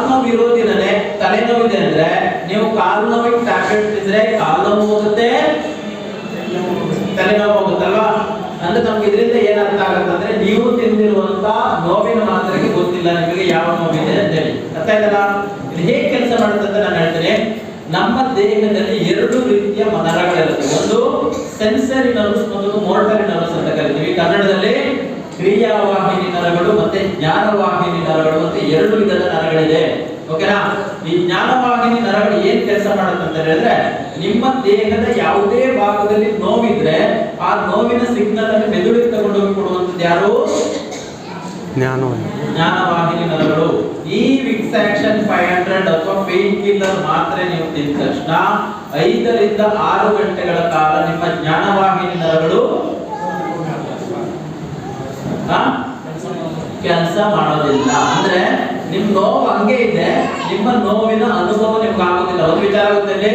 ನೋವು ಇರೋದಿಲ್ಲನೆ, ತಲೆನೋವಿದೆ ಅಂದ್ರೆ ನೀವು ಕಾಲು ನೋವಿಗೆ ಟ್ಯಾಬ್ಲೆಟ್ ತಿಂದ್ರೆ ಕಾಲು ನೋವು ಹೋಗುತ್ತೆ, ತಲೆನೋವು ಹೋಗುತ್ತಲ್ವಾ. ಅಂದ್ರೆ ನಮ್ಗೆ ಇದರಿಂದ ಏನ್ ಅರ್ಥ ಆಗುತ್ತೆ ಅಂದ್ರೆ ನೀವು ತಿಂದಿರುವಂತ ನೋವಿನ ಮಾತ್ರೆಗೆ ಗೊತ್ತಿಲ್ಲ ನಿಮಗೆ ಯಾವ ನೋವಿದೆ ಅಂತ ಹೇಳಿ. ಅರ್ಥ ಆಯ್ತಲ್ಲ? ಇದು ಹೇಗೆ ಕೆಲಸ ಮಾಡುತ್ತೆ ಅಂತ ನಾನು ಹೇಳ್ತೇನೆ. ನಮ್ಮ ದೇಹದಲ್ಲಿ 2 ರೀತಿಯ ನರಗಳಿರುತ್ತೆ, ಒಂದು ಸೆನ್ಸರಿ ನರ್ವ್ಸ್, ಒಂದು ಮೋಟರಿ ನರ್ವ್ಸ್ ಅಂತ ಕರಿತೀವಿ. ಕನ್ನಡದಲ್ಲಿ ಕ್ರಿಯಾವಾಹಿನಿ ನರಗಳು ಮತ್ತೆ ಜ್ಞಾನವಾಹಿನಿ ನರಗಳು ಅಂತ 2 ವಿಧದ ನರಗಳಿದೆ. ಓಕೆನಾ, ಈ ಜ್ಞಾನವಾಹಿನಿ ನರಗಳು ಏನ್ ಕೆಲಸ ಮಾಡುತ್ತೆ ಅಂತ ಹೇಳಿದ್ರೆ ನಿಮ್ಮ ದೇಹದ ಯಾವುದೇ ಭಾಗದಲ್ಲಿ ನೋವಿದ್ರೆ ಆ ನೋವಿನ ಸಿಗ್ನಲ್ ಅನ್ನು ಮೆದುಳಿಗೆ ತಗೊಂಡು ಹೋಗಿ ಕೊಡುವಂತದ್ದು ಯಾರು? ಜ್ಞಾನವಾಹಿನಿ ನರಗಳು. ಈ ವಿಕ್ಸ್ ಆಕ್ಷನ್ 500 ಅಥವಾ ಪೇನ್ ಕಿಲ್ಲರ್ ಮಾತ್ರೆ ನೀವು ತಿಂದ ತಕ್ಷಣ 5 ರಿಂದ 6 ಗಂಟೆಗಳ ಕಾಲ ನಿಮ್ಮ ಜ್ಞಾನವಾಹಿನಿ ನರಗಳು ಕೆಲಸ ಮಾಡೋದಿಲ್ಲ. ಅಂದ್ರೆ ನಿಮ್ ನೋವು ಹಂಗೆ ಇದೆ, ನಿಮ್ಮ ನೋವಿನ ಅನುಭವ ನಿಮ್ಗೆ ಆಗೋದಿಲ್ಲ. ಒಂದು ವಿಚಾರ ಗೊತ್ತಲ್ಲಿ,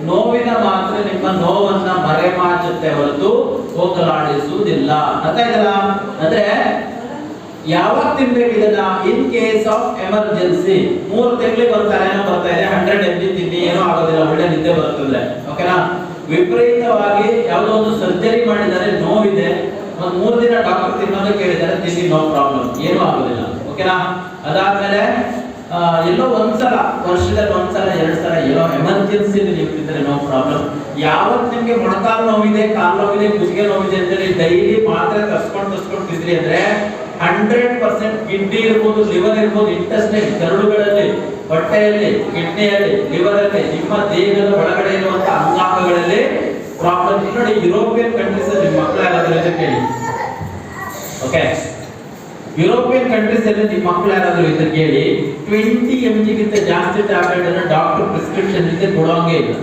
ನೋವಿನ ಮಾತ್ರೆ ನಿಮ್ಮ ನೋವನ್ನ ಮರೆಮಾಚುತ್ತೆ ಹೊರತು ಹೋಗಲಾಡಿಸುವುದಿಲ್ಲ. ಅರ್ಥ ಆಯ್ತಲ್ಲ? ಅಂದ್ರೆ ಯಾವಾಗ ತಿನ್ಬೇಕು ಇದನ್ನ? In case of emergency. 3 ತಿಂಗಳಿಗೆ ಏನೋ ಬರ್ತಾ ಇದೆ, 100 mg ತಿನ್ನಿ, ಏನೋ ಆಗೋದಿಲ್ಲ, ಒಳ್ಳೆ ನಿದ್ದೆ ಬರ್ತದೆ. ಓಕೆನಾ, ವಿಪರೀತವಾಗಿ ಯಾವುದೋ ಒಂದು ಸರ್ಜರಿ ಮಾಡಿದರೆ ನೋವಿದೆ, ಒಂದು 3 ದಿನ ಡಾಕ್ಟರ್ ತಿನ್ನೋದಕ್ಕೆ ಹೇಳಿದ್ದಾರೆ, ತಿನ್ನಿ, ನೋ ಪ್ರಾಬ್ಲಮ್, ಏನೂ ಆಗೋದಿಲ್ಲ. ಓಕೆನಾ, ಅದಾದ್ಮೇಲೆ ಎಲ್ಲೋ ಒಂದ್ಸಲ, ವರ್ಷದಲ್ಲಿ ಒಂದ್ಸಲ 2 ಸಲ ಏನೋ ಎಮರ್ಜೆನ್ಸಿ ನೀವು ತಿಂದ್ರೆ ನೋ ಪ್ರಾಬ್ಲಮ್. ಯಾವತ್ತು ನಿಮ್ಗೆ ಮೊಣಕಾಲು ನೋವಿದೆ, ಕಾಲು ನೋವಿದೆ, ಕುತ್ತಿಗೆ ನೋವಿದೆ ಅಂತೇಳಿ ಡೈಲಿ ಮಾತ್ರೆ ತರ್ಸ್ಕೊಂಡು ತಿಂದ್ರಿ ಅಂದ್ರೆ 100% ಕಿಡ್ನಿ ಇರ್ಬೋದು, ಲಿವರ್ ಇರ್ಬೋದು, ಇಂಟೆಸ್ಟೈನ್, ಕರುಳುಗಳಲ್ಲಿ, ಹೊಟ್ಟೆಯಲ್ಲಿ, ಕಿಡ್ನಿಯಲ್ಲಿ, ಲಿವರ್ ಅಲ್ಲಿ, ನಿಮ್ಮ ದೇಹದ ಒಳಗಡೆ ಇರುವಂತಹ ಅಂಗಾಂಗಗಳಲ್ಲಿ ಪ್ರಾಬ್ಲಮ್. ನೋಡಿ, ಯುರೋಪಿಯನ್ ಕಂಟ್ರೀಸ್ ನಿಮ್ಮ ಮಕ್ಕಳ ಕೇಳಿ. ಓಕೆ, ಯುರೋಪಿಯನ್ ಕಂಟ್ರೀಸ್ ಅಲ್ಲಿ ನಿಮ್ಮ ಮಕ್ಕಳು ಯಾರಾದ್ರೂ ಇದ್ರೆ ಕೇಳಿ 20 mg ಗಿಂತ ಜಾಸ್ತಿ ಟ್ಯಾಬ್ಲೆಟ್ ಅನ್ನು ಡಾಕ್ಟರ್ ಪ್ರಿಸ್ಕ್ರಿಪ್ಷನ್ ಇಲ್ಲದೆ ಕೊಡೋಂಗೇ ಇಲ್ಲ.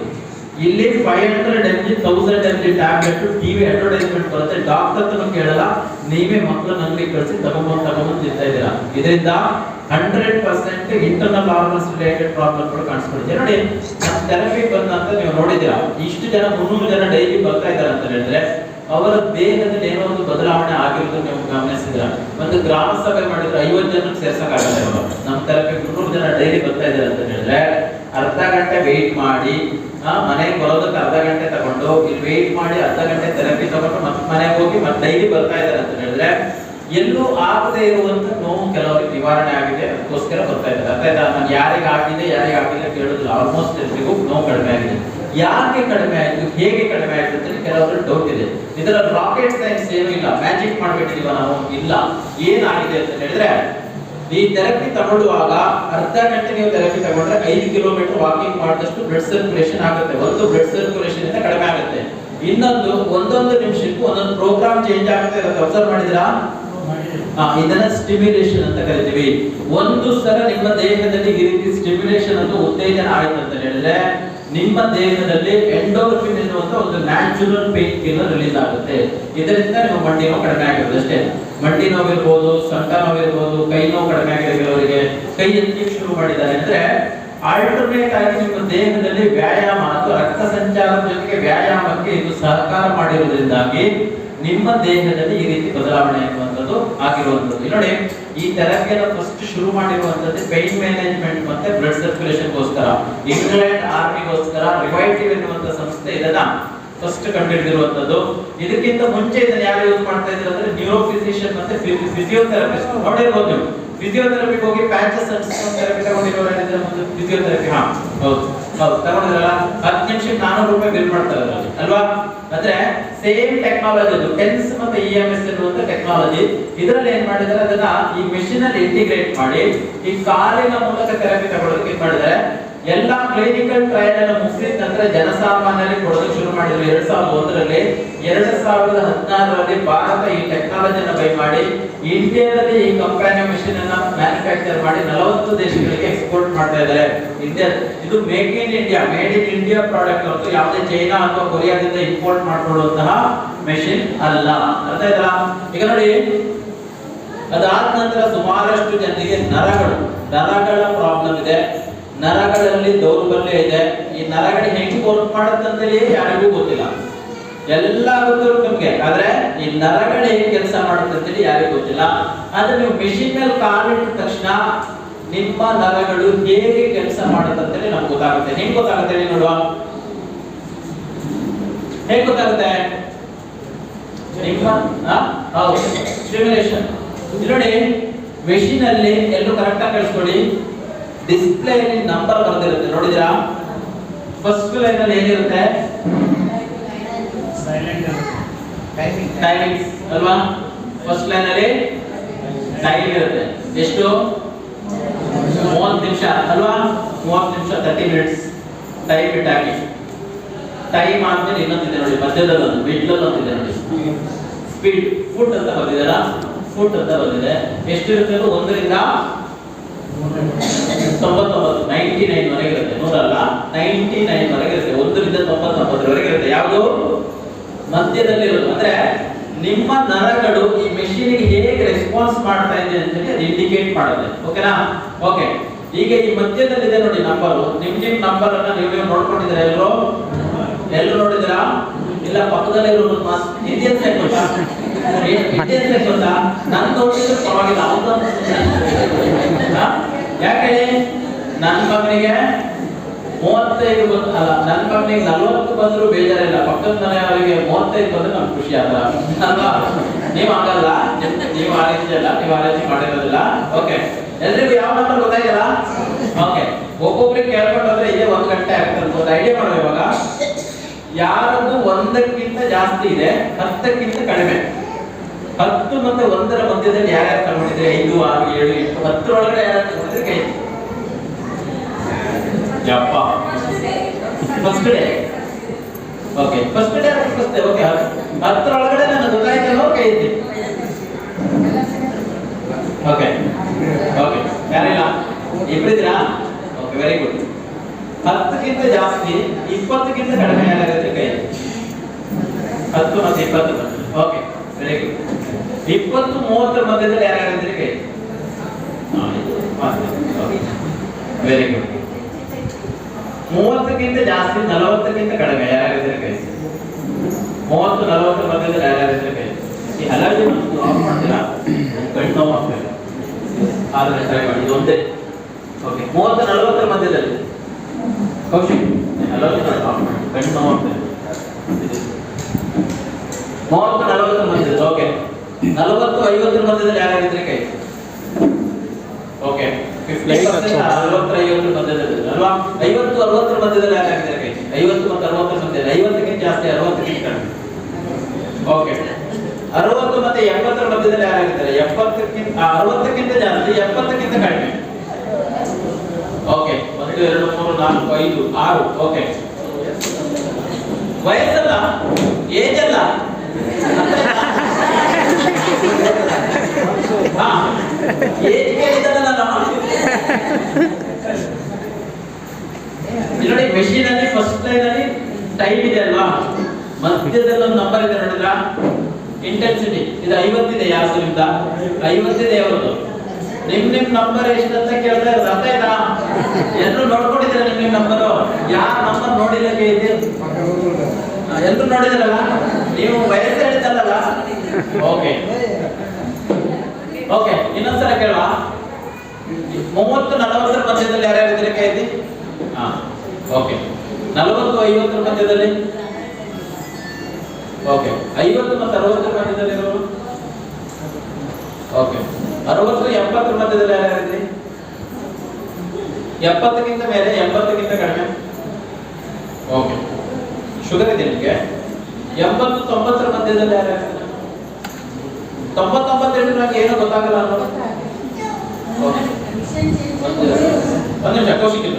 ಇಲ್ಲಿ 500 mg 1000 mg tablet TV advertisement ಬರುತ್ತೆ, ಡಾಕ್ಟರ್ ಹತ್ರ ಕೇಳಲ್ಲ, ನೀವೇ ಮಕ್ಕಳನ್ನ ಅಂಗಡಿ ಕಳಿಸಿ ತಗೊಂಡು ತಿಂತಾ ಇದ್ದೀರಾ. ಇದರಿಂದ 100% ಇಂಟರ್ನಲ್ ಆರ್ಗನ್ಸ್ ರಿಲೇಟೆಡ್ ಪ್ರಾಬ್ಲಮ್ ಕೂಡ ಕಾಣಿಸ್ಕೊಂಡಿದೆ. ನೋಡಿ ನಮ್ಮ ಥೆರಪಿ ಬಂದಂತ ನೀವು ನೋಡಿದ್ದೀರಾ, ಇಷ್ಟು ಜನ 300 ಜನ ಡೈಲಿ ಬರ್ತಾ ಇದ್ದಾರೆ ಅಂತ ಹೇಳಿದ್ರೆ ಅವರ ದೇಹದಲ್ಲಿ ಏನೋ ಒಂದು ಬದಲಾವಣೆ ಆಗಿರೋದು ನೀವು ಗಮನಿಸಿದ್ರ. ಒಂದು ಗ್ರಾಮ ಸಭೆ ಮಾಡಿದ್ರೆ 50 ಜನಕ್ಕೆ ಸೇರ್ಸಕ್ಕಾಗಲ್ಲ. ಇವಾಗ ನಮ್ಮ ಥೆರಪಿ 300 ಜನ ಡೈಲಿ ಬರ್ತಾ ಇದ್ದಾರೆ ಅಂತ ಹೇಳಿದ್ರೆ ಅರ್ಧ ಗಂಟೆ ವೆಯ್ಟ್ ಮಾಡಿ ಮನೆಗೆ ಬರೋದಕ್ಕೆ ಅರ್ಧ ಗಂಟೆ ತಗೊಂಡು ಇಲ್ಲಿ ವೆಯ್ಟ್ ಮಾಡಿ ಅರ್ಧ ಗಂಟೆ ಥೆರಪಿ ತಗೊಂಡು ಮತ್ತೆ ಮನೆಗೆ ಹೋಗಿ ಮತ್ತೆ ಡೈಲಿ ಬರ್ತಾ ಇದ್ದಾರೆ ಅಂತ ಹೇಳಿದ್ರೆ ಎಲ್ಲೂ ಆಗದೆ ಇರುವಂತ ನೋವು ಕೆಲವರಿಗೆ ನಿವಾರಣೆ ಆಗಿದೆ, ಅದಕ್ಕೋಸ್ಕರ ಬರ್ತಾ ಇದ್ದಾರೆ. ಅರ್ಥ ಆಯ್ತಾ? ನಾನು ಯಾರಿಗೆ ಆಗಿಲ್ಲ ಕೇಳೋದಿಲ್ಲ, ಆಲ್ಮೋಸ್ಟ್ ಎಲ್ರಿಗೂ ನೋವು ಕಡಿಮೆ ಆಗಿದೆ. ಯಾಕೆ ಕಡಿಮೆ ಆಯ್ತು, ಹೇಗೆ ಕಡಿಮೆ ಆಯ್ತು ಅಂತ ಕೆಲವರು ಡೌಟ್ ಇದೆ. ಇದರ ರಾಕೆಟ್ ಸೈನ್ಸ್ ಏನೂ ಇಲ್ಲ, ಮ್ಯಾಜಿಕ್ ಮಾಡ್ಬಿಟ್ಟಿದೀವ ನಾವು, ಇಲ್ಲ. ಏನಾಗಿದೆ ಅಂತ ಹೇಳಿದ್ರೆ ಈ ಥೆರಪಿ ತಗೊಳ್ಳುವಾಗ ಅರ್ಧ ಗಂಟೆ ನೀವು ಥೆರಪಿ ತಗೊಂಡ್ರೆ 5 ಕಿಲೋಮೀಟರ್ ವಾಕಿಂಗ್ ಮಾಡಿದಷ್ಟು ಬ್ಲಡ್ ಸರ್ಕ್ಯುಲೇಷನ್ ಆಗುತ್ತೆ. ಒಂದು ಬ್ಲಡ್ ಸರ್ಕ್ಯುಲೇಷನ್ ಇಂದ ಕಡಿಮೆ ಆಗುತ್ತೆ. ಇನ್ನೊಂದು ಒಂದೊಂದು ನಿಮಿಷಕ್ಕೂ ಒಂದೊಂದು ಪ್ರೋಗ್ರಾಮ್ ಚೇಂಜ್ ಆಗುತ್ತೆ. ಅಬ್ಸರ್ವ್ ಮಾಡಿದ್ರಾ? ಇದನ್ನ ಸ್ಟಿಮ್ಯುಲೇಷನ್ ಅಂತ ಕರಿತೀವಿ. ಒಂದು ಸಲ ನಿಮ್ಮ ದೇಹದಲ್ಲಿ ಈ ರೀತಿ ಸ್ಟಿಮ್ಯುಲೇಷನ್ ಅಂತ ಉತ್ತೇಜನ ಆಯ್ತು ಅಂತ ಹೇಳಿದ್ರೆ ನಿಮ್ಮ ದೇಹದಲ್ಲಿ ಎಂಡೋರ್ಫಿನ್ ಎನ್ನುವಂತ ಒಂದು ನ್ಯಾಚುರಲ್ ಪೇನ್ ಕಿಲ್ಲರ್ ರಿಲೀಸ್ ಆಗುತ್ತೆ. ಇದರಿಂದ ನಿಮ್ಮ ಮಂಡಿ ನೋವು ಕಡಿಮೆ ಆಗುತ್ತೆ ಅಷ್ಟೇ. ಮಂಡಿ ನೋವು ಇರ್ಬೋದು, ಸೊಂಟ ನೋವು ಇರ್ಬೋದು, ಕೈ ನೋವು ಕಡಿಮೆ ಆಗಿದೆ. ಕೆಲವರಿಗೆ ಕೈ ಎತ್ತಿ ಶುರು ಮಾಡಿದ್ದಾರೆ ಅಂದ್ರೆ ಆಲ್ಟರ್ನೇಟ್ ಆಗಿ ನಿಮ್ಮ ದೇಹದಲ್ಲಿ ವ್ಯಾಯಾಮ ಅಥವಾ ರಕ್ತ ಸಂಚಾರದ ಜೊತೆಗೆ ವ್ಯಾಯಾಮಕ್ಕೆ ಇದು ಸಹಕಾರ ಮಾಡಿರುವುದರಿಂದಾಗಿ ನಿಮ್ಮ ದೇಹದಲ್ಲಿ ಈ ರೀತಿ ಬದಲಾವಣೆ ಎನ್ನುವಂಥದ್ದು ಆಗಿರುವಂಥದ್ದು. ನೋಡಿ, ಈ ಥೆರಪಿಯನ್ನು ಫಸ್ಟ್ ಶುರು ಮಾಡಿರುವಂಥದ್ದು ಪೇನ್ ಮ್ಯಾನೇಜ್ಮೆಂಟ್ ಮತ್ತೆ ಬ್ಲಡ್ ಸರ್ಕ್ಯುಲೇಷನ್ಗೋಸ್ಕರ, ಇಂಗ್ಲೆಂಡ್ ಆರ್ಮಿಗೋಸ್ಕರ ರಿವೈಟಿವ್ ಎನ್ನುವಂಥ ಸಂಸ್ಥೆ ಇದನ್ನ ಫಸ್ಟ್ ಕಂಡುಹಿಡಿದಿರುವಂಥದ್ದು. ಇದಕ್ಕಿಂತ ಮುಂಚೆ ಇದನ್ನ ಯಾರು ಯೂಸ್ ಮಾಡ್ತಾ ಇದ್ರು ಅಂದ್ರೆ ನ್ಯೂರೋ ಫಿಸಿಷಿಯನ್ ಮತ್ತೆ ಫಿಸಿಯೋಥೆರಪಿಸ್ಟ್. ನೋಡಿರ್ಬೋದು ನೀವು, ಫಿಸಿಯೋಥೆರಪಿಗೆ ಹೋಗಿ ಪ್ಯಾಚಸ್ ಅಂಡ್ ಥೆರಪಿ ತಗೊಂಡಿರೋರು ಯಾರಿದ್ರೆ ಫಿಸಿಯೋಥೆರಪಿ ಹೌದು ತಗೊಂಡಿರಲ್ಲ, 10 ನಿಮಿಷಕ್ಕೆ 400 ರೂಪಾಯಿ ಬಿಲ್ ಮಾಡ್ತಾರೆ ಅಲ್ವಾ? ಅಂದ್ರೆ ಸೇಮ್ ಟೆಕ್ನಾಲಜಿ ಅದು, ಟೆನ್ಸ್ ಮತ್ತೆ EMS ಎನ್ನುವಂತ ಟೆಕ್ನಾಲಜಿ. ಇದರಲ್ಲಿ ಏನ್ ಮಾಡಿದ್ದಾರೆ, ಅದನ್ನ ಈ ಮೆಷಿನ್ ಅಲ್ಲಿ ಇಂಟಿಗ್ರೇಟ್ ಮಾಡಿ ಈ ಕಾಲಿನ ಮೂಲಕ ಥೆರಪಿ ತಗೊಳ್ಳೋದಕ್ಕೆ ಏನ್ ಮಾಡಿದ್ದಾರೆ, ಎಲ್ಲಾ ಕ್ಲಿನಿಕಲ್ ಟ್ರಯಲ್ ಅನ್ನು ಮುಗಿಸಿದ ನಂತರ ಜನಸಾಮಾನ್ಯರಿಗೆ ಕೊಡೋದಕ್ಕೆ ಶುರು ಮಾಡಿದ್ರು 2001ರಲ್ಲಿ. 2016ರಲ್ಲಿ ಭಾರತ ಈ ಟೆಕ್ನಾಲಜಿಯನ್ನು ಬೈ ಮಾಡಿ ಇಂಡಿಯಾದಲ್ಲಿ ಈ ಕಂಪನಿ ಮೆಷಿನ್ ಅನ್ನ ಮ್ಯಾನುಫ್ಯಾಕ್ಚರ್ ಮಾಡಿ 40 ದೇಶಗಳಿಗೆ ಎಕ್ಸ್ಪೋರ್ಟ್ ಮಾಡ್ತಾ ಇದ್ದಾರೆ. ಇಂಡಿಯಾ ಇದು make in India, made in India product ಹೊರತು ಯಾವುದೇ ಚೈನಾ ಅಥವಾ ಕೊರಿಯಾದಿಂದ ಇಂಪೋರ್ಟ್ ಮಾಡ್ಕೊಳ್ಳುವಂತಹ ಮೆಷಿನ್ ಅಲ್ಲ. ಅರ್ಥ ಆಯ್ತಾ? ಈಗ ನೋಡಿ, ಅದಾದ ನಂತರ ಸುಮಾರಷ್ಟು ಜನರಿಗೆ ನರಗಳ ಪ್ರಾಬ್ಲಮ್ ಇದೆ, ನರಗಳಲ್ಲಿ ದೌರ್ಬಲ್ಯ ಇದೆ. ಈ ನರಗಳು ಹೆಂಗೆ ವರ್ಕ್ ಮಾಡುತ್ತಂತೇಳಿ ಯಾರಿಗೂ ಗೊತ್ತಿಲ್ಲ. ಎಲ್ಲ ಗೊತ್ತಿರೋ ನಿಮ್ಗೆ, ಆದ್ರೆ ಈ ನರಗಳು ಹೇಗೆ ಕೆಲಸ ಮಾಡುತ್ತಂತೇಳಿ ಯಾರಿಗೂ ಗೊತ್ತಿಲ್ಲ. ಆದ್ರೆ ನೀವು ಮೆಷಿನ್ ಮೇಲೆ ಕಾಲಿಟ್ಟ ತಕ್ಷಣ ನಿಮ್ಮ ನರಗಳು ಹೇಗೆ ಕೆಲಸ ಮಾಡುತ್ತಂತೇಳಿ ನಮ್ಗೆ ಗೊತ್ತಾಗುತ್ತೆ. ಹೆಂಗ್ ಗೊತ್ತಾಗುತ್ತೆ ಹೇಳಿ ನೋಡುವ, ಹೇಗೆ ಗೊತ್ತಾಗುತ್ತೆ? ನಿಮ್ಮ ಹೌದು, ಸ್ಟಿಮ್ಯುಲೇಷನ್. ನೋಡಿ, ಮೆಷಿನ್ ಅಲ್ಲಿ ಎಲ್ಲರೂ ಕರೆಕ್ಟ್ ಆಗಿ ಕಳಿಸ್ಕೊಡಿ. ಡಿಸ್ಪ್ಲೇ ಅಲ್ಲಿ ನಂಬರ್ ಬರ್ದಿರುತ್ತೆ, ನೋಡಿದ್ರಾ? ಫಸ್ಟ್ ಲೈನ್ ಅಲ್ಲಿ ಏನಿರುತ್ತೆ? ಟೈಮಿಂಗ್ಸ್ ಅಲ್ವಾ? ಫಸ್ಟ್ ಲೈನ್ ಅಲ್ಲಿ ಟೈಮ್ ಇರುತ್ತೆ. ಎಷ್ಟು? 30 ನಿಮಿಷ ಅಲ್ವಾ? 30 ನಿಮಿಷ, 30 ಮಿನಿಟ್ಸ್ ಟೈಮ್ ಇಟ್ಟಾಗಿ. ಟೈಮ್ ಆದ್ಮೇಲೆ ಇನ್ನೊಂದಿದೆ ನೋಡಿ, ಮಧ್ಯದಲ್ಲಿ ಒಂದು ಮಿಡ್ಲ್ ಒಂದಿದೆ ನೋಡಿ, ಸ್ಪೀಡ್ ಫುಟ್ ಅಂತ ಬಂದಿದೆಯಲ್ಲ, ಫುಟ್ ಅಂತ ಬಂದಿದೆ. ಎಷ್ಟಿರುತ್ತೆ? 1 ರಿಂದ 99 99 ವರೆಗೆ ಇರುತ್ತೆ. 100 ಅಲ್ಲ, 99 ವರೆಗೆ ಇರುತ್ತೆ. 1 ರಿಂದ 99 ವರೆಗೆ ಇರುತ್ತೆ. ಯಾವುದು ಮಧ್ಯದಲ್ಲಿ ಇರೋದು. ಅಂದ್ರೆ ನಿಮ್ಮ ನರಗಳು ಈ ಮೆಷಿನ್ಗೆ ಹೇಗೆ ರೆಸ್ಪಾನ್ಸ್ ಮಾಡ್ತಾ ಇದೆ ಅಂತ ಹೇಳಿ ಅದು ಇಂಡಿಕೇಟ್ ಮಾಡುತ್ತೆ. ಓಕೆನಾ? ಓಕೆ, ಈಗ ಈ ಮಧ್ಯದಲ್ಲಿ ಇದೆ ನೋಡಿ ನಂಬರ್. ನಿಮ್ ನಂಬರ್ ಅನ್ನ ನೀವು ನೋಡ್ಕೊಂಡಿದ್ದೀರಾ? ಎಲ್ಲರೂ ನೋಡಿದಿರಾ? ಇಲ್ಲ, ಪಕ್ಕದಲ್ಲೇ ಇರೋದು ಇತಿಹಾಸ ಗೊತ್ತಾ? ಇತಿಹಾಸ ಗೊತ್ತಾ? ನಾನು ನೋಡಿದ್ರೆ ಪರವಾಗಿಲ್ಲ, ಯಾಕೆ ನನ್ನ ಮಗನಿಗೆ 35 ಅಲ್ಲ, ನನ್ನ ಮಗನಿಗೆ 40 ಬಂದ್ರು ಬೇಜಾರಿಲ್ಲ, ಪಕ್ಕದ ಮನೆಯವರಿಗೆ 35 ಬಂದ್ರೆ ನಮ್ಗೆ ಖುಷಿ ಆಗ ಅಲ್ವಾ? ನೀವು ಆಗಲ್ಲ, ನೀವು ಆ ರೀತಿ ಅಲ್ಲ, ನೀವು ಆ ರೀತಿ ಮಾಡಿರೋದಿಲ್ಲ. ಓಕೆ, ಎಲ್ರಿಗೂ ಯಾವ ನಂಬರ್ ಗೊತ್ತಾಗಿಲ್ಲ? ಓಕೆ, ಒಬ್ಬೊಬ್ರಿಗೆ ಕೇಳ್ಕೊಂಡ್ರೆ ಇದೇ 1 ಗಂಟೆ ಆಗ್ತದೆ. ಒಂದು ಐಡಿಯಾ ಮಾಡುವ, ಇವಾಗ ಯಾರದ್ದು 1ಕ್ಕಿಂತ ಜಾಸ್ತಿ ಇದೆ, 10ಕ್ಕಿಂತ ಕಡಿಮೆ. 10 ಮತ್ತೆ 1ರ ಮಧ್ಯದಲ್ಲಿ ಯಾರ್ಯಾರು ತಗೊಂಡಿದ್ರೆ 5, 6, 7, 8, 10 ಒಳಗಡೆ ಯಾರು ತಗೊಂಡಿದ್ರೆ ಕೈ ಯಪ್ಪ. First day, okay, first day first. Okay, 10 ಒಳಗಡೆ ನಾನು ಗೊತ್ತಾಯ್ತೇನೋ ಕೈ ಇದ್ದೆ. 20-30 ಮಧ್ಯದಲ್ಲಿ ಯಾರ್ಯಾರಿದ್ದೀರಿ ಕೈ? Very good. 30ಕ್ಕಿಂತ ಜಾಸ್ತಿ 40ಕ್ಕಿಂತ ಕಡಿಮೆ ಯಾರ್ಯಾರಿದ್ದೀರಿ ಕೈ? 30-40 ಮಧ್ಯದಲ್ಲಿ ಯಾರ್ಯಾರಿದ್ದೀರಿ ಕೈ? ಈ ಅಲರ್ಜಿ ಆಫ್ ಮಾಡ್ತೀರಾ? ಕಣ್ಣು ನೋವು ಆಗ್ತದೆ ಆದ್ರೆ ಟ್ರೈ ಮಾಡಿ, ಇದು ಒಂದೇ. ಓಕೆ, 30-40 ಮಧ್ಯದಲ್ಲಿ ಕೌಶಿಕ್ ಅಲರ್ಜಿ ಆಫ್ ಮಾಡಿ, ಕಣ್ಣು ನೋವು ಆಗ್ತದೆ. 30-40 ಮಧ್ಯದಲ್ಲಿ. ಓಕೆ, 40-50 ಮಧ್ಯದಲ್ಲಿ ಯಾರ್ಯಾರಿದ್ದೀರಿ ಕೈ? ಓಕೆ, 50% 40-50 ಮಧ್ಯದಲ್ಲಿ ಅಲ್ವಾ? 50-60 ಮಧ್ಯದಲ್ಲಿ ಯಾರ್ಯಾರಿದ್ದೀರಿ ಕೈ? 50 ಮತ್ತು 60 ಮಧ್ಯದಲ್ಲಿ. 50ಕ್ಕಿಂತ ಜಾಸ್ತಿ, 60ಕ್ಕಿಂತ ಕಡಿಮೆ. ಓಕೆ, 60 ಮತ್ತೆ 70 ಮಧ್ಯದಲ್ಲಿ ಯಾರಾಗಿದ್ದಾರೆ? 60ಕ್ಕಿಂತ ಜಾಸ್ತಿ, 70ಕ್ಕಿಂತ ಕಡಿಮೆ. ಓಕೆ, 1 2 3 4 5 6. ಓಕೆ, ವಯಸ್ಸಲ್ಲ, ಏಜ್ ಅಲ್ಲ. ಹಾ, ಏಜ್ ಕೇಳಿದಲ್ಲ ನಾನು. ನೋಡಿ, ಮೆಷಿನ್ ಅಲ್ಲಿ ಫಸ್ಟ್ ಲೈನ್ ಅಲ್ಲಿ ಟೈಮ್ ಇದೆ ಅಲ್ವಾ? ಮಧ್ಯದಲ್ಲಿ ಒಂದು ನಂಬರ್ ಇದೆ ನೋಡಿದ್ರಾ? ಇಂಟೆನ್ಸಿಟಿ. ಇದು 50 ಇದೆ ಯಾಸರಿಂದ, 50 ಇದೆ ಯಾವುದು? ನಿಮ್ ನಂಬರ್ ಎಷ್ಟು ಅಂತ ಕೇಳ್ತಾ ಇರೋದು, ಅರ್ಥ ಆಯ್ತಾ? ಎಲ್ಲರೂ ನೋಡ್ಕೊಂಡಿದ್ದೀರಾ ನಿಮ್ ನಂಬರು? ಯಾರ ನಂಬರ್ ನೋಡಿಲ್ಲ ಕೇಳಿದ್ದೆ? ಎಲ್ಲರೂ ನೋಡಿದಿರಲ್ಲ? ನೀವು ವಯಸ್ಸು ಹೇಳಿದ್ದಲ್ಲ? ಓಕೆ ಓಕೆ, ಇನ್ನೊಂದ್ಸಲ ಕೇಳುವ. 30-40 ಮಧ್ಯದಲ್ಲಿ ಯಾರ್ಯಾರಿದ್ದೀರಿ ಕೈದಿ? ಹಾ, ಓಕೆ. 40-50 ಮಧ್ಯದಲ್ಲಿ? ಓಕೆ. 50 ಮತ್ತು 60 ಮಧ್ಯದಲ್ಲಿ ಇರೋರು? ಓಕೆ. 60-70 ಮಧ್ಯದಲ್ಲಿ ಯಾರ್ಯಾರಿದ್ದೀರಿ? 70ಕ್ಕಿಂತ ಮೇಲೆ, 80ಕ್ಕಿಂತ ಕಡಿಮೆ? ಓಕೆ. ಶುಗರ್ ಇದೆ ನಿಮಗೆ? 80-90 ಮಧ್ಯದಲ್ಲಿ ಯಾರ್ಯಾರಿದ್ದೀರಿ? 90-98 ನನಗೆ ಏನೋ ಗೊತ್ತಾಗಲ್ಲ ಅನ್ನೋದು. ಓಕೆ, ಒಂದು ನಿಮಿಷ ಕೌಶಿಕ್ ಇಲ್ಲ.